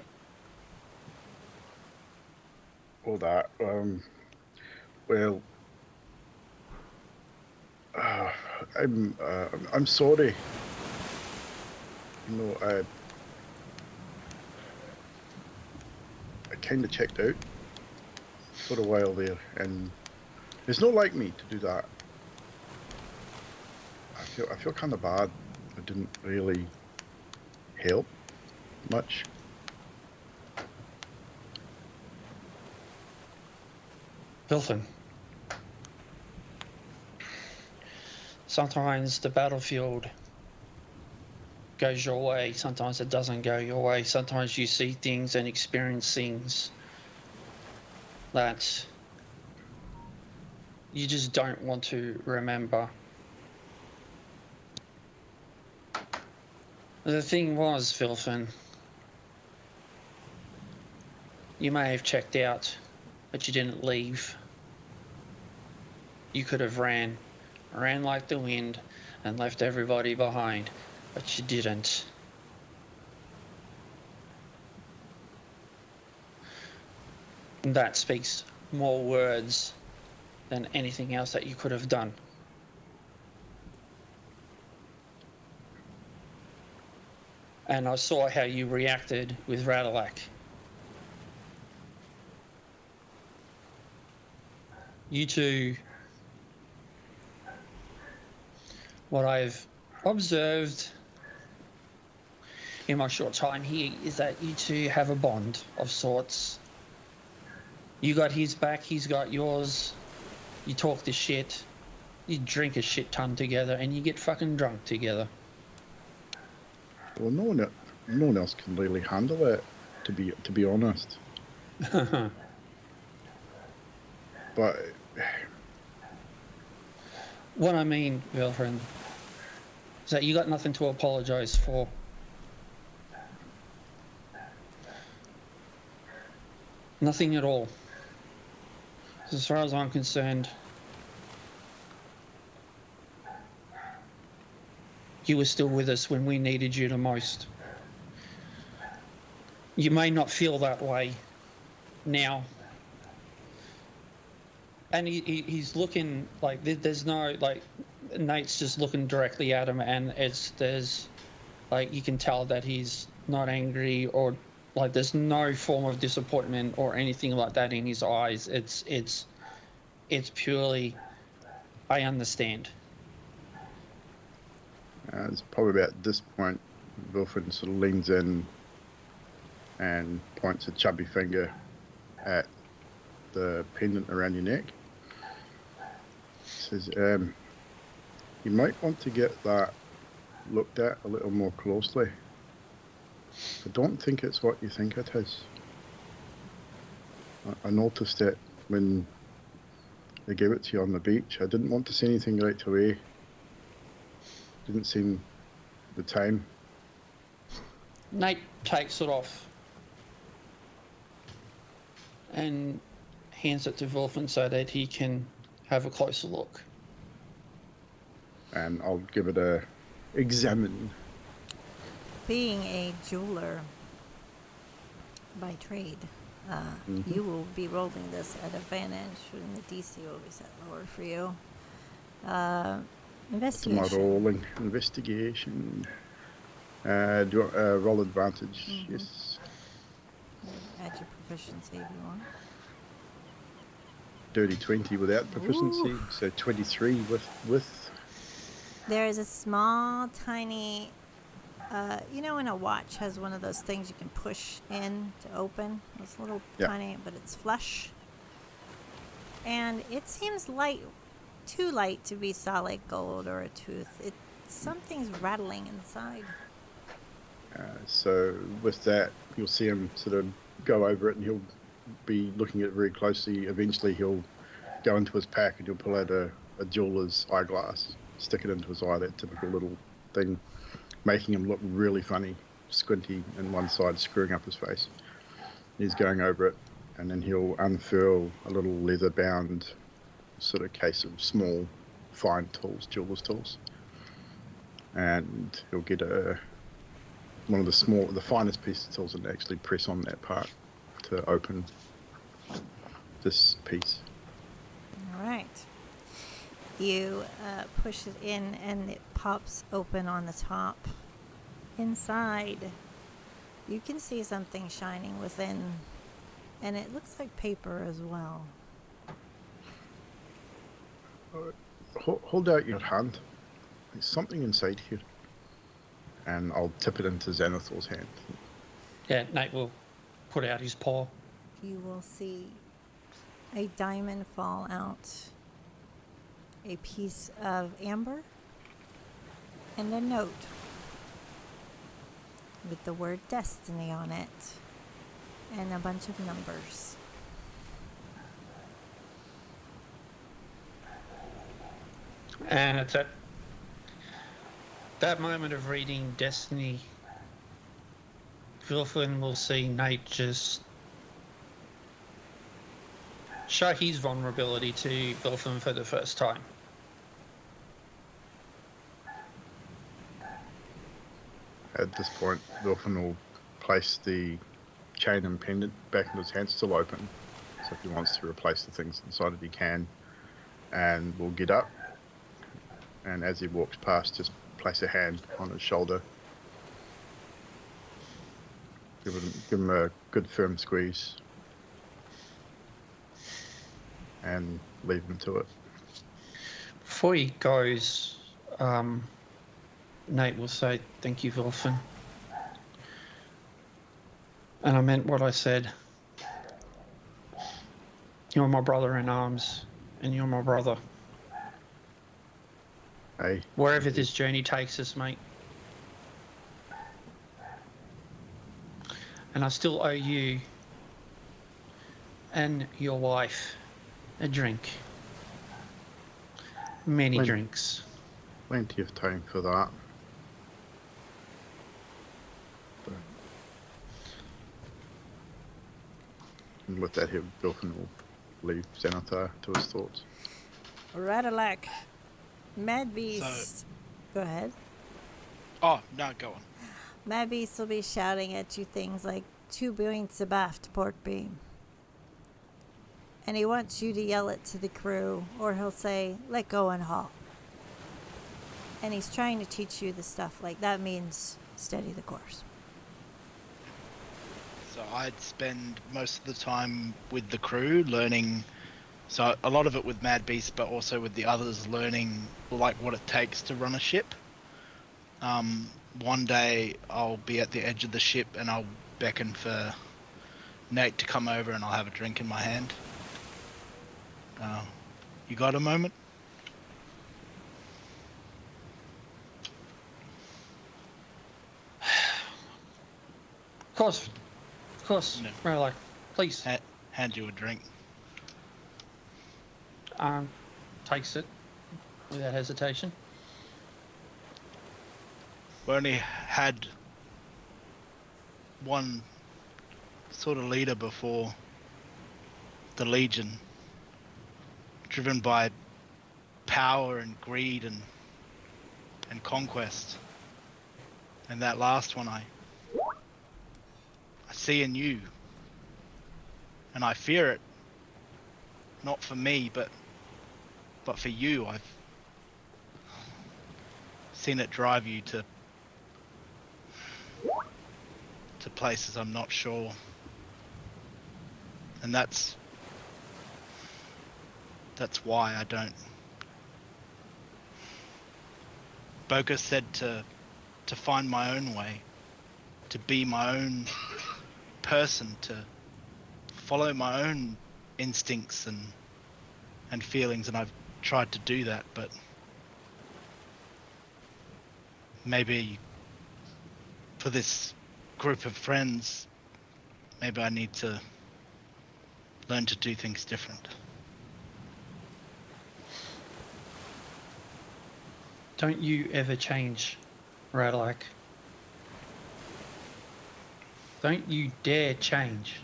All that. Well, I'm sorry. You know, I kind of checked out for a while there, and it's not like me to do that. I feel kind of bad. I didn't really help much. Vilfin. Sometimes the battlefield goes your way, sometimes it doesn't go your way. Sometimes you see things and experience things that You just don't want to remember. The thing was, Filfin, you may have checked out, but you didn't leave. You could have ran like the wind and left everybody behind, but you didn't. That speaks more words than anything else that you could have done. And I saw how you reacted with Radalak. You two, what I've observed in my short time here is that you two have a bond of sorts. You got his back, he's got yours. You talk the shit, you drink a shit ton together, and you get fucking drunk together. Well, no one else can really handle it, to be honest. But what I mean, girlfriend, is that you got nothing to apologise for. Nothing at all. As far as I'm concerned, you were still with us when we needed you the most. You may not feel that way now. And he's looking like there's no, like, Nate's just looking directly at him, and there's like, you can tell that he's not angry, or like there's no form of disappointment or anything like that in his eyes. It's purely, I understand. it's probably about this point, Wilfred sort of leans in and points a chubby finger at the pendant around your neck. Says, you might want to get that looked at a little more closely. I don't think it's what you think it is. I noticed it when they gave it to you on the beach. I didn't want to say anything right away. Didn't seem the time. Nate takes it off and hands it to Wolfen so that he can have a closer look. And I'll give it a examine. Being a jeweler by trade, you will be rolling this at advantage, and the DC will be set lower for you. Investigation. It's my rolling. Investigation. Do you want roll advantage? Mm-hmm. Yes. Add your proficiency if you want. Dirty 20 without proficiency, Ooh. so 23 with. There is a small, tiny, you know when a watch has one of those things you can push in to open? It's little tiny, but it's flush. And it seems light, too light to be solid gold or a tooth. Something's rattling inside. So with that, you'll see him sort of go over it, and he'll be looking at it very closely. Eventually he'll go into his pack and he'll pull out a jeweler's eyeglass, stick it into his eye, that typical little thing, making him look really funny, squinty in one side, screwing up his face. He's going over it, and then he'll unfurl a little leather-bound sort of case of small, fine tools, jeweler's tools, and he'll get one of the finest pieces of tools, and actually press on that part to open this piece. All right. You push it in, and it pops open on the top. Inside, you can see something shining within, and it looks like paper as well. Hold out your hand. There's something inside here. And I'll tip it into Xanathor's hand. Yeah, Nate will put out his paw. You will see a diamond fall out, a piece of amber, and a note with the word destiny on it, and a bunch of numbers. And it's at that moment of reading Destiny, Wilflin will see Nate just show his vulnerability to Wilflin for the first time. At this point, Wilfin will place the chain and pendant back into his hand, still open. So if he wants to replace the things inside it, he can. And will get up. And as he walks past, just place a hand on his shoulder. Give him a good firm squeeze. And leave him to it. Before he goes, Nate will say, "Thank you, Wilfin. And I meant what I said. You're my brother in arms, and you're my brother. Hey. Wherever this journey takes us, mate. And I still owe you and your wife a drink. Many drinks. Plenty of time for that. And with that, Wilfin will leave Xanathar to his thoughts. Radalak, Mad Beast. Go ahead. Oh, no, go on. Mad Beast will be shouting at you things like 2 points abaft port beam. And he wants you to yell it to the crew, or he'll say, let go and haul. And he's trying to teach you the stuff like that means steady the course. So I'd spend most of the time with the crew learning, so a lot of it with Mad Beast, but also with the others learning like what it takes to run a ship. One day I'll be at the edge of the ship and I'll beckon for Nate to come over and I'll have a drink in my hand. You got a moment? Of course. No. Well, like, please. Hand you a drink. Takes it without hesitation. We only had one sort of leader before the Legion, driven by power and greed and conquest. And that last one I see in you. And I fear it. Not for me, but for you. I've seen it drive you to places I'm not sure. And that's why I don't. Boga said to find my own way, to be my own person, to follow my own instincts and feelings, and I've tried to do that, but maybe for this group of friends, maybe I need to learn to do things different. Don't you ever change, Radalak. Don't you dare change.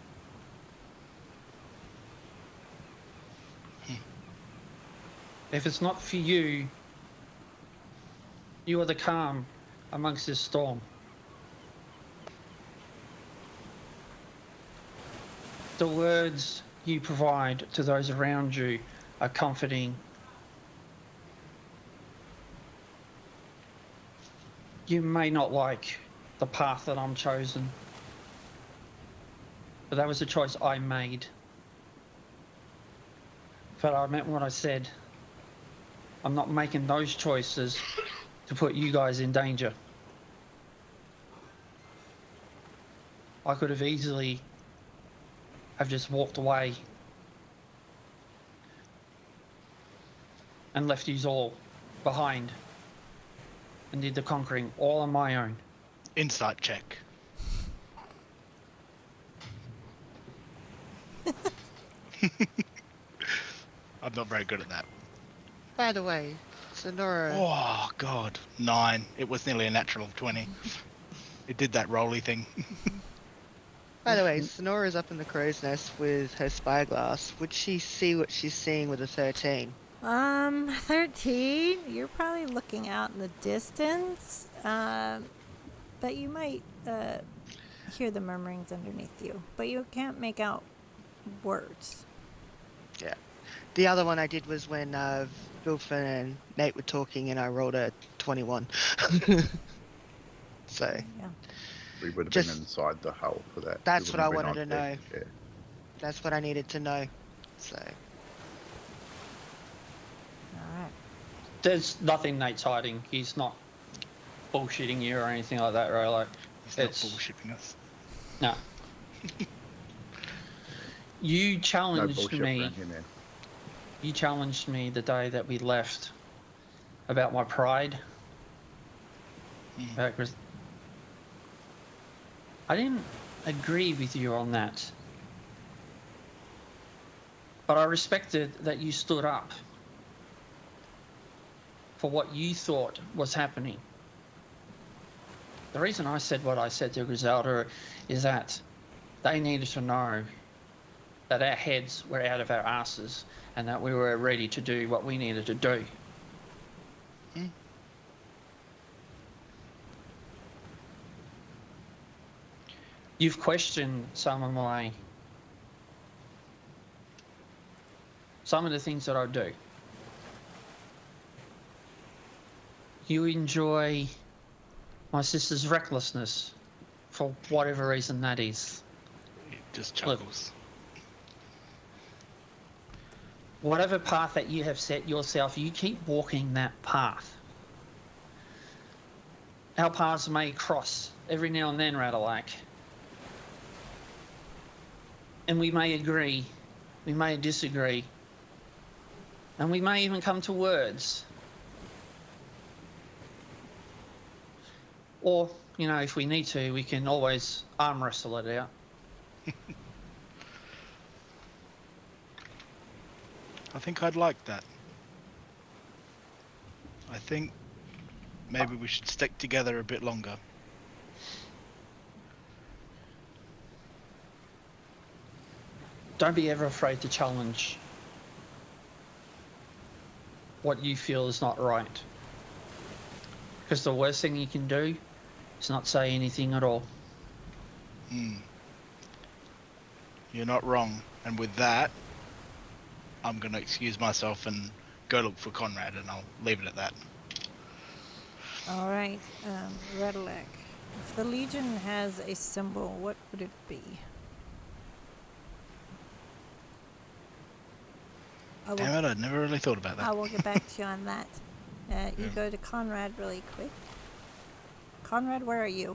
If it's not for you, you are the calm amongst this storm. The words you provide to those around you are comforting. You may not like the path that I'm chosen, but that was a choice I made. But I meant what I said. I'm not making those choices to put you guys in danger. I could have easily have just walked away and left you all behind and did the conquering all on my own. Insight check. I'm not very good at that. By the way, Sonora. Oh God, 9. It was nearly a natural 20. It did that rolly thing. By the way, Sonora's up in the crow's nest with her spyglass. Would she see what she's seeing with a 13? 13. You're probably looking out in the distance, but you might hear the murmurings underneath you, but you can't make out words. Yeah. The other one I did was when Vilfin and Nate were talking, and I rolled a 21. So Yeah. We would have Just- been inside the hull for that. that's We what I wouldn't wanted have to been know. on deck. That's what I needed to know. So All right. There's nothing Nate's hiding. He's not bullshitting you or anything like that, right? Like, He's not It's- bullshitting us. no. You No challenged bullshit me. around here, man. You challenged me the day that we left about my pride. Mm. Because I didn't agree with you on that. But I respected that you stood up for what you thought was happening. The reason I said what I said to Griselda is that they needed to know that our heads were out of our asses and that we were ready to do what we needed to do. Hmm. You've questioned some of the things that I do. You enjoy my sister's recklessness for whatever reason that is. He just chuckles. Whatever path that you have set yourself, you keep walking that path. Our paths may cross every now and then, Radalak. And we may agree, we may disagree, and we may even come to words. Or, you know, if we need to, we can always arm wrestle it out. I think I'd like that. I think maybe we should stick together a bit longer. Don't be ever afraid to challenge what you feel is not right. Because the worst thing you can do is not say anything at all. Hmm. You're not wrong. And with that, I'm going to excuse myself and go look for Conrad, and I'll leave it at that. All right, Redalek. If the Legion has a symbol, what would it be? Damn it, I'd never really thought about I that. will get back to you on that. You go to Conrad really quick. Conrad, where are you?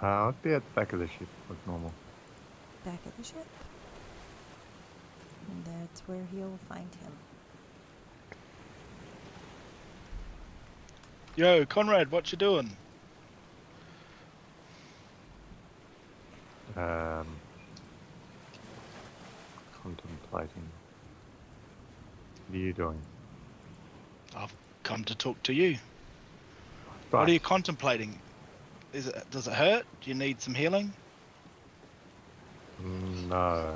I'd be at the back of the ship, like normal. Back of the ship. And that's where he'll find him. Yo, Conrad, what you doing? Contemplating. What are you doing? I've come to talk to you. Right. What are you contemplating? Does it hurt? Do you need some healing? No.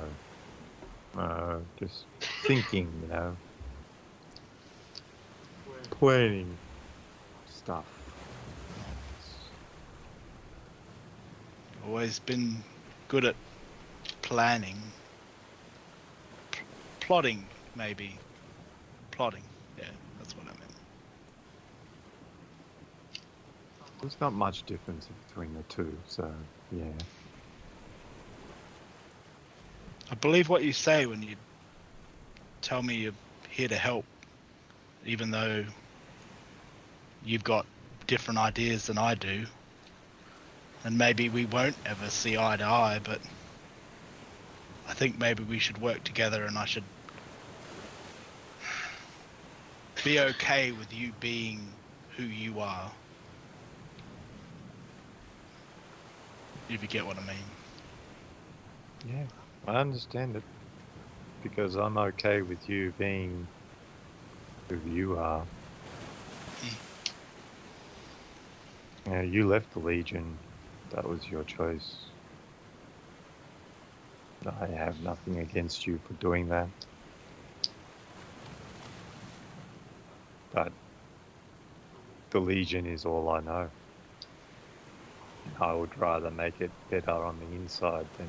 No, just thinking, you know. Planning stuff. Always been good at planning. Plotting, maybe. Plotting. Yeah, that's what I meant. There's not much difference between the two, so yeah. I believe what you say when you tell me you're here to help, even though you've got different ideas than I do. And maybe we won't ever see eye to eye, but I think maybe we should work together, and I should be okay with you being who you are. If you get what I mean. Yeah, I understand it. Because I'm okay with you being who you are. Yeah, you left the Legion. That was your choice. I have nothing against you for doing that. But the Legion is all I know. I would rather make it better on the inside than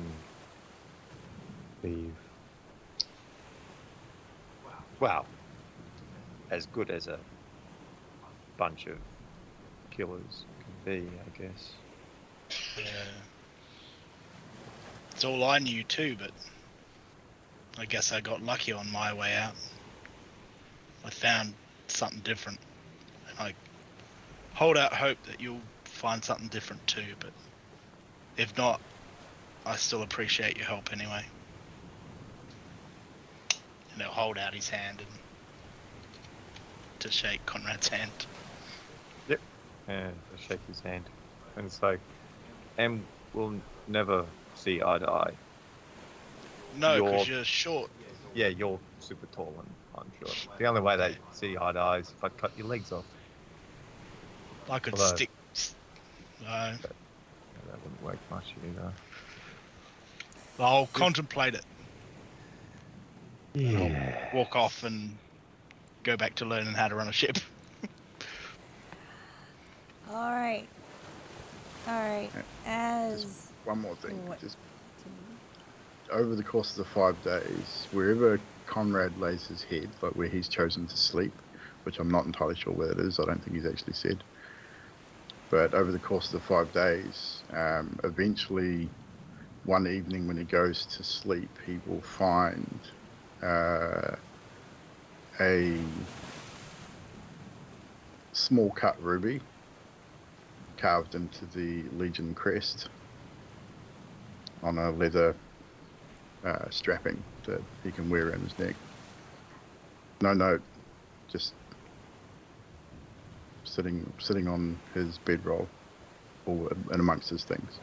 leave. Well, as good as a bunch of killers can be, I guess. Yeah. It's all I knew too, but I guess I got lucky on my way out. I found something different. And I hold out hope that you'll find something different too, but if not, I still appreciate your help anyway. And he'll hold out his hand and to shake Conrad's hand. Yep. And I shake his hand. And it's like, and we'll never see eye to eye. No, because you're short. Yeah, you're super tall and I'm short. The only way they see eye to eye is if I cut your legs off. I could Although- stick. No. That wouldn't work much either. I'll contemplate it. Yeah. Walk off and go back to learning how to run a ship. All right. As One more thing. What? Just over the course of the 5 days, wherever Conrad lays his head, like where he's chosen to sleep, which I'm not entirely sure where it is, I don't think he's actually said. But over the course of the 5 days, eventually one evening when he goes to sleep, he will find a small cut ruby carved into the Legion crest on a leather strapping that he can wear around his neck. No note, just sitting on his bedroll or in amongst his things.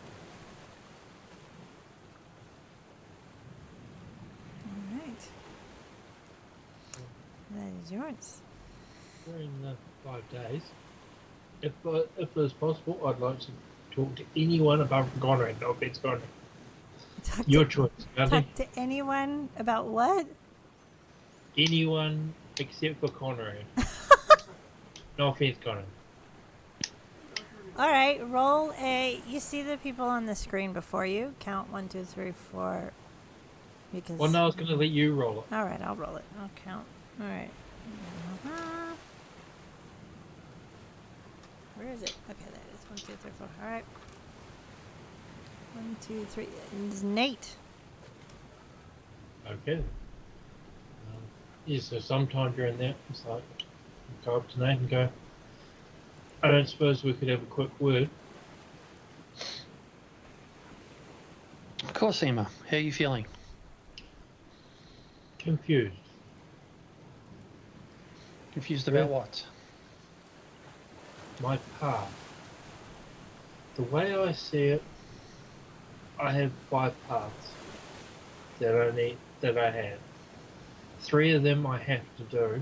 all right. That is yours. During the 5 days, if it's possible, I'd like to talk to anyone above Conrad, not against Conrad. Talk Your to, choice, Gandhi. talk to anyone about what? Anyone except for Conrad. No offense, Conrad. All right, roll a. You see the people on the screen before you. Count 1, 2, 3, 4. Because. Well, no, I was going to let you roll it. All right, I'll roll it. I'll count. All right. Where is it? Okay, there it is. 1, 2, 3, 4. All right. 1, 2, 3. It's Nate. Okay. Yeah, so sometime during that, it's like, go up to Nate and go, I don't suppose we could have a quick word. Of course, Emma. How are you feeling? Confused. Confused about what? My path. The way I see it, I have 5 paths that I have. 3 of them I have to do,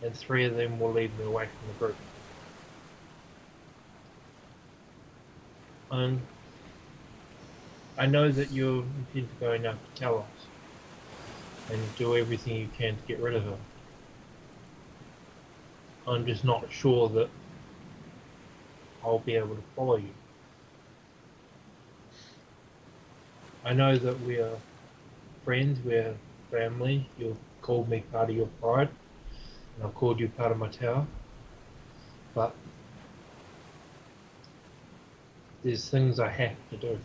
and 3 of them will lead me away from the group. And I know that you intend to go enough to tell us and do everything you can to get rid of her. I'm just not sure that I'll be able to follow you. I know that we are friends, we're family. You've called me part of your pride, and I've called you part of my tower. But there's things I have to do.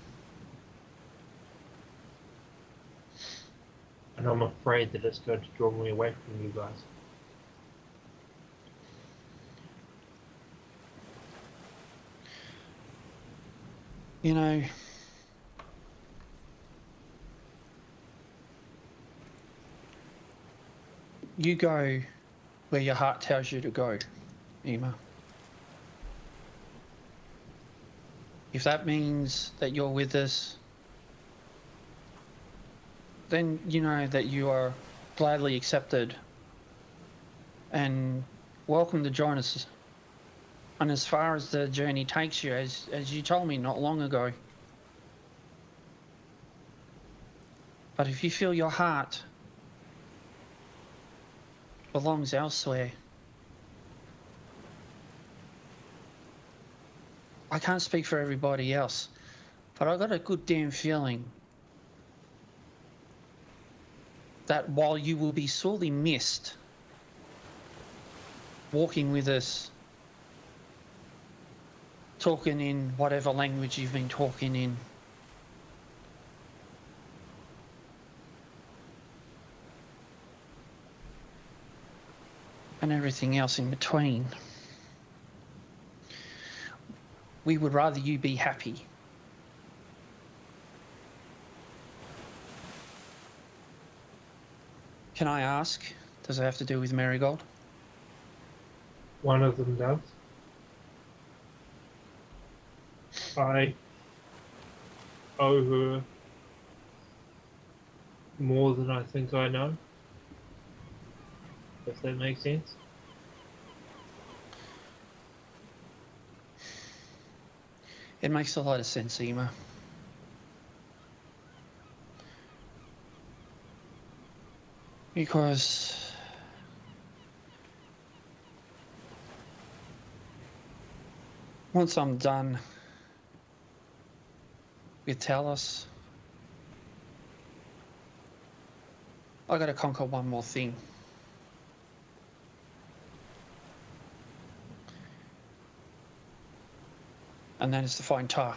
And I'm afraid that it's going to draw me away from you guys. You know, you go where your heart tells you to go, Emma. If that means that you're with us, then you know that you are gladly accepted and welcome to join us. And as far as the journey takes you, as you told me not long ago. But if you feel your heart belongs elsewhere, I can't speak for everybody else, but I got a good damn feeling that while you will be sorely missed walking with us, talking in whatever language you've been talking in, and everything else in between, we would rather you be happy. Can I ask, does it have to do with Marigold? One of them does. I owe her more than I think I know. If that makes sense. It makes a lot of sense, Ema. Because once I'm done with Talos, I gotta conquer one more thing. And that is to find Tar.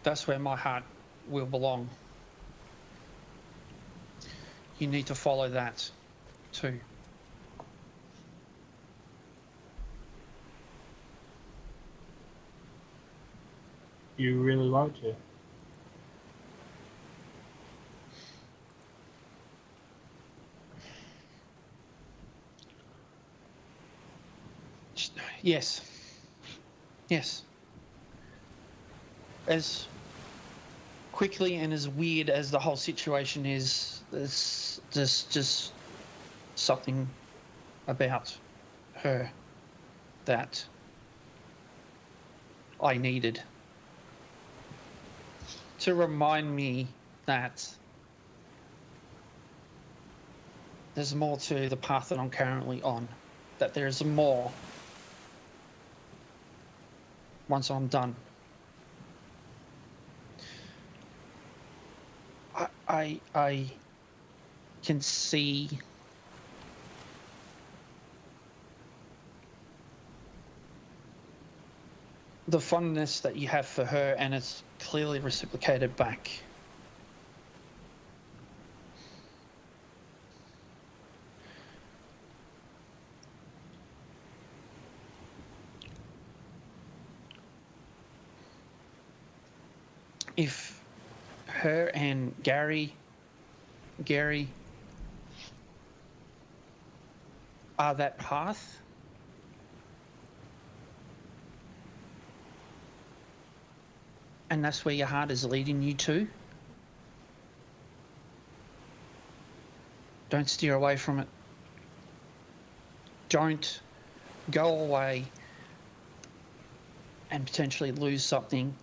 That's where my heart will belong. You need to follow that too. You really liked her. Yes. Yes. As quickly and as weird as the whole situation is, there's just something about her that I needed to remind me that there's more to the path that I'm currently on, that there's more once I'm done. I can see the fondness that you have for her, and it's clearly reciprocated back. If her and Gary are that path, and that's where your heart is leading you to, don't steer away from it. Don't go away and potentially lose something,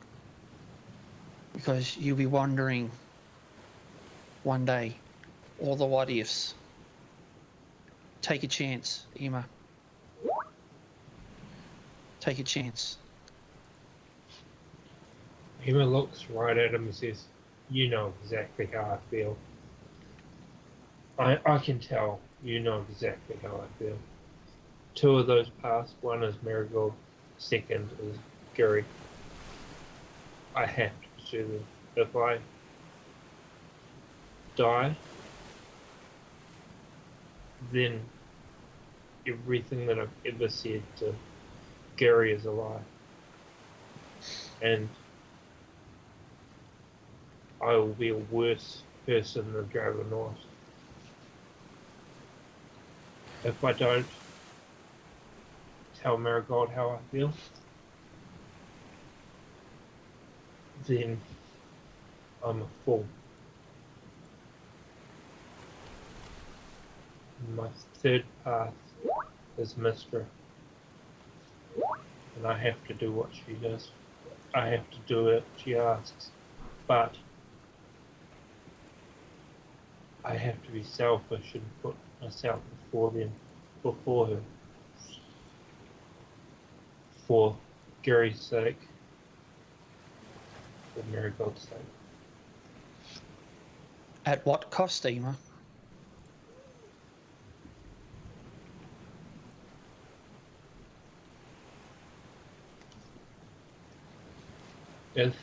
because you'll be wondering one day all the what ifs. Take a chance, Ema. Take a chance. Emma looks right at him and says, "You know exactly how I feel. I can tell you know exactly how I feel. Two of those passed. One is Marigold. Second is Gary. I have to pursue them. If I die, then everything that I've ever said to Gary is a lie. And I will be a worse person than Dragon was. If I don't tell Marigold how I feel, then I'm a fool. My third path is Mistra, and I have to do what she does. I have to do it, she asks, but I have to be selfish and put myself before her, for Gary's sake, for Marigold's sake. At what cost, Ema? If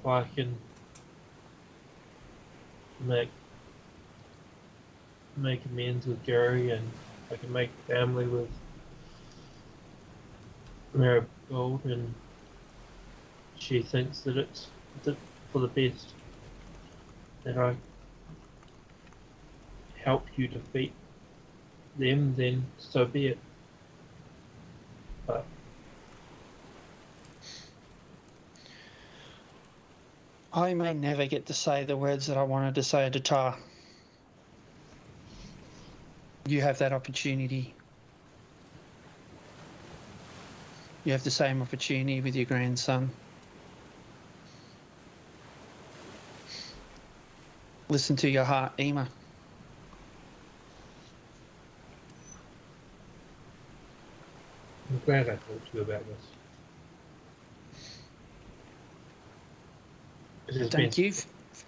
I can make amends with Gary, and I can make family with Marigold, and she thinks that it's for the best that I help you defeat them, then so be it. But I may never get to say the words that I wanted to say to Tar. You have that opportunity. You have the same opportunity with your grandson. Listen to your heart, Ema. I'm glad I talked to you about this. It has Thank been you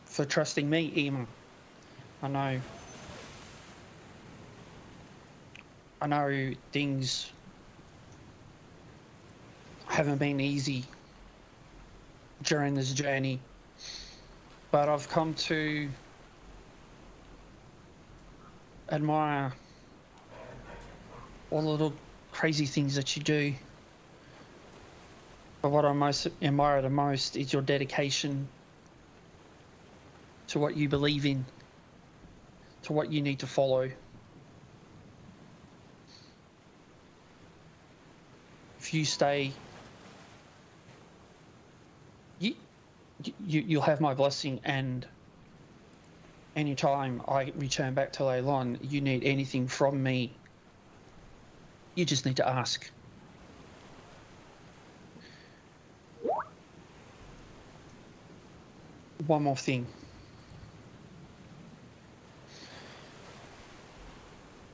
for trusting me, Ema. I know things haven't been easy during this journey, but I've come to admire all the little crazy things that you do. But what I most admire the most is your dedication to what you believe in, to what you need to follow. If you stay, you'll have my blessing, and anytime I return back to Leilon, you need anything from me, you just need to ask. One more thing.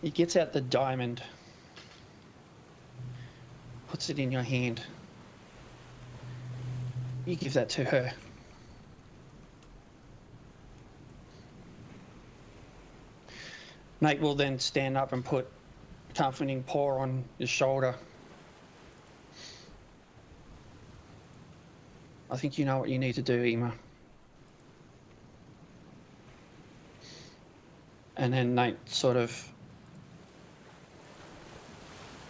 He gets out the diamond, puts it in your hand. You give that to her. Nate will then stand up and put a comforting paw on his shoulder. I think you know what you need to do, Ema. And then Nate sort of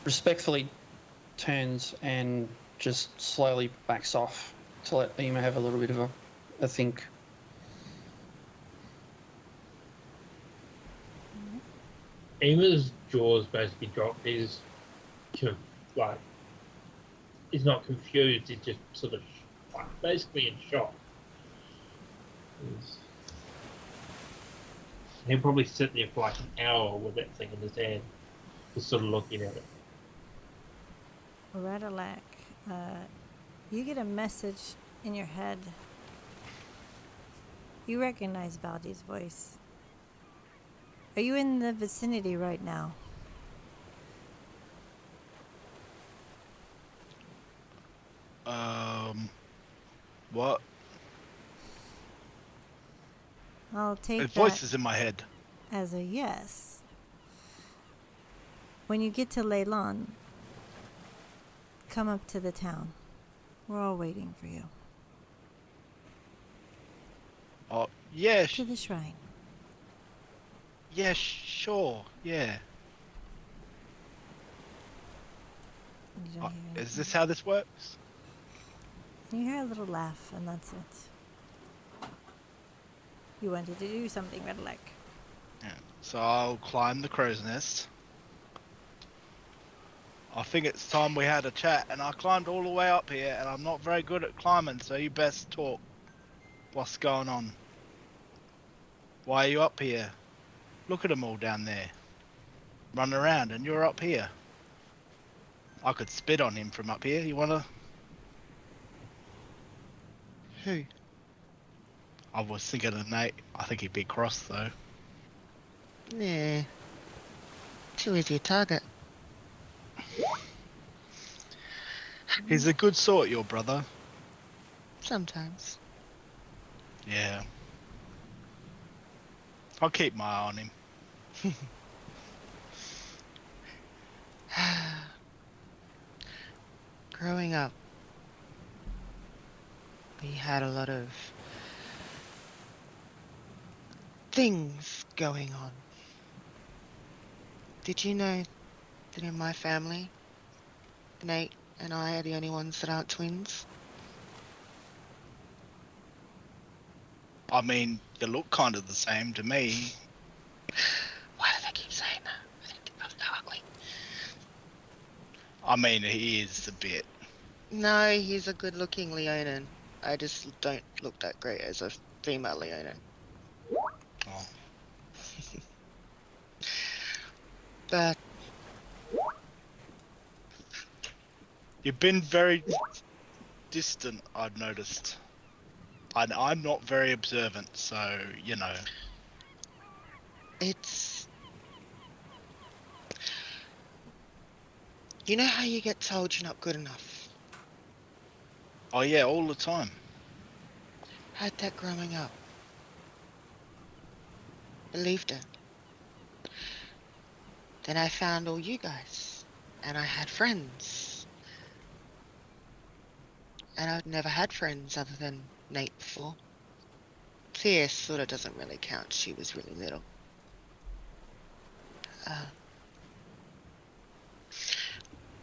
respectfully turns and just slowly backs off to let Ema have a little bit of a think. Ema's jaws basically dropped. He's not confused. He's just sort of basically in shock. He'll probably sit there for like an hour with that thing in his hand, just sort of looking at it. Radalak, you get a message in your head. You recognize Valdi's voice. Are you in the vicinity right now? What? I'll take The that voice is in my head. as a yes. When you get to Leilon, come up to the town. We're all waiting for you. Oh, yeah, To the shrine. yeah, sure, yeah. You don't hear Is anything. this how this works? You hear a little laugh, and that's it. You wanted to do something, Radalak. Yeah. So I'll climb the crow's nest. I think it's time we had a chat, and I climbed all the way up here, and I'm not very good at climbing, so you best talk. What's going on? Why are you up here? Look at them all down there. Running around and you're up here. I could spit on him from up here. You wanna? Who? I was thinking of Nate. I think he'd be cross though. Nah. Too easy a target. He's a good sort, your brother. Sometimes. Yeah. I'll keep my eye on him. Growing up, we had a lot of things going on. Did you know that in my family, Nate and I are the only ones that aren't twins? I mean, you look kind of the same to me. Why do they keep saying that? I think they're both so ugly. I mean, he is a bit. No, he's a good-looking Leonin. I just don't look that great as a female Leonin. Oh. But You've been very distant, I've noticed. I'm not very observant, so, you know. it's... You know how you get told you're not good enough? Oh yeah, all the time. Had that growing up. Believed it. Then I found all you guys. And I had friends. And I'd never had friends other than Nate before. Tia sort of doesn't really count. She was really little.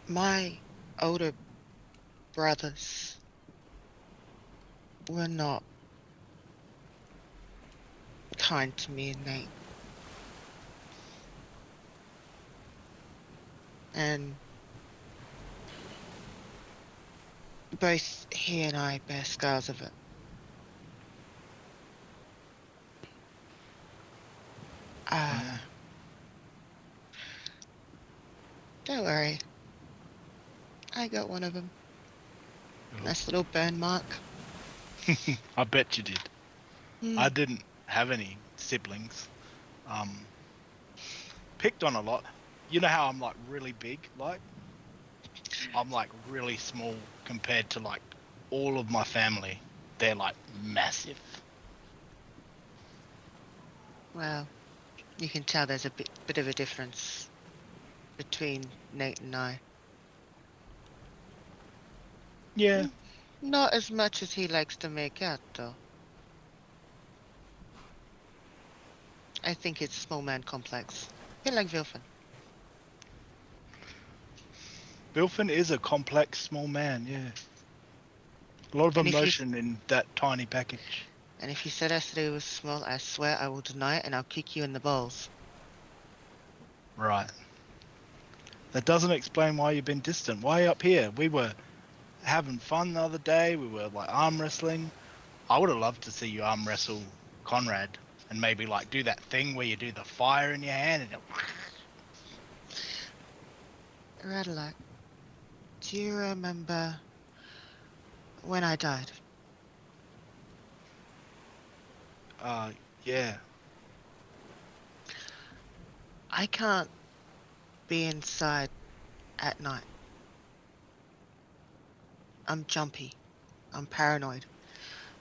My older brothers were not kind to me and Nate. And both he and I bear scars of it. Don't worry. I got one of them. Nice little burn mark. I bet you did. Hmm. I didn't have any siblings. Picked on a lot. You know how I'm like really big, like? I'm like really small compared to like all of my family. They're like massive. Well, you can tell there's a bit of a difference between Nate and I. Yeah. Not as much as he likes to make out, though. I think it's small man complex. A bit like Vilfin. Bilfin is a complex small man, yeah. A lot of And if you- emotion in that tiny package. And if you said yesterday was small, I swear I will deny it and I'll kick you in the balls. Right. That doesn't explain why you've been distant. Why up here? We were having fun the other day. We were like arm wrestling. I would have loved to see you arm wrestle Conrad and maybe like do that thing where you do the fire in your hand and Radalak, do you remember when I died? yeah. I can't be inside at night. I'm jumpy. I'm paranoid.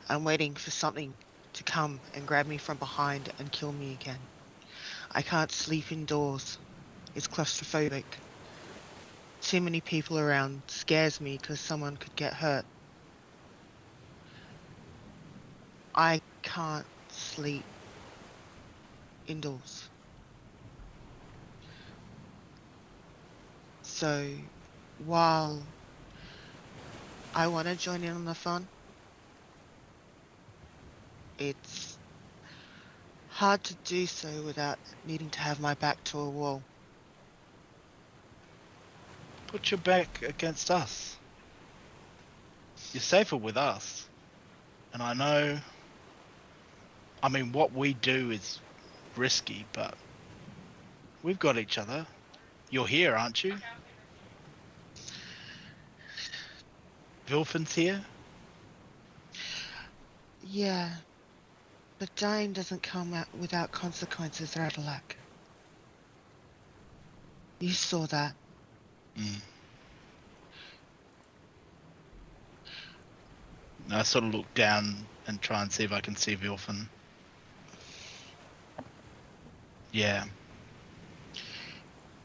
I'm waiting for something to come and grab me from behind and kill me again. I can't sleep indoors. It's claustrophobic. Too many people around scares me because someone could get hurt. I can't sleep indoors. So, while I want to join in on the fun, it's hard to do so without needing to have my back to a wall. Put your back against us. You're safer with us. And I know I mean, what we do is risky, but we've got each other. You're here, aren't you? Vilfin's here? Yeah, but dying doesn't come out without consequences, Radalak. You saw that. Mm. I sort of look down and try and see if I can see Vilfin. Yeah.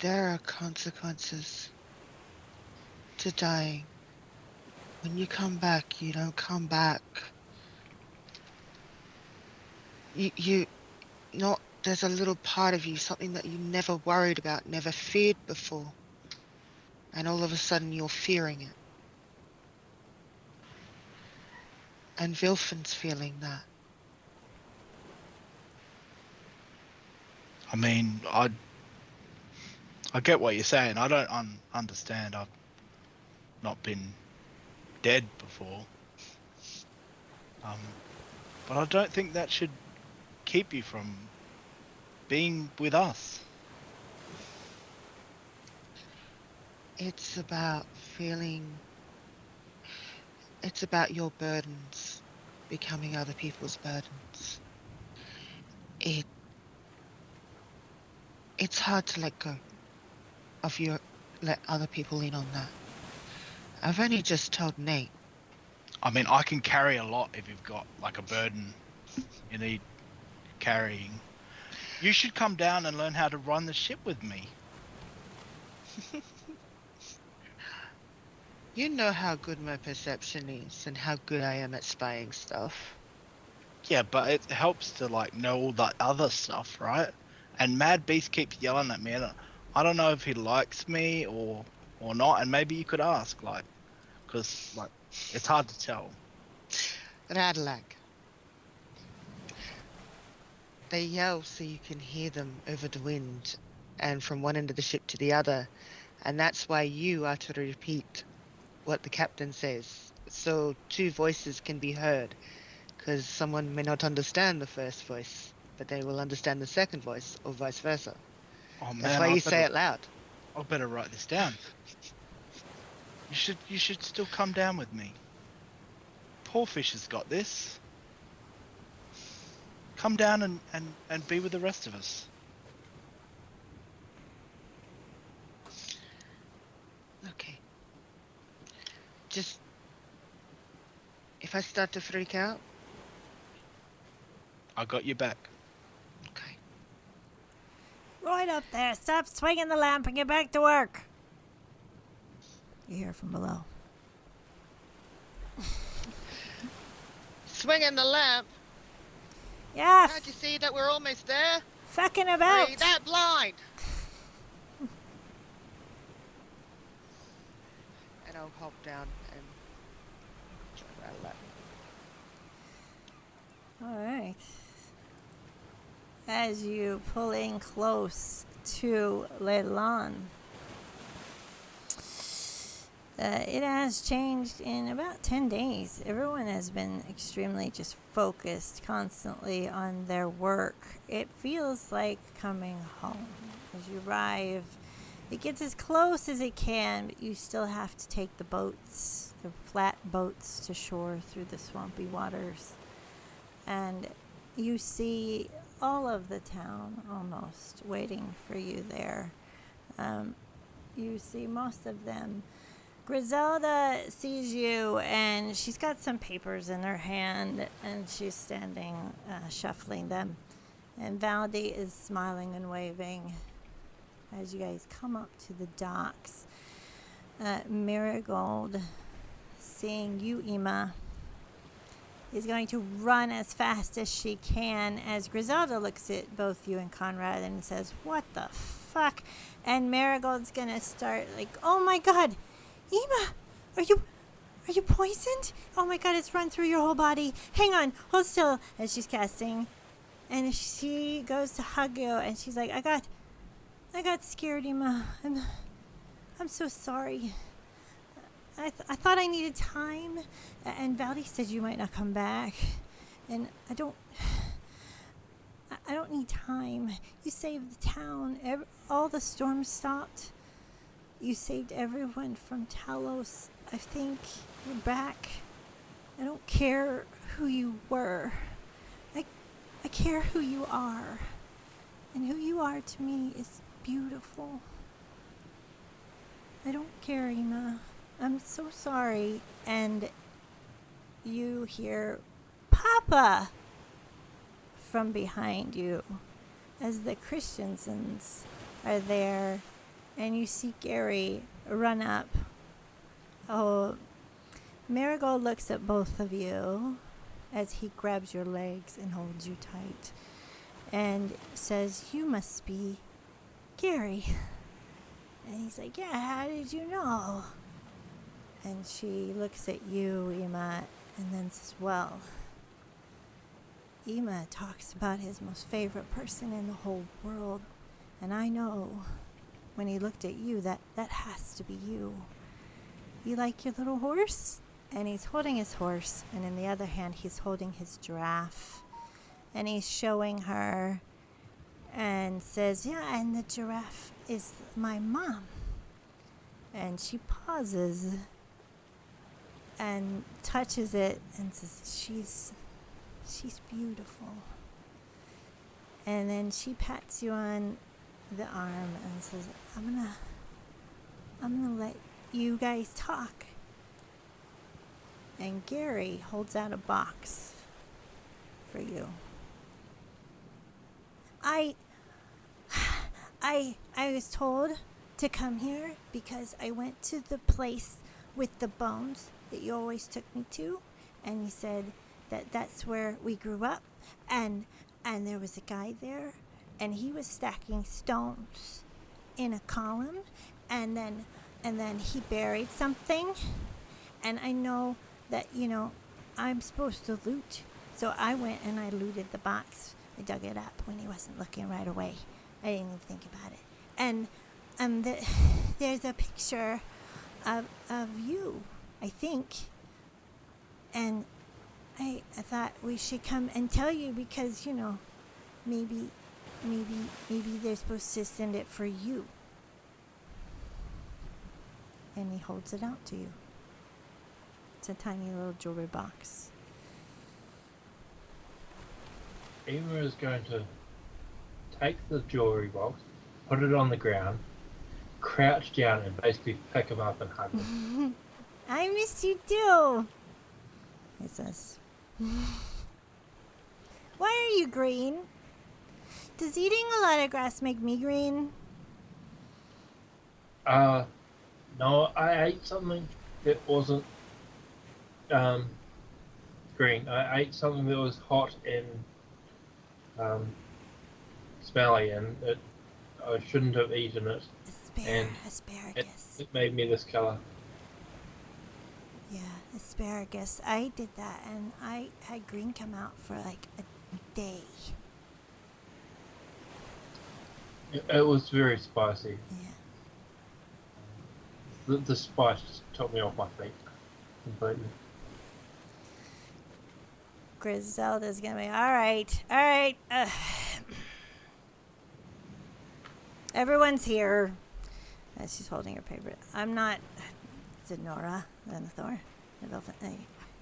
There are consequences to dying. When you come back, you don't come back. You not, there's a little part of you, something that you never worried about, never feared before. And all of a sudden you're fearing it. And Vilfin's feeling that. I mean, I get what you're saying. I don't understand. I've not been dead before. But I don't think that should keep you from being with us. It's about it's about your burdens becoming other people's burdens. It's hard to let go of let other people in on that. I've only just told Nate. I mean, I can carry a lot if you've got like a burden you need carrying. You should come down and learn how to run the ship with me. You know how good my perception is and how good I am at spying stuff. Yeah, but it helps to like know all that other stuff, right? And Mad Beast keeps yelling at me, and I don't know if he likes me or not. And maybe you could ask, like, because like it's hard to tell. Radalak. They yell so you can hear them over the wind and from one end of the ship to the other. And that's why you are to repeat what the captain says. So 2 voices can be heard. Because someone may not understand the first voice, but they will understand the second voice, or vice versa. Oh man, That's why you say it loud. I better write this down. You should still come down with me. Poor Fish has got this. Come down and be with the rest of us. Okay. Just, if I start to freak out. I got you back. Okay. Right up there. Stop swinging the lamp and get back to work. You hear from below. Swinging the lamp. Yeah, Can't you see that we're almost there? fucking Are about. you that blind? And I'll hop down and try to rattle that. All right. As you pull in close to Leilon, it has changed in about 10 days. Everyone has been extremely just focused constantly on their work. It feels like coming home. As you arrive, it gets as close as it can, but you still have to take the boats, the flat boats, to shore through the swampy waters. And you see all of the town almost waiting for you there. You see most of them. Griselda sees you, and she's got some papers in her hand, and she's standing, shuffling them. And Valdi is smiling and waving as you guys come up to the docks. Marigold, seeing you, Ema, is going to run as fast as she can as Griselda looks at both you and Conrad and says, "What the fuck?" And Marigold's gonna start like, "Oh my god, Ema, are you poisoned? Oh my god, it's run through your whole body. Hang on, hold still," as she's casting. And she goes to hug you, and she's like, I got scared, Ema. I'm so sorry. I thought I needed time, and Valdi said you might not come back, and I don't I don't need time. You saved the town. All the storms stopped. You saved everyone from Talos. I think you're back. I don't care who you were. I care who you are. And who you are to me is beautiful. I don't care, Ima. I'm so sorry. And you hear Papa from behind you as the Christiansens are there, and you see Gary run up. Oh, Marigold looks at both of you as he grabs your legs and holds you tight and says, "You must be Gary." And he's like, "Yeah, how did you know?" And she looks at you, Ima, and then says, "Well, Ima talks about his most favorite person in the whole world, and I know when he looked at you that has to be you. You like your little horse?" And he's holding his horse, and in the other hand he's holding his giraffe, and he's showing her and says, "Yeah, and the giraffe is my mom." And she pauses and touches it and says, she's beautiful. And then she pats you on the arm and says, I'm gonna let you guys talk." And Gary holds out a box for you. I was told to come here because I went to the place with the bones that you always took me to, and you said that that's where we grew up, and there was a guy there, and he was stacking stones in a column, and then he buried something, and I know that, I'm supposed to loot, so I went and I looted the box. I dug it up when he wasn't looking right away. I didn't even think about it. And there's a picture of you, I think. And I thought we should come and tell you because, maybe they're supposed to send it for you. And he holds it out to you. It's a tiny little jewelry box. Ema is going to take the jewelry box, put it on the ground, crouch down, and basically pick him up and hug him. I miss you too, he says. Why are you green? Does eating a lot of grass make me green? No, I ate something that wasn't green. I ate something that was hot and smelly, and I shouldn't have eaten it. Asparagus. It made me this color. Yeah, asparagus. I did that, and I had green come out for like a day. It was very spicy. Yeah. The spice just took me off my feet completely. Griselda's gonna be all right. Everyone's here. As she's holding her paper. I'm not. Is it Nora? Then Thor?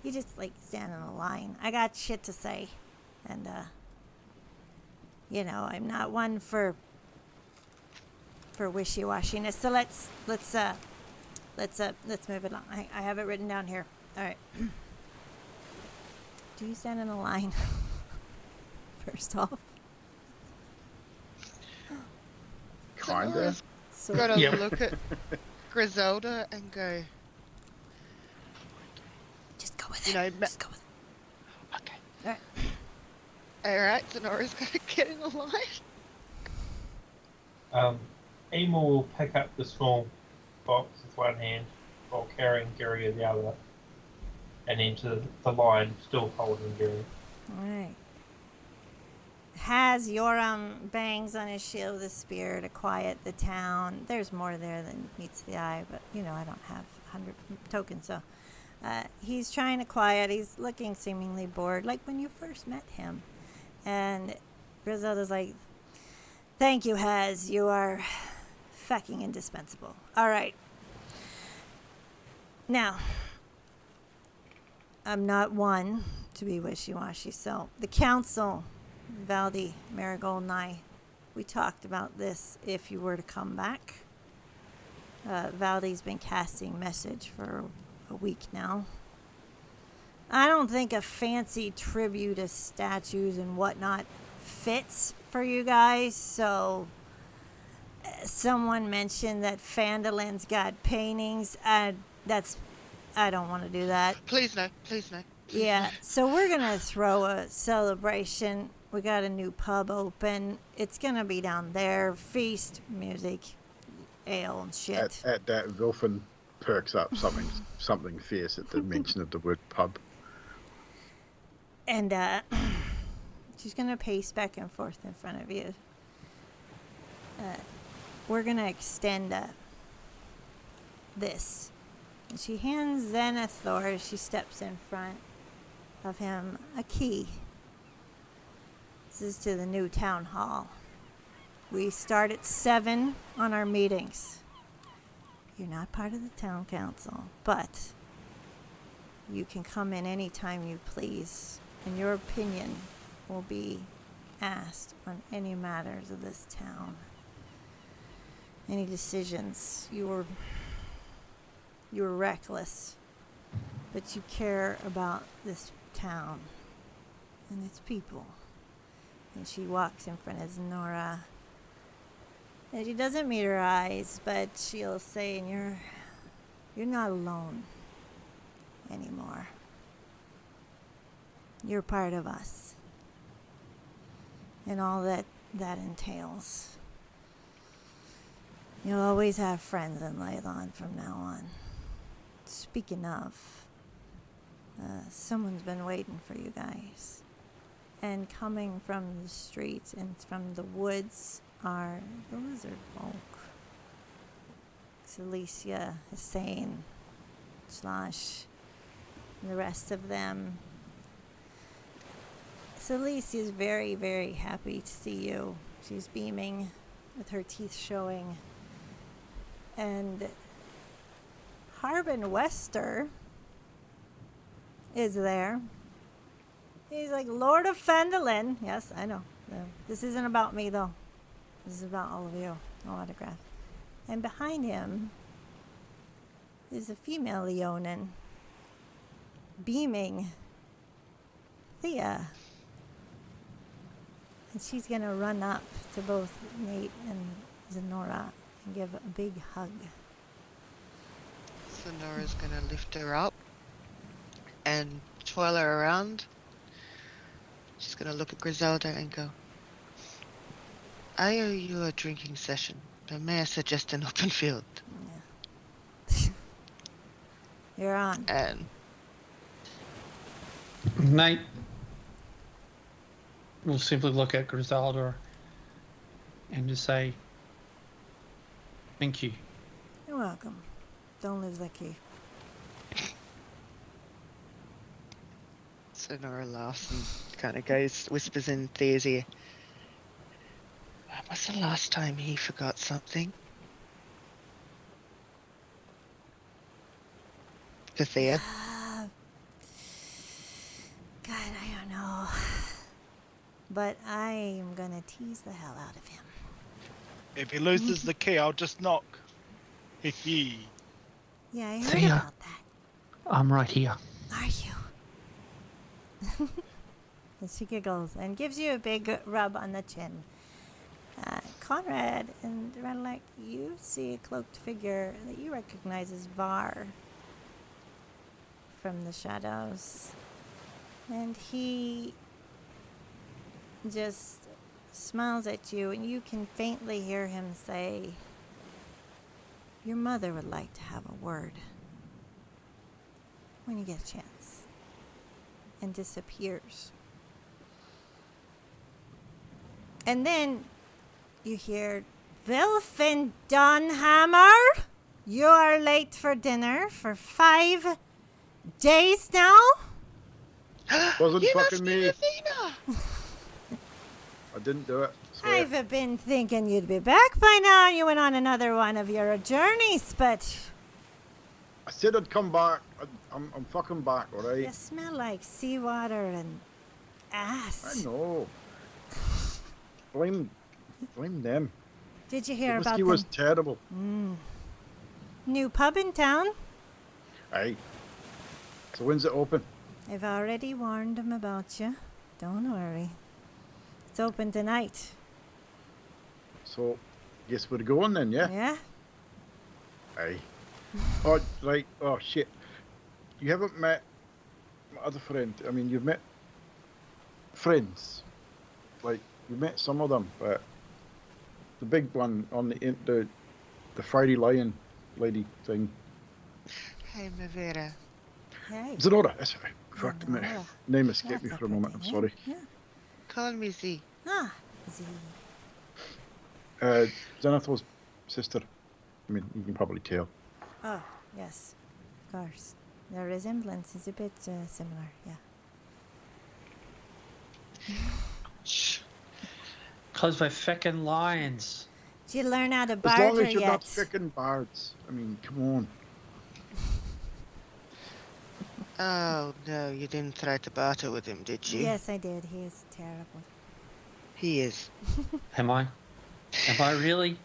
You just stand in a line. I got shit to say, and I'm not one for wishy-washiness. So let's move it on. I have it written down here. All right. Do you stand in a line? First off. Kinda. So Gotta look at Griselda and go, just go with it. Just go with it. Okay. Alright, so Nora's gonna get in the line. Ema will pick up the small box with one hand while carrying Gary in the other, and enter the line, still holding Gary. Alright. Has Yoram bangs on his shield with a spear to quiet the town. There's more there than meets the eye, but I don't have 100 tokens, so he's trying to quiet. He's looking seemingly bored, like when you first met him. And Griselda's like, thank you, Haz. You are fucking indispensable. All right. Now, I'm not one to be wishy-washy, so the council, Valdi, Marigold, and I, we talked about this if you were to come back. Valdi's been casting message for a week now. I don't think a fancy tribute of statues and whatnot fits for you guys, so someone mentioned that Fandolin's got paintings. I don't want to do that. Please no. Please no. Yeah, so we're going to throw a celebration. We got a new pub open. It's going to be down there. Feast, music, ale, and shit. At that, Wilfin perks up something fierce at the mention of the word pub. And she's going to pace back and forth in front of you. We're going to extend this. And she hands Zenithor, as she steps in front of him, a key. This is to the new town hall. We start at 7 on our meetings. You're not part of the town council, but you can come in anytime you please, and your opinion will be asked on any matters of this town. Any decisions. You were reckless, but you care about this town and its people. And she walks in front of Zenora. And she doesn't meet her eyes, but she'll say, and you're not alone anymore. You're part of us. And all that entails. You'll always have friends in Leilon from now on. Speaking of, someone's been waiting for you guys. And coming from the streets and from the woods are the lizard folk. Celicia, Hussein, Slash, and the rest of them. Celicia is very, very happy to see you. She's beaming with her teeth showing. And Harbin Wester is there. He's like, Lord of Fandolin. Yes, I know. This isn't about me, though. This is about all of you. No autograph. And behind him is a female Leonin beaming Thea. And she's going to run up to both Nate and Zenora and give a big hug. Zenora's gonna lift her up and twirl her around. She's gonna look at Griselda and go, I owe you a drinking session, but may I suggest an open field? Yeah. You're on. And Nate will simply look at Griselda and just say, thank you. You're welcome. Don't lose that key. Zenora laughs and kind of goes, whispers in Thea's ear. When was the last time he forgot something? To Thea. God, I don't know. But I am gonna tease the hell out of him. If he loses the key, I'll just knock. Hee hee. Yeah, I heard Thea. about that. I'm right here. Are you? And she giggles and gives you a big rub on the chin. Conrad and Redlight, you see a cloaked figure that you recognize as Var from the shadows. And he just smiles at you, and you can faintly hear him say, your mother would like to have a word when you get a chance. And disappears. And then you hear, Wilfin Dunhammer, you are late for dinner for 5 days now? Wasn't You fucking must be me. Athena! I didn't do it. Swear. I've been thinking you'd be back by now. You went on another one of your journeys, but I said I'd come back. I'm fucking back, all right? you smell like seawater and ass. I know. Blame them. Did you The hear about whiskey the was terrible. new pub in town? Aye. So when's it open? I've already warned them about you. Don't worry. It's open tonight. So, guess we're going then, yeah? Yeah? Aye. Oh, right. Oh, shit. You haven't met my other friend. I mean, you've met friends. Like, you met some of them, but the big one on the Friday Lion lady thing. Hey, Mavera. Hey. Zenora. That's right. Fuck, Zenora. name escaped That's me a for a moment. I'm pretty sorry. name. Call me Z. Yeah. Ah, Z. Xanathar's sister. I mean, you can probably tell. Oh, yes. Of course. The resemblance is a bit similar, yeah. Cause we're feckin' lions. Did you learn how to As barter long as you're yet? not frickin' bards. I mean, come on. Oh, no, you didn't try to barter with him, did you? Yes, I did. He is terrible. He is. Am I? Am I really?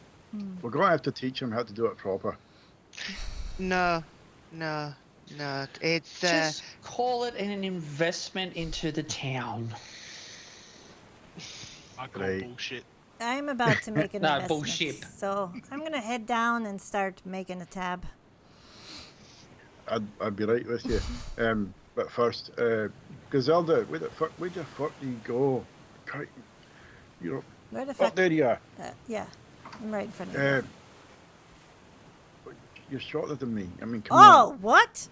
We're going to have to teach him how to do it proper. No. It's, Just call it an investment into the town. I call Right. bullshit. I'm about to make an No, investment. bullshit. So I'm going to head down and start making a tab. I'd be right with you. But first, Griselda, where the fuck do you go? You're Where the up fuck? there, you are. Yeah, I'm right in front of Uh, you. you're shorter than me. I mean, come Oh, on. what?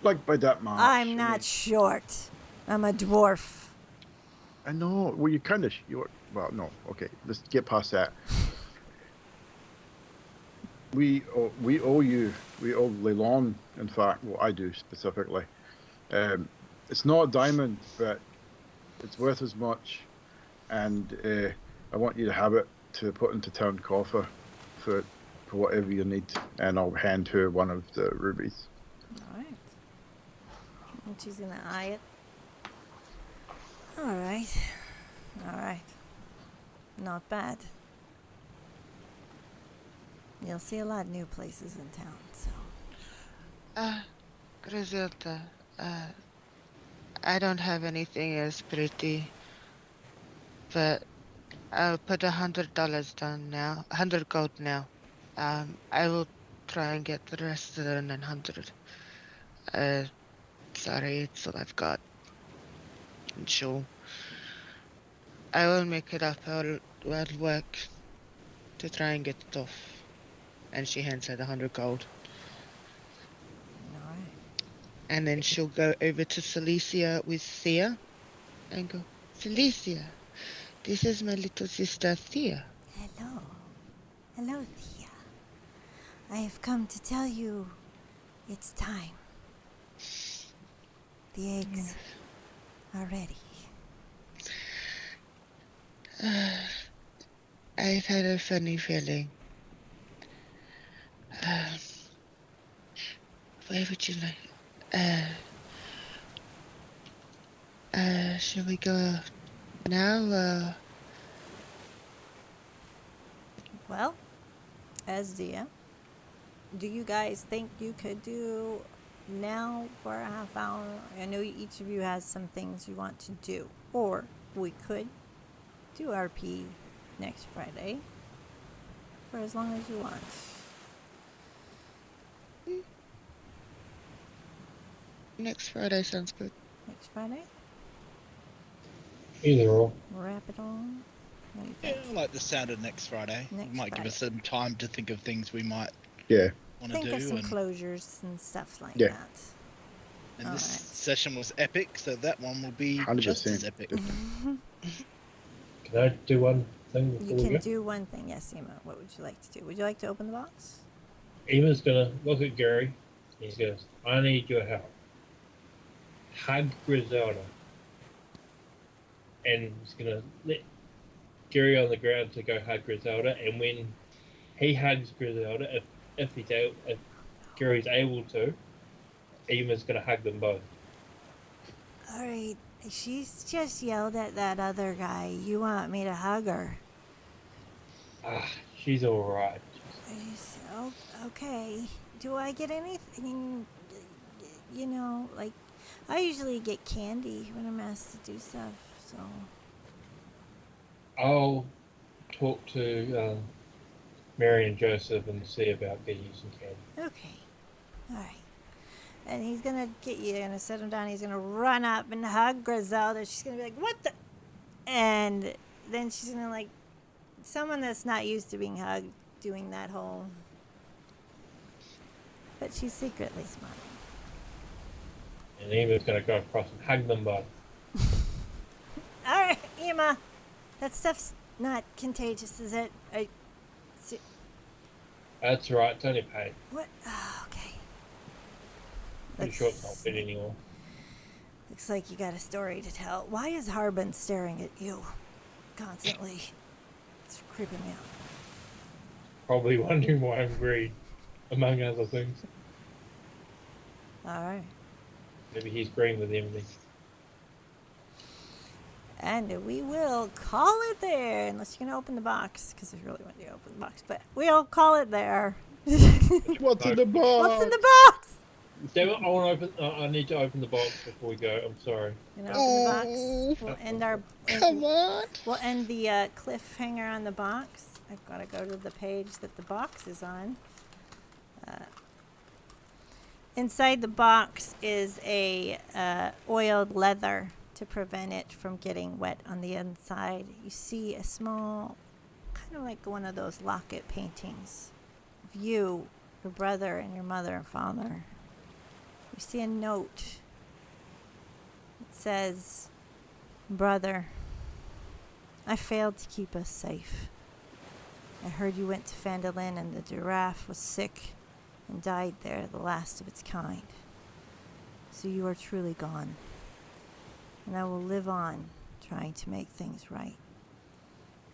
Like by that much. I'm not short. I'm a dwarf. I know. Well, you kind of short. Well, no. Okay, let's get past that. We owe you. We owe Leilon, in fact. Well, I do specifically. It's not a diamond, but it's worth as much. And I want you to have it to put into town coffer for whatever you need. And I'll hand her one of the rubies. All right. And she's going to eye it. All right. Not bad. You'll see a lot of new places in town, so. Griselda, I don't have anything else pretty, but I'll put $100 down now, 100 gold now. I will try and get the rest of the 900. Sorry, it's all I've got. And sure, I will make it up. I'll work to try and get it off. And she hands her the 100 gold. All right. And then she'll go over to Celicia with Thea and go, Celicia, this is my little sister Thea. Hello. Hello, Thea. I have come to tell you it's time. The eggs are ready. I've had a funny feeling. Where would you like? Shall we go now? Well, as DM, do you guys think you could do now for a half hour? I know each of you has some things you want to do. Or we could do RP next Friday for as long as you want. Next Friday sounds good. Next Friday? Either or. Wrap it on? What do you Yeah, think? I like the sound of next Friday. Next Might give us Friday. some time to think of things we might Yeah. want to Think do. of some And, closures and stuff like Yeah. that. and this Alright. session was epic, so that one will be 100%. just as epic. Can I do one thing You before we can go? do one thing. Yes, Emma. What would you like to do? Would you like to open the box? Emma's gonna look at Gary. He goes, I need your help. Hug Griselda. and he's gonna let Gary on the ground to go hug Griselda, and when he hugs Griselda, if Gary's able to, Ema's gonna hug them both. All right. She's just yelled at that other guy. You want me to hug her? She's all right. Oh, okay. Do I get anything? You know, like, I usually get candy when I'm asked to do stuff, so. I'll talk to Mary and Joseph and see about getting you some candy. Okay. All right. And he's going to get you, going to set him down. He's going to run up and hug Griselda. She's going to be like, what the? And then she's going to, like, someone that's not used to being hugged, doing that whole. But she's secretly smiling. And Ema's gonna go across and hug them both. All right, Ema. That stuff's not contagious, is it? That's right, it's only pain. What? Oh, okay. Pretty sure it's not fit anymore. Looks like you got a story to tell. Why is Harbin staring at you constantly? It's creeping me out. Probably wondering why I'm green, among other things. All right. Maybe he's green with everything. And we will call it there, unless you're going to open the box, because I really want you to open the box, but we'll call it there. What's in the box? What's in the box? Damn it, I need to open the box before we go. I'm sorry. You know, open the box. We'll end our. Come on. We'll end the cliffhanger on the box. I've got to go to the page that the box is on. Inside the box is a oiled leather to prevent it from getting wet on the inside. You see a small, kind of like one of those locket paintings of you, your brother, and your mother and father. You see a note. It says, "Brother, I failed to keep us safe. I heard you went to Phandalin and the giraffe was sick and died there, the last of its kind. So you are truly gone. And I will live on, trying to make things right.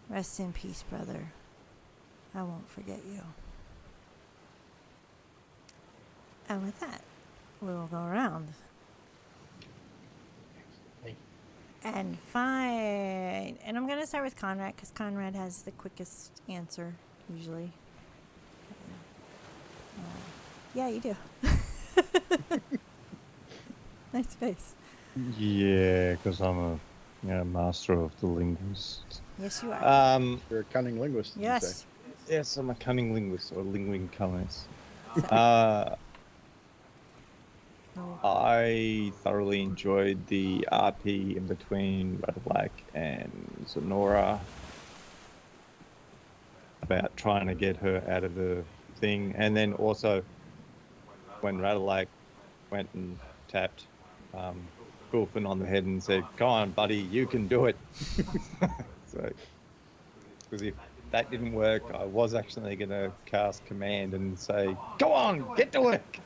Rest in peace, brother. I won't forget you." And with that, we will go around. And fine. And I'm going to start with Conrad, because Conrad has the quickest answer, usually. Yeah, you do. Nice face. Yeah, because I'm a master of the linguist. Yes, you are. You're a cunning linguist. Did you Yes. say? Yes, I'm a cunning linguist, or linguincummist. I thoroughly enjoyed the RP in between Radalak and Sonora about trying to get her out of the thing, and then also when Radalak went and tapped Gulfin on the head and said, "Go on, buddy, you can do it." So, because if that didn't work, I was actually going to cast command and say, "Go on, get to work."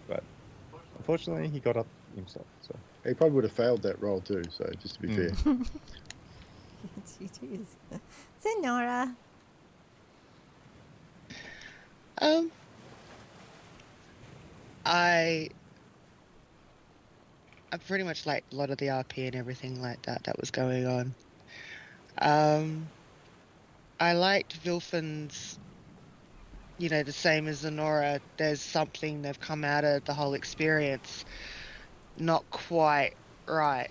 But unfortunately, he got up himself. So He probably would have failed that roll too. So just to be fair. Jeez. Sonora. I pretty much liked a lot of the RP and everything like that was going on. I liked Vilfin's, the same as Zenora. There's something they've come out of the whole experience not quite right.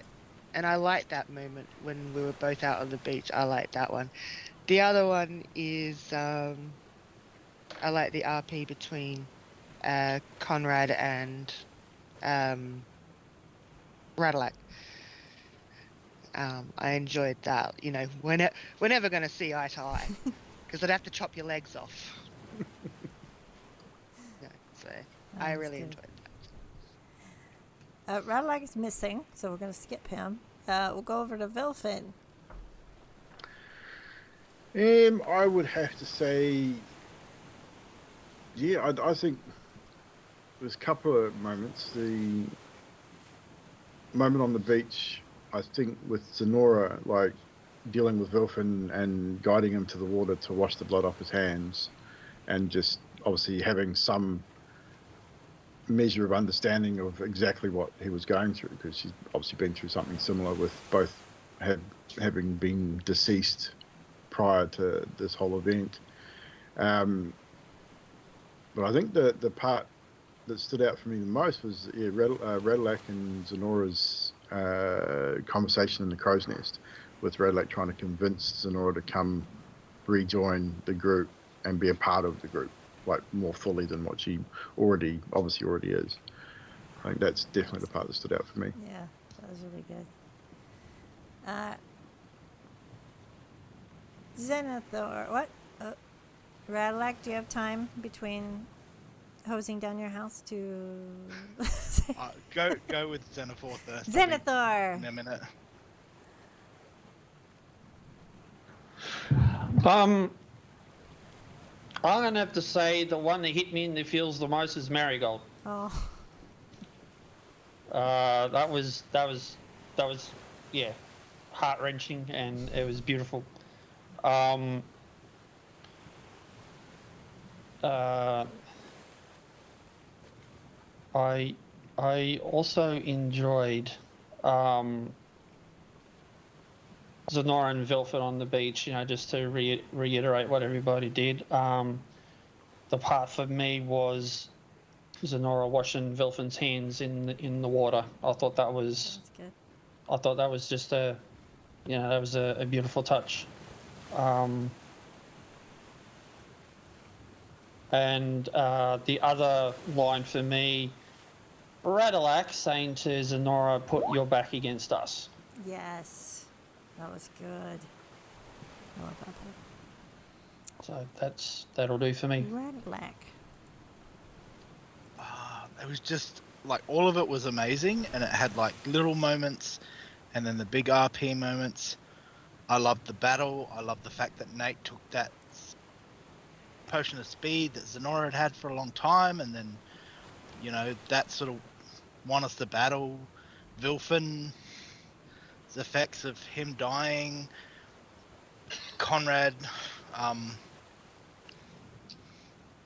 And I liked that moment when we were both out on the beach. I liked that one. The other one is I like the RP between Conrad and Radalak. I enjoyed that. We're never going to see eye to eye because I'd have to chop your legs off. So I really enjoyed that. Radalak is missing, so we're going to skip him. We'll go over to Vilfin. I would have to say, yeah, I think there's a couple of moments. The moment on the beach I think with Zenora, like dealing with Wilfin and guiding him to the water to wash the blood off his hands, and just obviously having some measure of understanding of exactly what he was going through, because she's obviously been through something similar with both having been deceased prior to this whole event. But I think the part that stood out for me the most was Radalak and Zenora's conversation in the crow's nest, with Radalak trying to convince Zenora to come rejoin the group and be a part of the group, like more fully than what she obviously already is. I think that's definitely the part that stood out for me. Yeah, that was really good. Zenithor, what? Radalak, do you have time between hosing down your house to... Go with Zenithor first. Zenithor! In a minute. I'm gonna have to say the one that hit me in the feels the most is Marigold. Oh. That was yeah, heart wrenching, and it was beautiful. I also enjoyed Zenora and Vilfin on the beach, just to reiterate what everybody did. The part for me was Zenora washing Vilfin's hands in the water. I thought that was Good. I thought that was just that was a beautiful touch. And the other line for me, Radalak saying to Zenora, "Put your back against us." Yes, that was good. I love that part. So that'll do for me. Radalak. It was just like all of it was amazing, and it had like little moments, and then the big RP moments. I loved the battle. I loved the fact that Nate took that potion of speed that Zenora had for a long time, and then that sort of won us the battle. Vilfin's effects of him dying, Conrad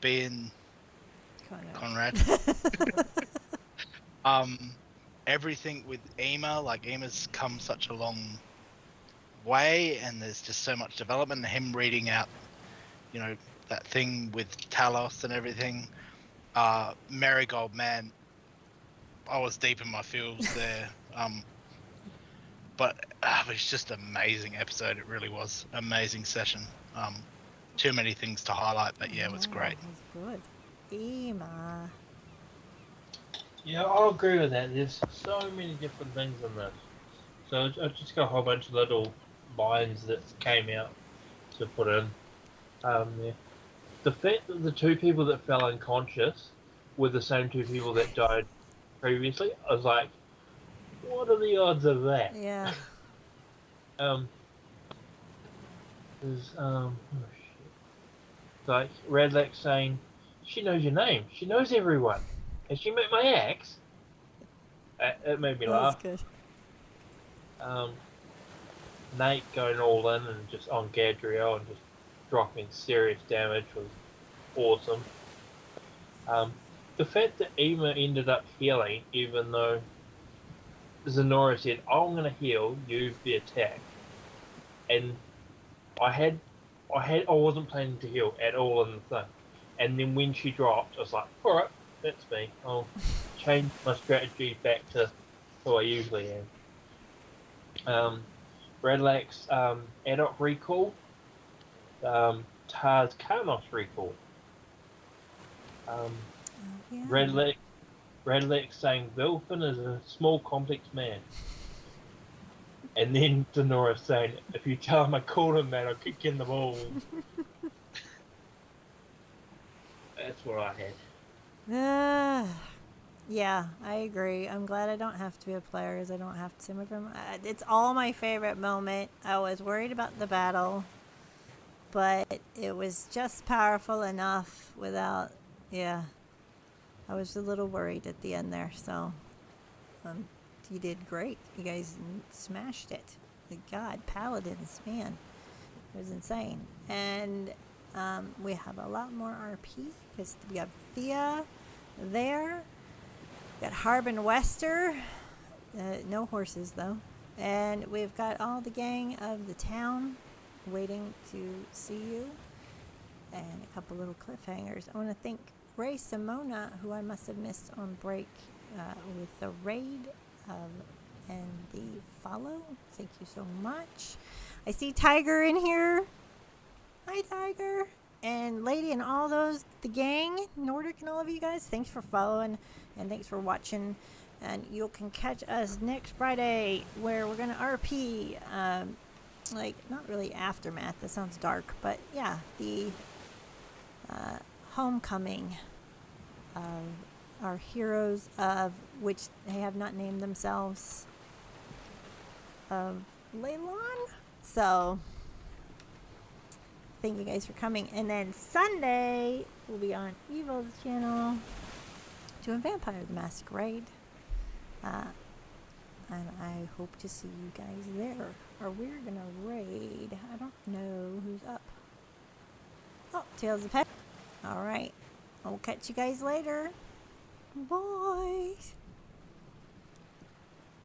being Conrad. Everything with Ema, like Ema's come such a long way, and there's just so much development. And him reading out, that thing with Talos and everything. Marigold, man, I was deep in my feels there. But it was just an amazing episode. It really was amazing session. Too many things to highlight, but yeah, it was great. It was good. Ema. Yeah, I'll agree with that. There's so many different things in this. So I just got a whole bunch of little lines that came out to put in. Yeah. The fact that the two people that fell unconscious were the same two people that died previously, I was like, what are the odds of that? Yeah. There's oh shit. Like Radalak saying, she knows your name. She knows everyone. Has she met my ex? It made me laugh. That was good. Nate going all in and just on Gadriel and just dropping serious damage was awesome. The fact that Ema ended up healing, even though Zenora said, "I'm going to heal, you be attacked," and I wasn't planning to heal at all in the thing, and then when she dropped, I was like, "All right, that's me. I'll change my strategy back to who I usually am." Radalak's adult recall, Tars Karnos recall. Yeah. Radalak saying Vilfin is a small, complex man. And then Zenora saying, if you tell him I called him that, I'll kick you in the balls. That's what I had. Yeah, I agree. I'm glad I don't have to be a player because I don't have to see my film. It's all my favorite moment. I was worried about the battle, but it was just powerful enough without, I was a little worried at the end there, so You did great. You guys smashed it. God, paladins, man. It was insane. And we have a lot more RP because we have Thea there. Got Harbin Wester. No horses, though. And we've got all the gang of the town waiting to see you. And a couple little cliffhangers. I want to thank Ray Simona, who I must have missed on break with the raid and the follow. Thank you so much. I see Tiger in here. Hi, Tiger. And Lady and all those, the gang, Nordic and all of you guys, thanks for following and thanks for watching. And you can catch us next Friday where we're going to RP. Like, not really Aftermath. That sounds dark. But, yeah, the homecoming of our heroes, of which they have not named themselves, of Leilon. So, thank you guys for coming. And then Sunday, we'll be on Evil's channel doing Vampire the Masquerade. And I hope to see you guys there. Or we're going to raid. I don't know who's up. Oh, Tales of Pet. Alright. I'll catch you guys later. Bye.